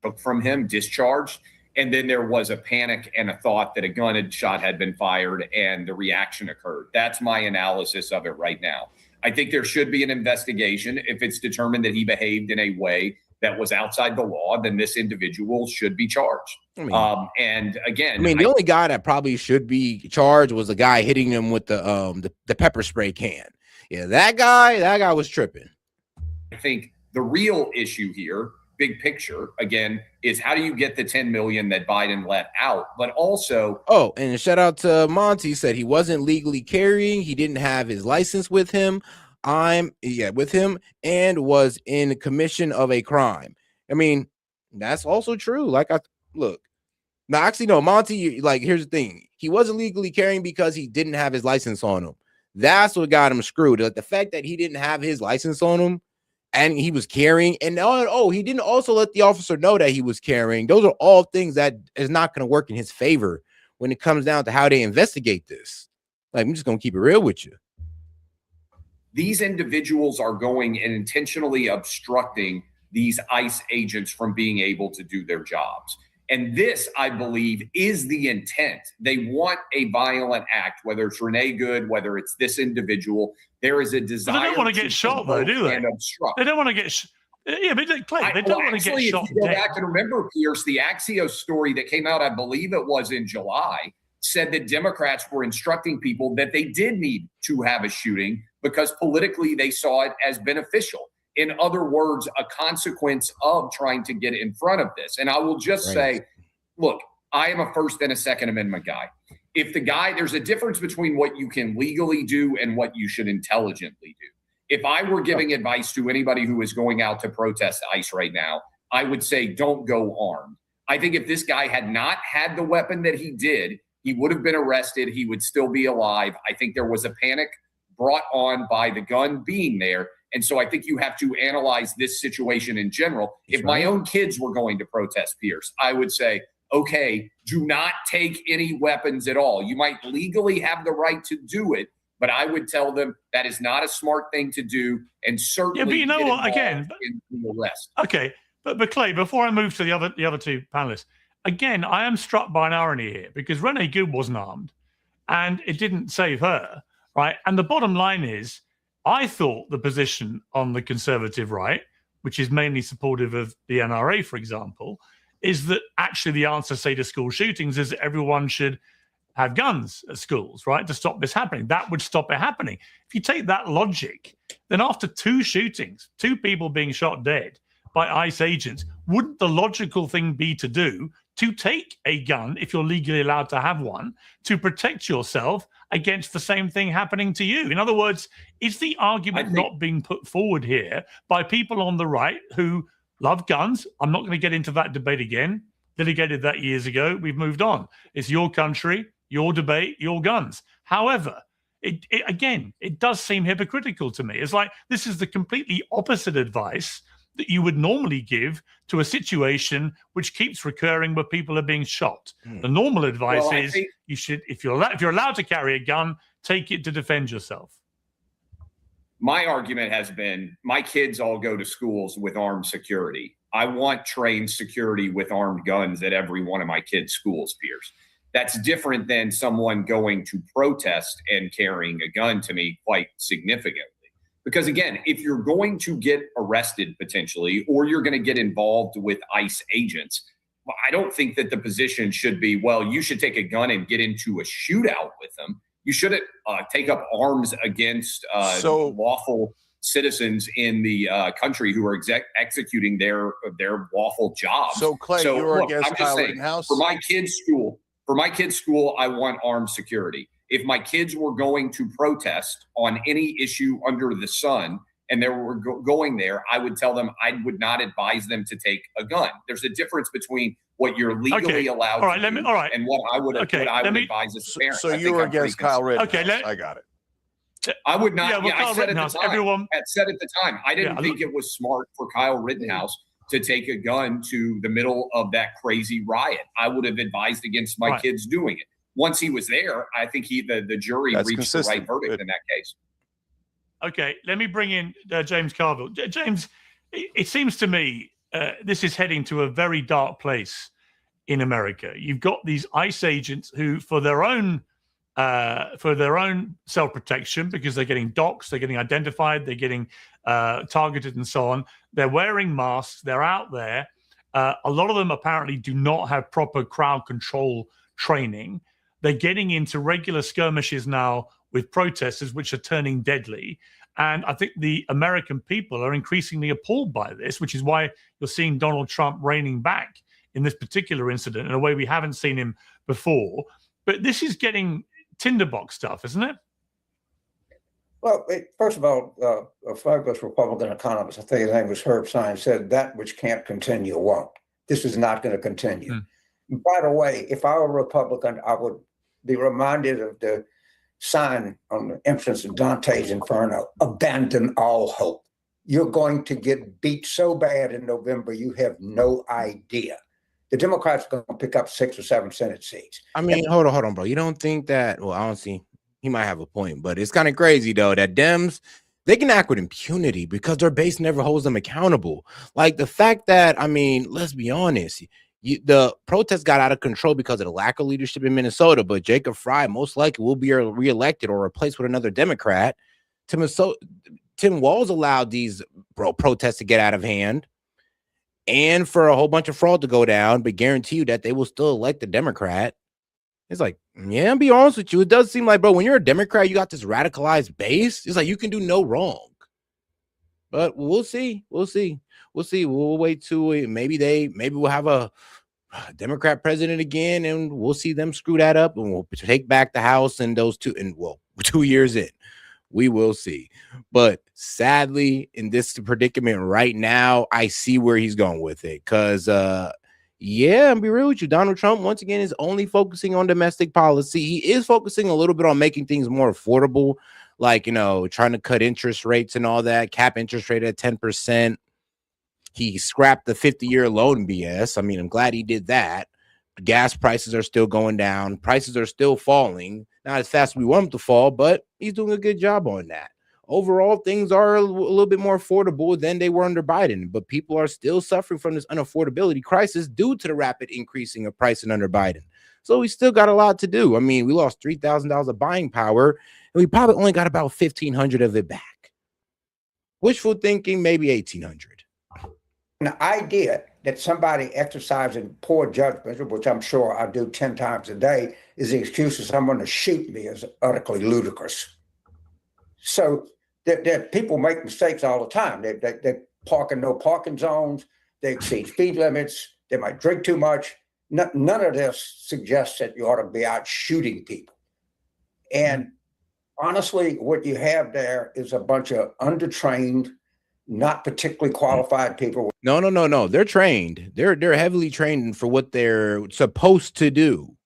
But from him, discharged. And then there was a panic and a thought that a gun shot had been fired and the reaction occurred. That's my analysis of it right now. I think there should be an investigation. If it's determined that he behaved in a way that was outside the law, then this individual should be charged. And again, the only guy that probably should be charged was the guy hitting him with the pepper spray can. Yeah, that guy was tripping. I think the real issue here, big picture, again, is how do you get the 10 million that Biden let out? But also, and shout out to Monty, said he wasn't legally carrying. He didn't have his license with him. With him, and was in commission of a crime. I mean, that's also true. Monty, here's the thing. He wasn't legally carrying because he didn't have his license on him. That's what got him screwed. Like, the fact that he didn't have his license on him and he was carrying, and he didn't also let the officer know that he was carrying. Those are all things that is not going to work in his favor when it comes down to how they investigate this. Like, I'm just going to keep it real with you. these individuals are going and intentionally obstructing these ICE agents from being able to do their jobs. And this, I believe, is the intent. They want a violent act, whether it's Renee Good, whether it's this individual. There is a desire. But they don't want to get shot, though, do they? They don't want to get. Yeah, but Clay, they don't want to get shot. If you go back and remember, Pierce, the Axios story that came out, I believe it was in July, said that Democrats were instructing people that they did need to have a shooting because politically they saw it as beneficial. In other words, a consequence of trying to get in front of this. And I will just say, look, I am a First and a Second Amendment guy. If the guy, there's a difference between what you can legally do and what you should intelligently do. If I were giving advice to anybody who is going out to protest ICE right now, I would say don't go armed. I think if this guy had not had the weapon that he did, he would have been arrested. He would still be alive. I think there was a panic brought on by the gun being there. And so I think you have to analyze this situation in general. If my own kids were going to protest, Pierce, I would say, okay, do not take any weapons at all. You might legally have the right to do it, but I would tell them that is not a smart thing to do, and certainly. Yeah, but you know what? Again, in the arrest. Okay, but Clay, before I move to the other two panelists, again, I am struck by an irony here because Renee Good wasn't armed, and it didn't save her, right? And the bottom line is, I thought the position on the conservative right, which is mainly supportive of the NRA, for example, is that actually the answer, say, to school shootings is that everyone should have guns at schools, right, to stop this happening. That would stop it happening. If you take that logic, then after 2 shootings, 2 people being shot dead by ICE agents, wouldn't the logical thing be to do to take a gun, if you're legally allowed to have one, to protect yourself against the same thing happening to you? In other words, is the argument not being put forward here by people on the right who love guns? I'm not going to get into that debate again. Litigated that years ago. We've moved on. It's your country, your debate, your guns. However, it does seem hypocritical to me. It's like this is the completely opposite advice that you would normally give to a situation which keeps recurring where people are being shot. The normal advice is you should, if you're allowed to carry a gun, take it to defend yourself. My argument has been my kids all go to schools with armed security. I want trained security with armed guns at every one of my kids' schools, Pierce. That's different than someone going to protest and carrying a gun, to me, quite significantly. Because again, if you're going to get arrested potentially, or you're going to get involved with ICE agents, I don't think that the position should be, well, you should take a gun and get into a shootout with them. You shouldn't take up arms against lawful citizens in the country who are executing their lawful jobs. So Clay, you're against I'm just saying, for my kids' school, I want armed security. If my kids were going to protest on any issue under the sun and they were going there, I would tell them I would not advise them to take a gun. There's a difference between what you're legally allowed to do and what I would advise as a parent. So you were against Kyle Rittenhouse. Okay, I got it. I would not. Yeah, I said at the time. I said at the time, I didn't think it was smart for Kyle Rittenhouse to take a gun to the middle of that crazy riot. I would have advised against my kids doing it. Once he was there, I think the jury reached the right verdict in that case. Okay, let me bring in James Carville. James, it seems to me this is heading to a very dark place in America. You've got these ICE agents who, for their own self-protection, because they're getting doxxed, they're getting identified, they're getting targeted and so on. They're wearing masks. They're out there. A lot of them apparently do not have proper crowd control training. They're getting into regular skirmishes now with protesters, which are turning deadly. And I think the American people are increasingly appalled by this, which is why you're seeing Donald Trump reigning back in this particular incident in a way we haven't seen him before. But this is getting tinderbox stuff, isn't it? Well, first of all, a fabulous Republican economist, I think his name was Herb Stein, said that which can't continue won't. This is not going to continue. By the way, if I were a Republican, I would be reminded of the sign on the entrance of Dante's Inferno, abandon all hope. You're going to get beat so bad in November, you have no idea. The Democrats are going to pick up 6 or 7 Senate seats. I mean, hold on, bro. You don't think that, well, I don't see, he might have a point, but it's kind of crazy, though, that Dems, they can act with impunity because their base never holds them accountable. Like the fact that, I mean, let's be honest, the protests got out of control because of the lack of leadership in Minnesota, but Jacob Fry most likely will be reelected or replaced with another Democrat. Tim Walz allowed these protests to get out of hand and for a whole bunch of fraud to go down, but guarantee you that they will still elect a Democrat. It's like, yeah, I'll be honest with you. It does seem like, bro, when you're a Democrat, you got this radicalized base. It's like you can do no wrong. But we'll see. We'll see. We'll see. We'll wait to maybe we'll have a Democrat president again, and we'll see them screw that up, and we'll take back the House and those 2 years in. We will see. But sadly, in this predicament right now, I see where he's going with it. Because, yeah, I'll be real with you. Donald Trump, once again, is only focusing on domestic policy. He is focusing a little bit on making things more affordable, like, trying to cut interest rates and all that, cap interest rate at 10%. He scrapped the 50-year loan BS. I mean, I'm glad he did that. Gas prices are still going down. Prices are still falling. Not as fast as we want them to fall, but he's doing a good job on that. Overall, things are a little bit more affordable than they were under Biden, but people are still suffering from this unaffordability crisis due to the rapid increasing of pricing under Biden. So we still got a lot to do. I mean, we lost $3,000 of buying power, and we probably only got about $1,500 of it back. Wishful thinking, maybe $1,800. The idea that somebody exercising poor judgment, which I'm sure I do 10 times a day, is the excuse of someone to shoot me is utterly ludicrous. So that people make mistakes all the time. They park in no parking zones. They exceed speed limits. They might drink too much. None of this suggests that you ought to be out shooting people. And honestly, what you have there is a bunch of undertrained, not particularly qualified people. No. They're trained. They're heavily trained for what they're supposed to do.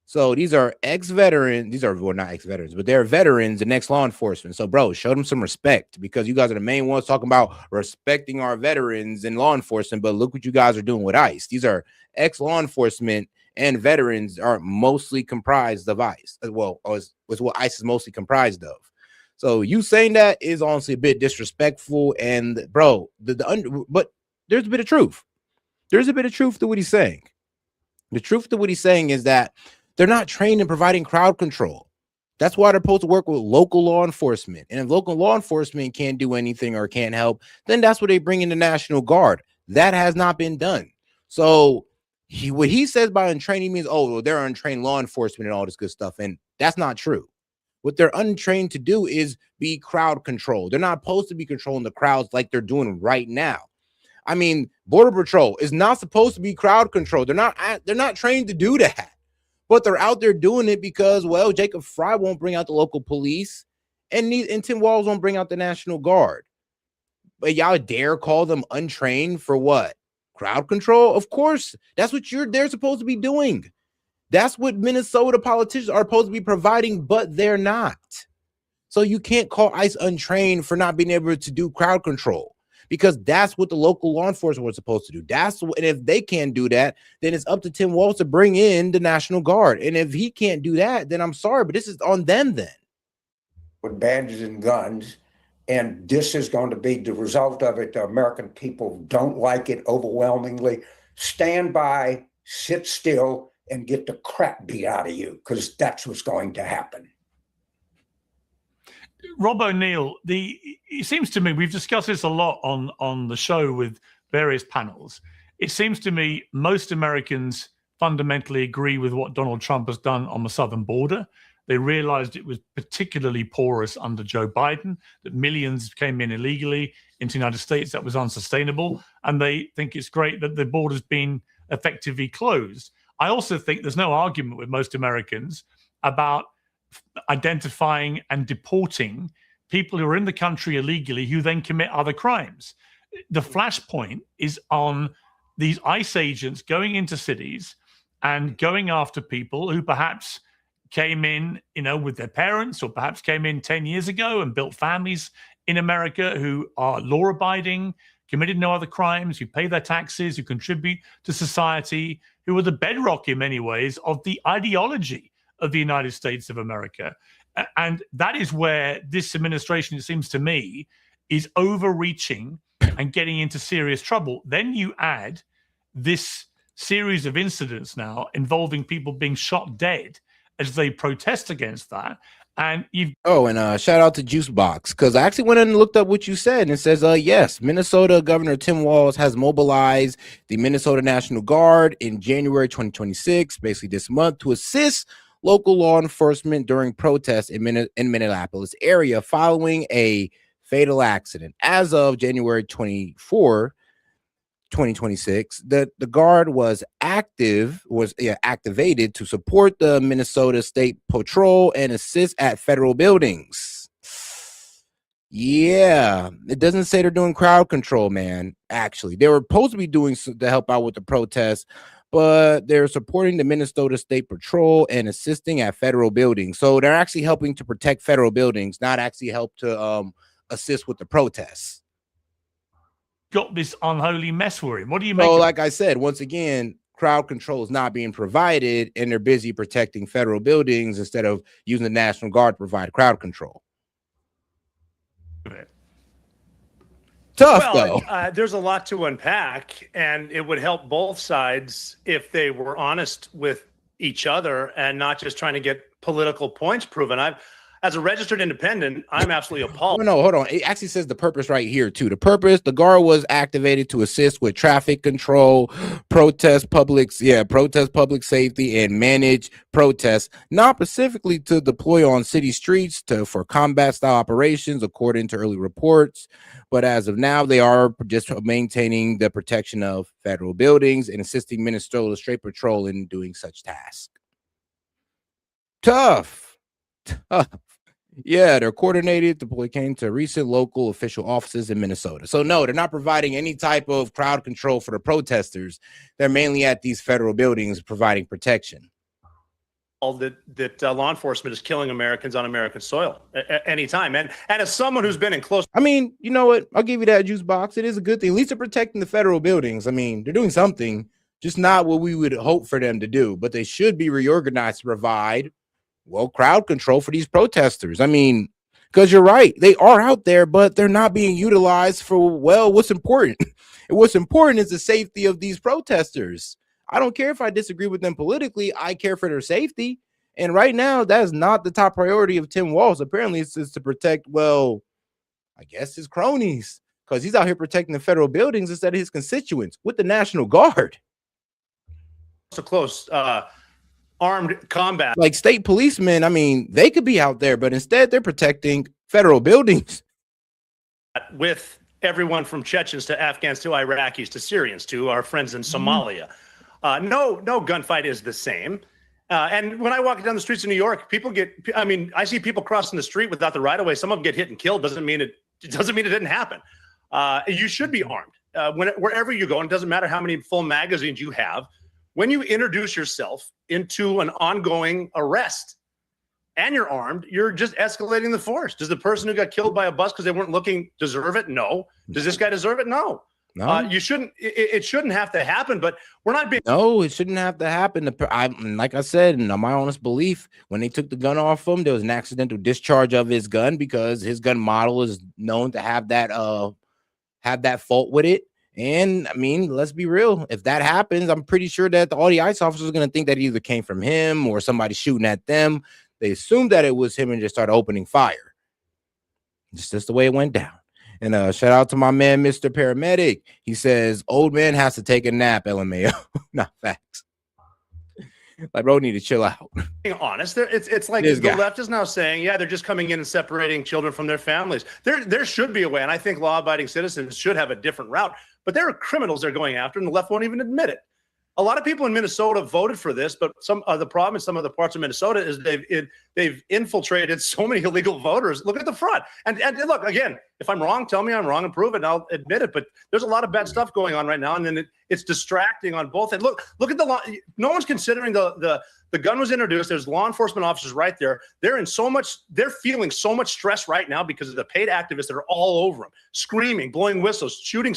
So these are ex-veterans. These are, well, not ex-veterans, but they're veterans and ex-law enforcement. So, bro, show them some respect, because you guys are the main ones talking about respecting our veterans and law enforcement. But look what you guys are doing with ICE. These are ex-law enforcement and veterans are mostly comprised of ICE. Well, was what ICE is mostly comprised of. So you saying that is honestly a bit disrespectful. And, bro, but there's a bit of truth. There's a bit of truth to what he's saying. The truth to what he's saying is that they're not trained in providing crowd control. That's why they're supposed to work with local law enforcement. And if local law enforcement can't do anything or can't help, then that's where they bring in the National Guard. That has not been done. So what he says by untrained means, oh, well, they're untrained law enforcement and all this good stuff. And that's not true. What they're untrained to do is be crowd control. They're not supposed to be controlling the crowds like they're doing right now. I mean, Border Patrol is not supposed to be crowd control. They're not trained to do that. But they're out there doing it because, well, Jacob Fry won't bring out the local police, and Tim Walz won't bring out the National Guard. But y'all dare call them untrained for what? Crowd control? Of course, that's what they're supposed to be doing. That's what Minnesota politicians are supposed to be providing, but they're not. So you can't call ICE untrained for not being able to do crowd control, because that's what the local law enforcement was supposed to do. And if they can't do that, then it's up to Tim Walz to bring in the National Guard. And if he can't do that, then I'm sorry, but this is on them then. With badges and guns, and this is going to be the result of it. The American people don't like it overwhelmingly. Stand by, sit still, and get the crap beat out of you, because that's what's going to happen. Rob O'Neill, it seems to me, we've discussed this a lot on the show with various panels. It seems to me most Americans fundamentally agree with what Donald Trump has done on the southern border. They realized it was particularly porous under Joe Biden, that millions came in illegally into the United States. That was unsustainable. And they think it's great that the border's been effectively closed. I also think there's no argument with most Americans about identifying and deporting people who are in the country illegally who then commit other crimes. The flashpoint is on these ICE agents going into cities and going after people who perhaps came in, with their parents, or perhaps came in 10 years ago and built families in America, who are law-abiding, committed no other crimes, who pay their taxes, who contribute to society, who are the bedrock in many ways of the ideology of the United States of America. And that is where this administration, it seems to me, is overreaching and getting into serious trouble. Then you add this series of incidents now involving people being shot dead as they protest against that. And you've shout out to Juicebox, because I actually went in and looked up what you said, and it says yes, Minnesota Governor Tim Walz has mobilized the Minnesota National Guard in January 2026, basically this month, to assist local law enforcement during protests in Minneapolis area following a fatal accident. As of January 24, 2026, the guard was activated to support the Minnesota State Patrol and assist at federal buildings. Yeah, it doesn't say they're doing crowd control, man. Actually, they were supposed to be doing to help out with the protests, but they're supporting the Minnesota State Patrol and assisting at federal buildings. So they're actually helping to protect federal buildings, not actually help to assist with the protests. Got this unholy mess for him. What do you make? So, like I said, once again, crowd control is not being provided, and they're busy protecting federal buildings instead of using the National Guard to provide crowd control. Tough, though. There's a lot to unpack, and it would help both sides if they were honest with each other and not just trying to get political points proven. As a registered independent, I'm absolutely appalled. No, hold on. It actually says the purpose right here, too. The purpose, the guard was activated to assist with traffic control, protest public safety, and manage protests, not specifically to deploy on city streets for combat-style operations, according to early reports. But as of now, they are just maintaining the protection of federal buildings and assisting Minnesota State Patrol in doing such tasks. Tough. Yeah, they're coordinated to came to recent local official offices in Minnesota. So no, they're not providing any type of crowd control for the protesters. They're mainly at these federal buildings providing protection. That law enforcement is killing Americans on American soil at any time. And as someone who's been in close... I mean, you know what? I'll give you that, Juice Box. It is a good thing. At least they're protecting the federal buildings. I mean, they're doing something, just not what we would hope for them to do. But they should be reorganized to provide crowd control for these protesters. I mean, because you're right, they are out there, but they're not being utilized for what's important. And what's important is the safety of these protesters. I don't care if I disagree with them politically. I care for their safety. And right now, that is not the top priority of Tim Walz. Apparently, it's just to protect, I guess his cronies, because he's out here protecting the federal buildings instead of his constituents with the National Guard. So close. Armed combat, like state policemen. I mean, they could be out there, but instead they're protecting federal buildings with everyone from Chechens to Afghans to Iraqis to Syrians to our friends in Somalia. No gunfight is the same. And when I walk down the streets of New York, I see people crossing the street without the right of way. Some of them get hit and killed. Doesn't mean it didn't happen. You should be armed wherever you go. And it doesn't matter how many full magazines you have. When you introduce yourself into an ongoing arrest and you're armed, you're just escalating the force. Does the person who got killed by a bus because they weren't looking deserve it? No. Does this guy deserve it? No. You shouldn't. It shouldn't have to happen. But we're not being. No, it shouldn't have to happen. Like I said, in my honest belief, when they took the gun off him, there was an accidental discharge of his gun because his gun model is known to have that fault with it. And I mean, let's be real. If that happens, I'm pretty sure that all the ICE officers are going to think that it either came from him or somebody shooting at them. They assumed that it was him and just started opening fire. It's just the way it went down. And shout out to my man, Mr. Paramedic. He says, old man has to take a nap, LMAO. Not facts. Like, bro, need to chill out. Being honest, it's like the left is now saying, yeah, they're just coming in and separating children from their families. There should be a way, and I think law-abiding citizens should have a different route. But there are criminals they're going after, and the left won't even admit it. A lot of people in Minnesota voted for this, but the problem in some other parts of Minnesota is they've infiltrated so many illegal voters. Look at the front. And look, again, if I'm wrong, tell me I'm wrong and prove it, and I'll admit it. But there's a lot of bad stuff going on right now, and then it's distracting on both ends. Look at the law. No one's considering the gun was introduced. There's law enforcement officers right there. They're feeling so much stress right now because of the paid activists that are all over them, screaming, blowing whistles, shooting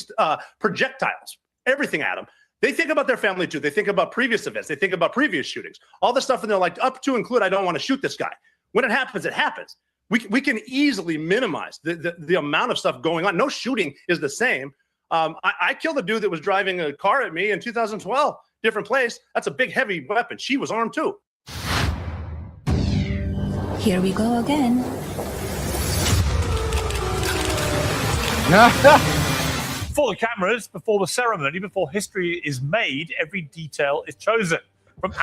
projectiles, everything at them. They think about their family too. They think about previous events. They think about previous shootings, all the stuff, and they're like, up to include, I don't want to shoot this guy. When it happens, it happens. We can easily minimize the amount of stuff going on. No shooting is the same. I killed a dude that was driving a car at me in 2012, different place. That's a big, heavy weapon. She was armed too. Here we go again. Before the cameras, before the ceremony, before history is made, every detail is chosen. From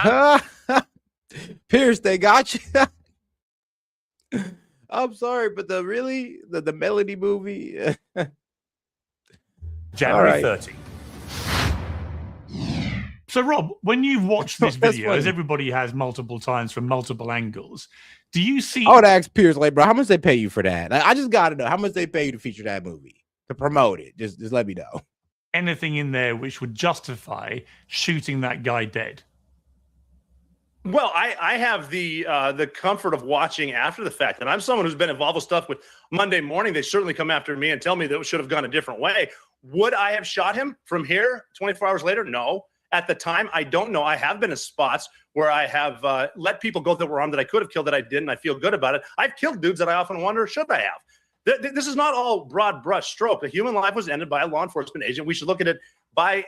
Pierce, they got you. I'm sorry, but the Melody movie. January 30. So, Rob, when you've watched this video, as everybody has multiple times from multiple angles, do you see? I would ask Pierce, like, bro, how much they pay you for that? I just got to know how much they pay you to feature that movie, to promote it. Just let me know. Anything in there which would justify shooting that guy dead? Well, I have the comfort of watching after the fact, and I'm someone who's been involved with stuff with Monday Morning. They certainly come after me and tell me that it should have gone a different way. Would I have shot him from here 24 hours later? No. At the time, I don't know. I have been in spots where I have let people go that were armed that I could have killed that I didn't. I feel good about it. I've killed dudes that I often wonder, should I have? This is not all broad brush stroke. A human life was ended by a law enforcement agent. We should look at it by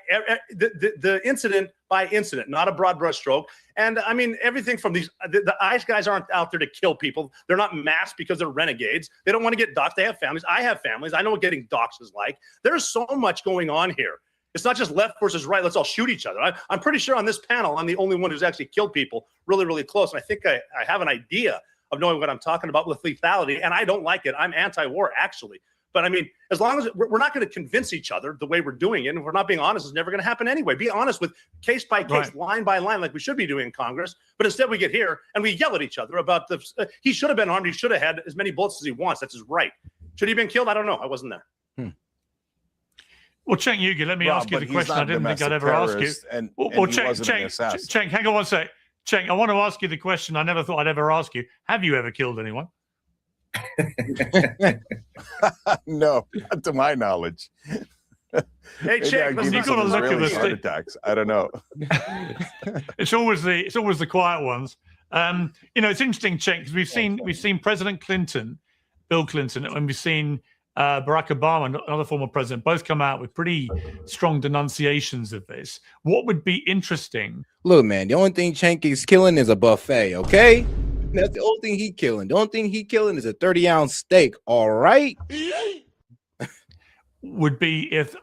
the incident by incident, not a broad brush stroke. And I mean, everything from these, the ICE guys aren't out there to kill people. They're not masked because they're renegades. They don't want to get doxxed. They have families. I have families. I know what getting doxxed is like. There's so much going on here. It's not just left versus right. Let's all shoot each other. I'm pretty sure on this panel, I'm the only one who's actually killed people really, really close. And I think I have an idea of knowing what I'm talking about with lethality. And I don't like it. I'm anti-war, actually. But I mean, as long as we're not going to convince each other the way we're doing it, and if we're not being honest, it's never going to happen anyway. Be honest with case by case, line by line, like we should be doing in Congress. But instead, we get here and we yell at each other about he should have been armed. He should have had as many bullets as he wants. That's his right. Should he have been killed? I don't know. I wasn't there. Well, Cenk Uygur, let me ask you the question I didn't think I'd ever ask you. Cenk, hang on one sec. Cenk, I want to ask you the question I never thought I'd ever ask you. Have you ever killed anyone? No, not to my knowledge. Hey, Cenk, you've got to look at the heart attacks. I don't know. It's always the quiet ones. It's interesting, Cenk, because we've seen President Clinton, Bill Clinton, and we've seen Barack Obama, another former president, both come out with pretty strong denunciations of this. What would be interesting? Look, man, the only thing Cenk is killing is a buffet, okay? That's the only thing he killing. The only thing he killing is a 30-ounce steak, all right? Would be if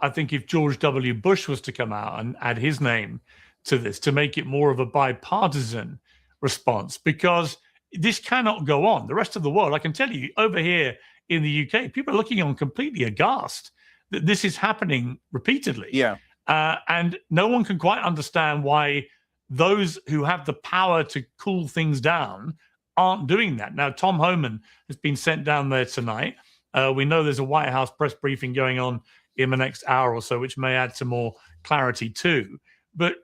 George W. Bush was to come out and add his name to this to make it more of a bipartisan response, because this cannot go on. The rest of the world, I can tell you, over here in the UK, people are looking on completely aghast that this is happening repeatedly. Yeah. And no one can quite understand why those who have the power to cool things down aren't doing that. Now, Tom Homan has been sent down there tonight. We know there's a White House press briefing going on in the next hour or so, which may add some more clarity too. But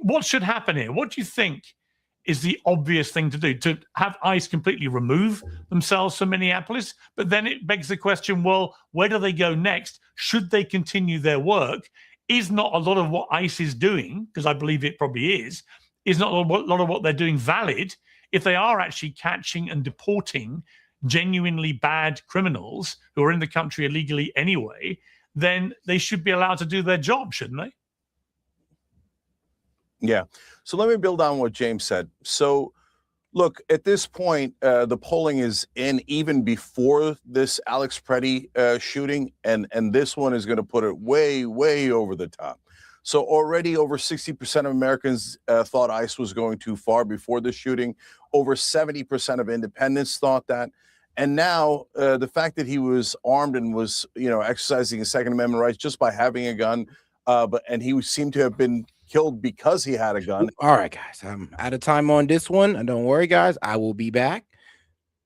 what should happen here? What do you think is the obvious thing to do? To have ICE completely remove themselves from Minneapolis? But then it begs the question, well, where do they go next? Should they continue their work? Is not a lot of what ICE is doing, because I believe it probably is not a lot of what they're doing valid? If they are actually catching and deporting genuinely bad criminals who are in the country illegally anyway, then they should be allowed to do their job, shouldn't they? Yeah. So let me build on what James said. So look, at this point, the polling is in even before this Alex Preddy shooting, and this one is going to put it way, way over the top. So already over 60% of Americans thought ICE was going too far before the shooting. Over 70% of independents thought that. And now the fact that he was armed and was, exercising his Second Amendment rights just by having a gun, and he seemed to have been killed because he had a gun. All right, guys, I'm out of time on this one. And don't worry, guys, I will be back.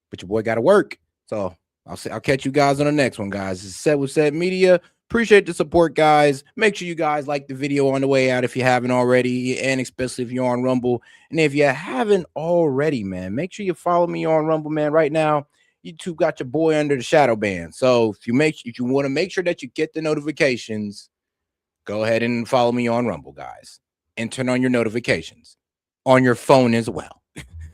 But your boy got to work. So I'll catch you guys on the next one, guys. It's S.E.T with S.E.T Media. Appreciate the support, guys. Make sure you guys like the video on the way out if you haven't already, and especially if you're on Rumble. And if you haven't already, man, make sure you follow me on Rumble, man. Right now, YouTube got your boy under the shadow ban. So if you want to make sure that you get the notifications, go ahead and follow me on Rumble, guys, and turn on your notifications on your phone as well.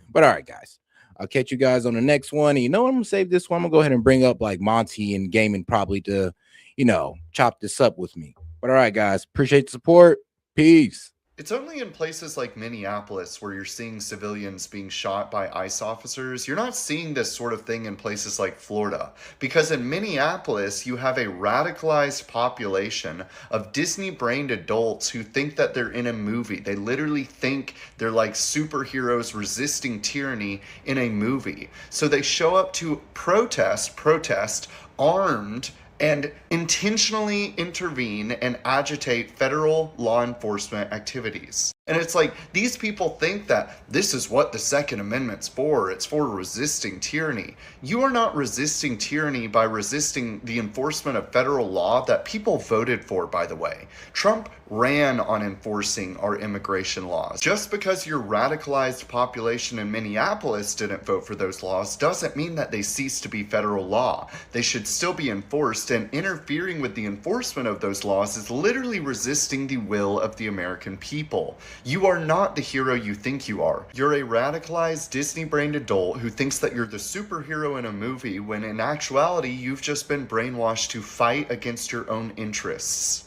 But all right, guys, I'll catch you guys on the next one. And you know what? I'm gonna save this one. I'm gonna go ahead and bring up like Monty and Gaming probably to, you know, chop this up with me. But all right, guys, appreciate the support. Peace. It's only in places like Minneapolis where you're seeing civilians being shot by ICE officers. You're not seeing this sort of thing in places like Florida. Because in Minneapolis, you have a radicalized population of Disney-brained adults who think that they're in a movie. They literally think they're like superheroes resisting tyranny in a movie. So they show up to protest, armed, and intentionally intervene and agitate federal law enforcement activities. And it's like, these people think that this is what the Second Amendment's for. It's for resisting tyranny. You are not resisting tyranny by resisting the enforcement of federal law that people voted for, by the way. Trump ran on enforcing our immigration laws. Just because your radicalized population in Minneapolis didn't vote for those laws doesn't mean that they cease to be federal law. They should still be enforced, and interfering with the enforcement of those laws is literally resisting the will of the American people. You are not the hero you think you are. You're a radicalized Disney-brained adult who thinks that you're the superhero in a movie when in actuality you've just been brainwashed to fight against your own interests.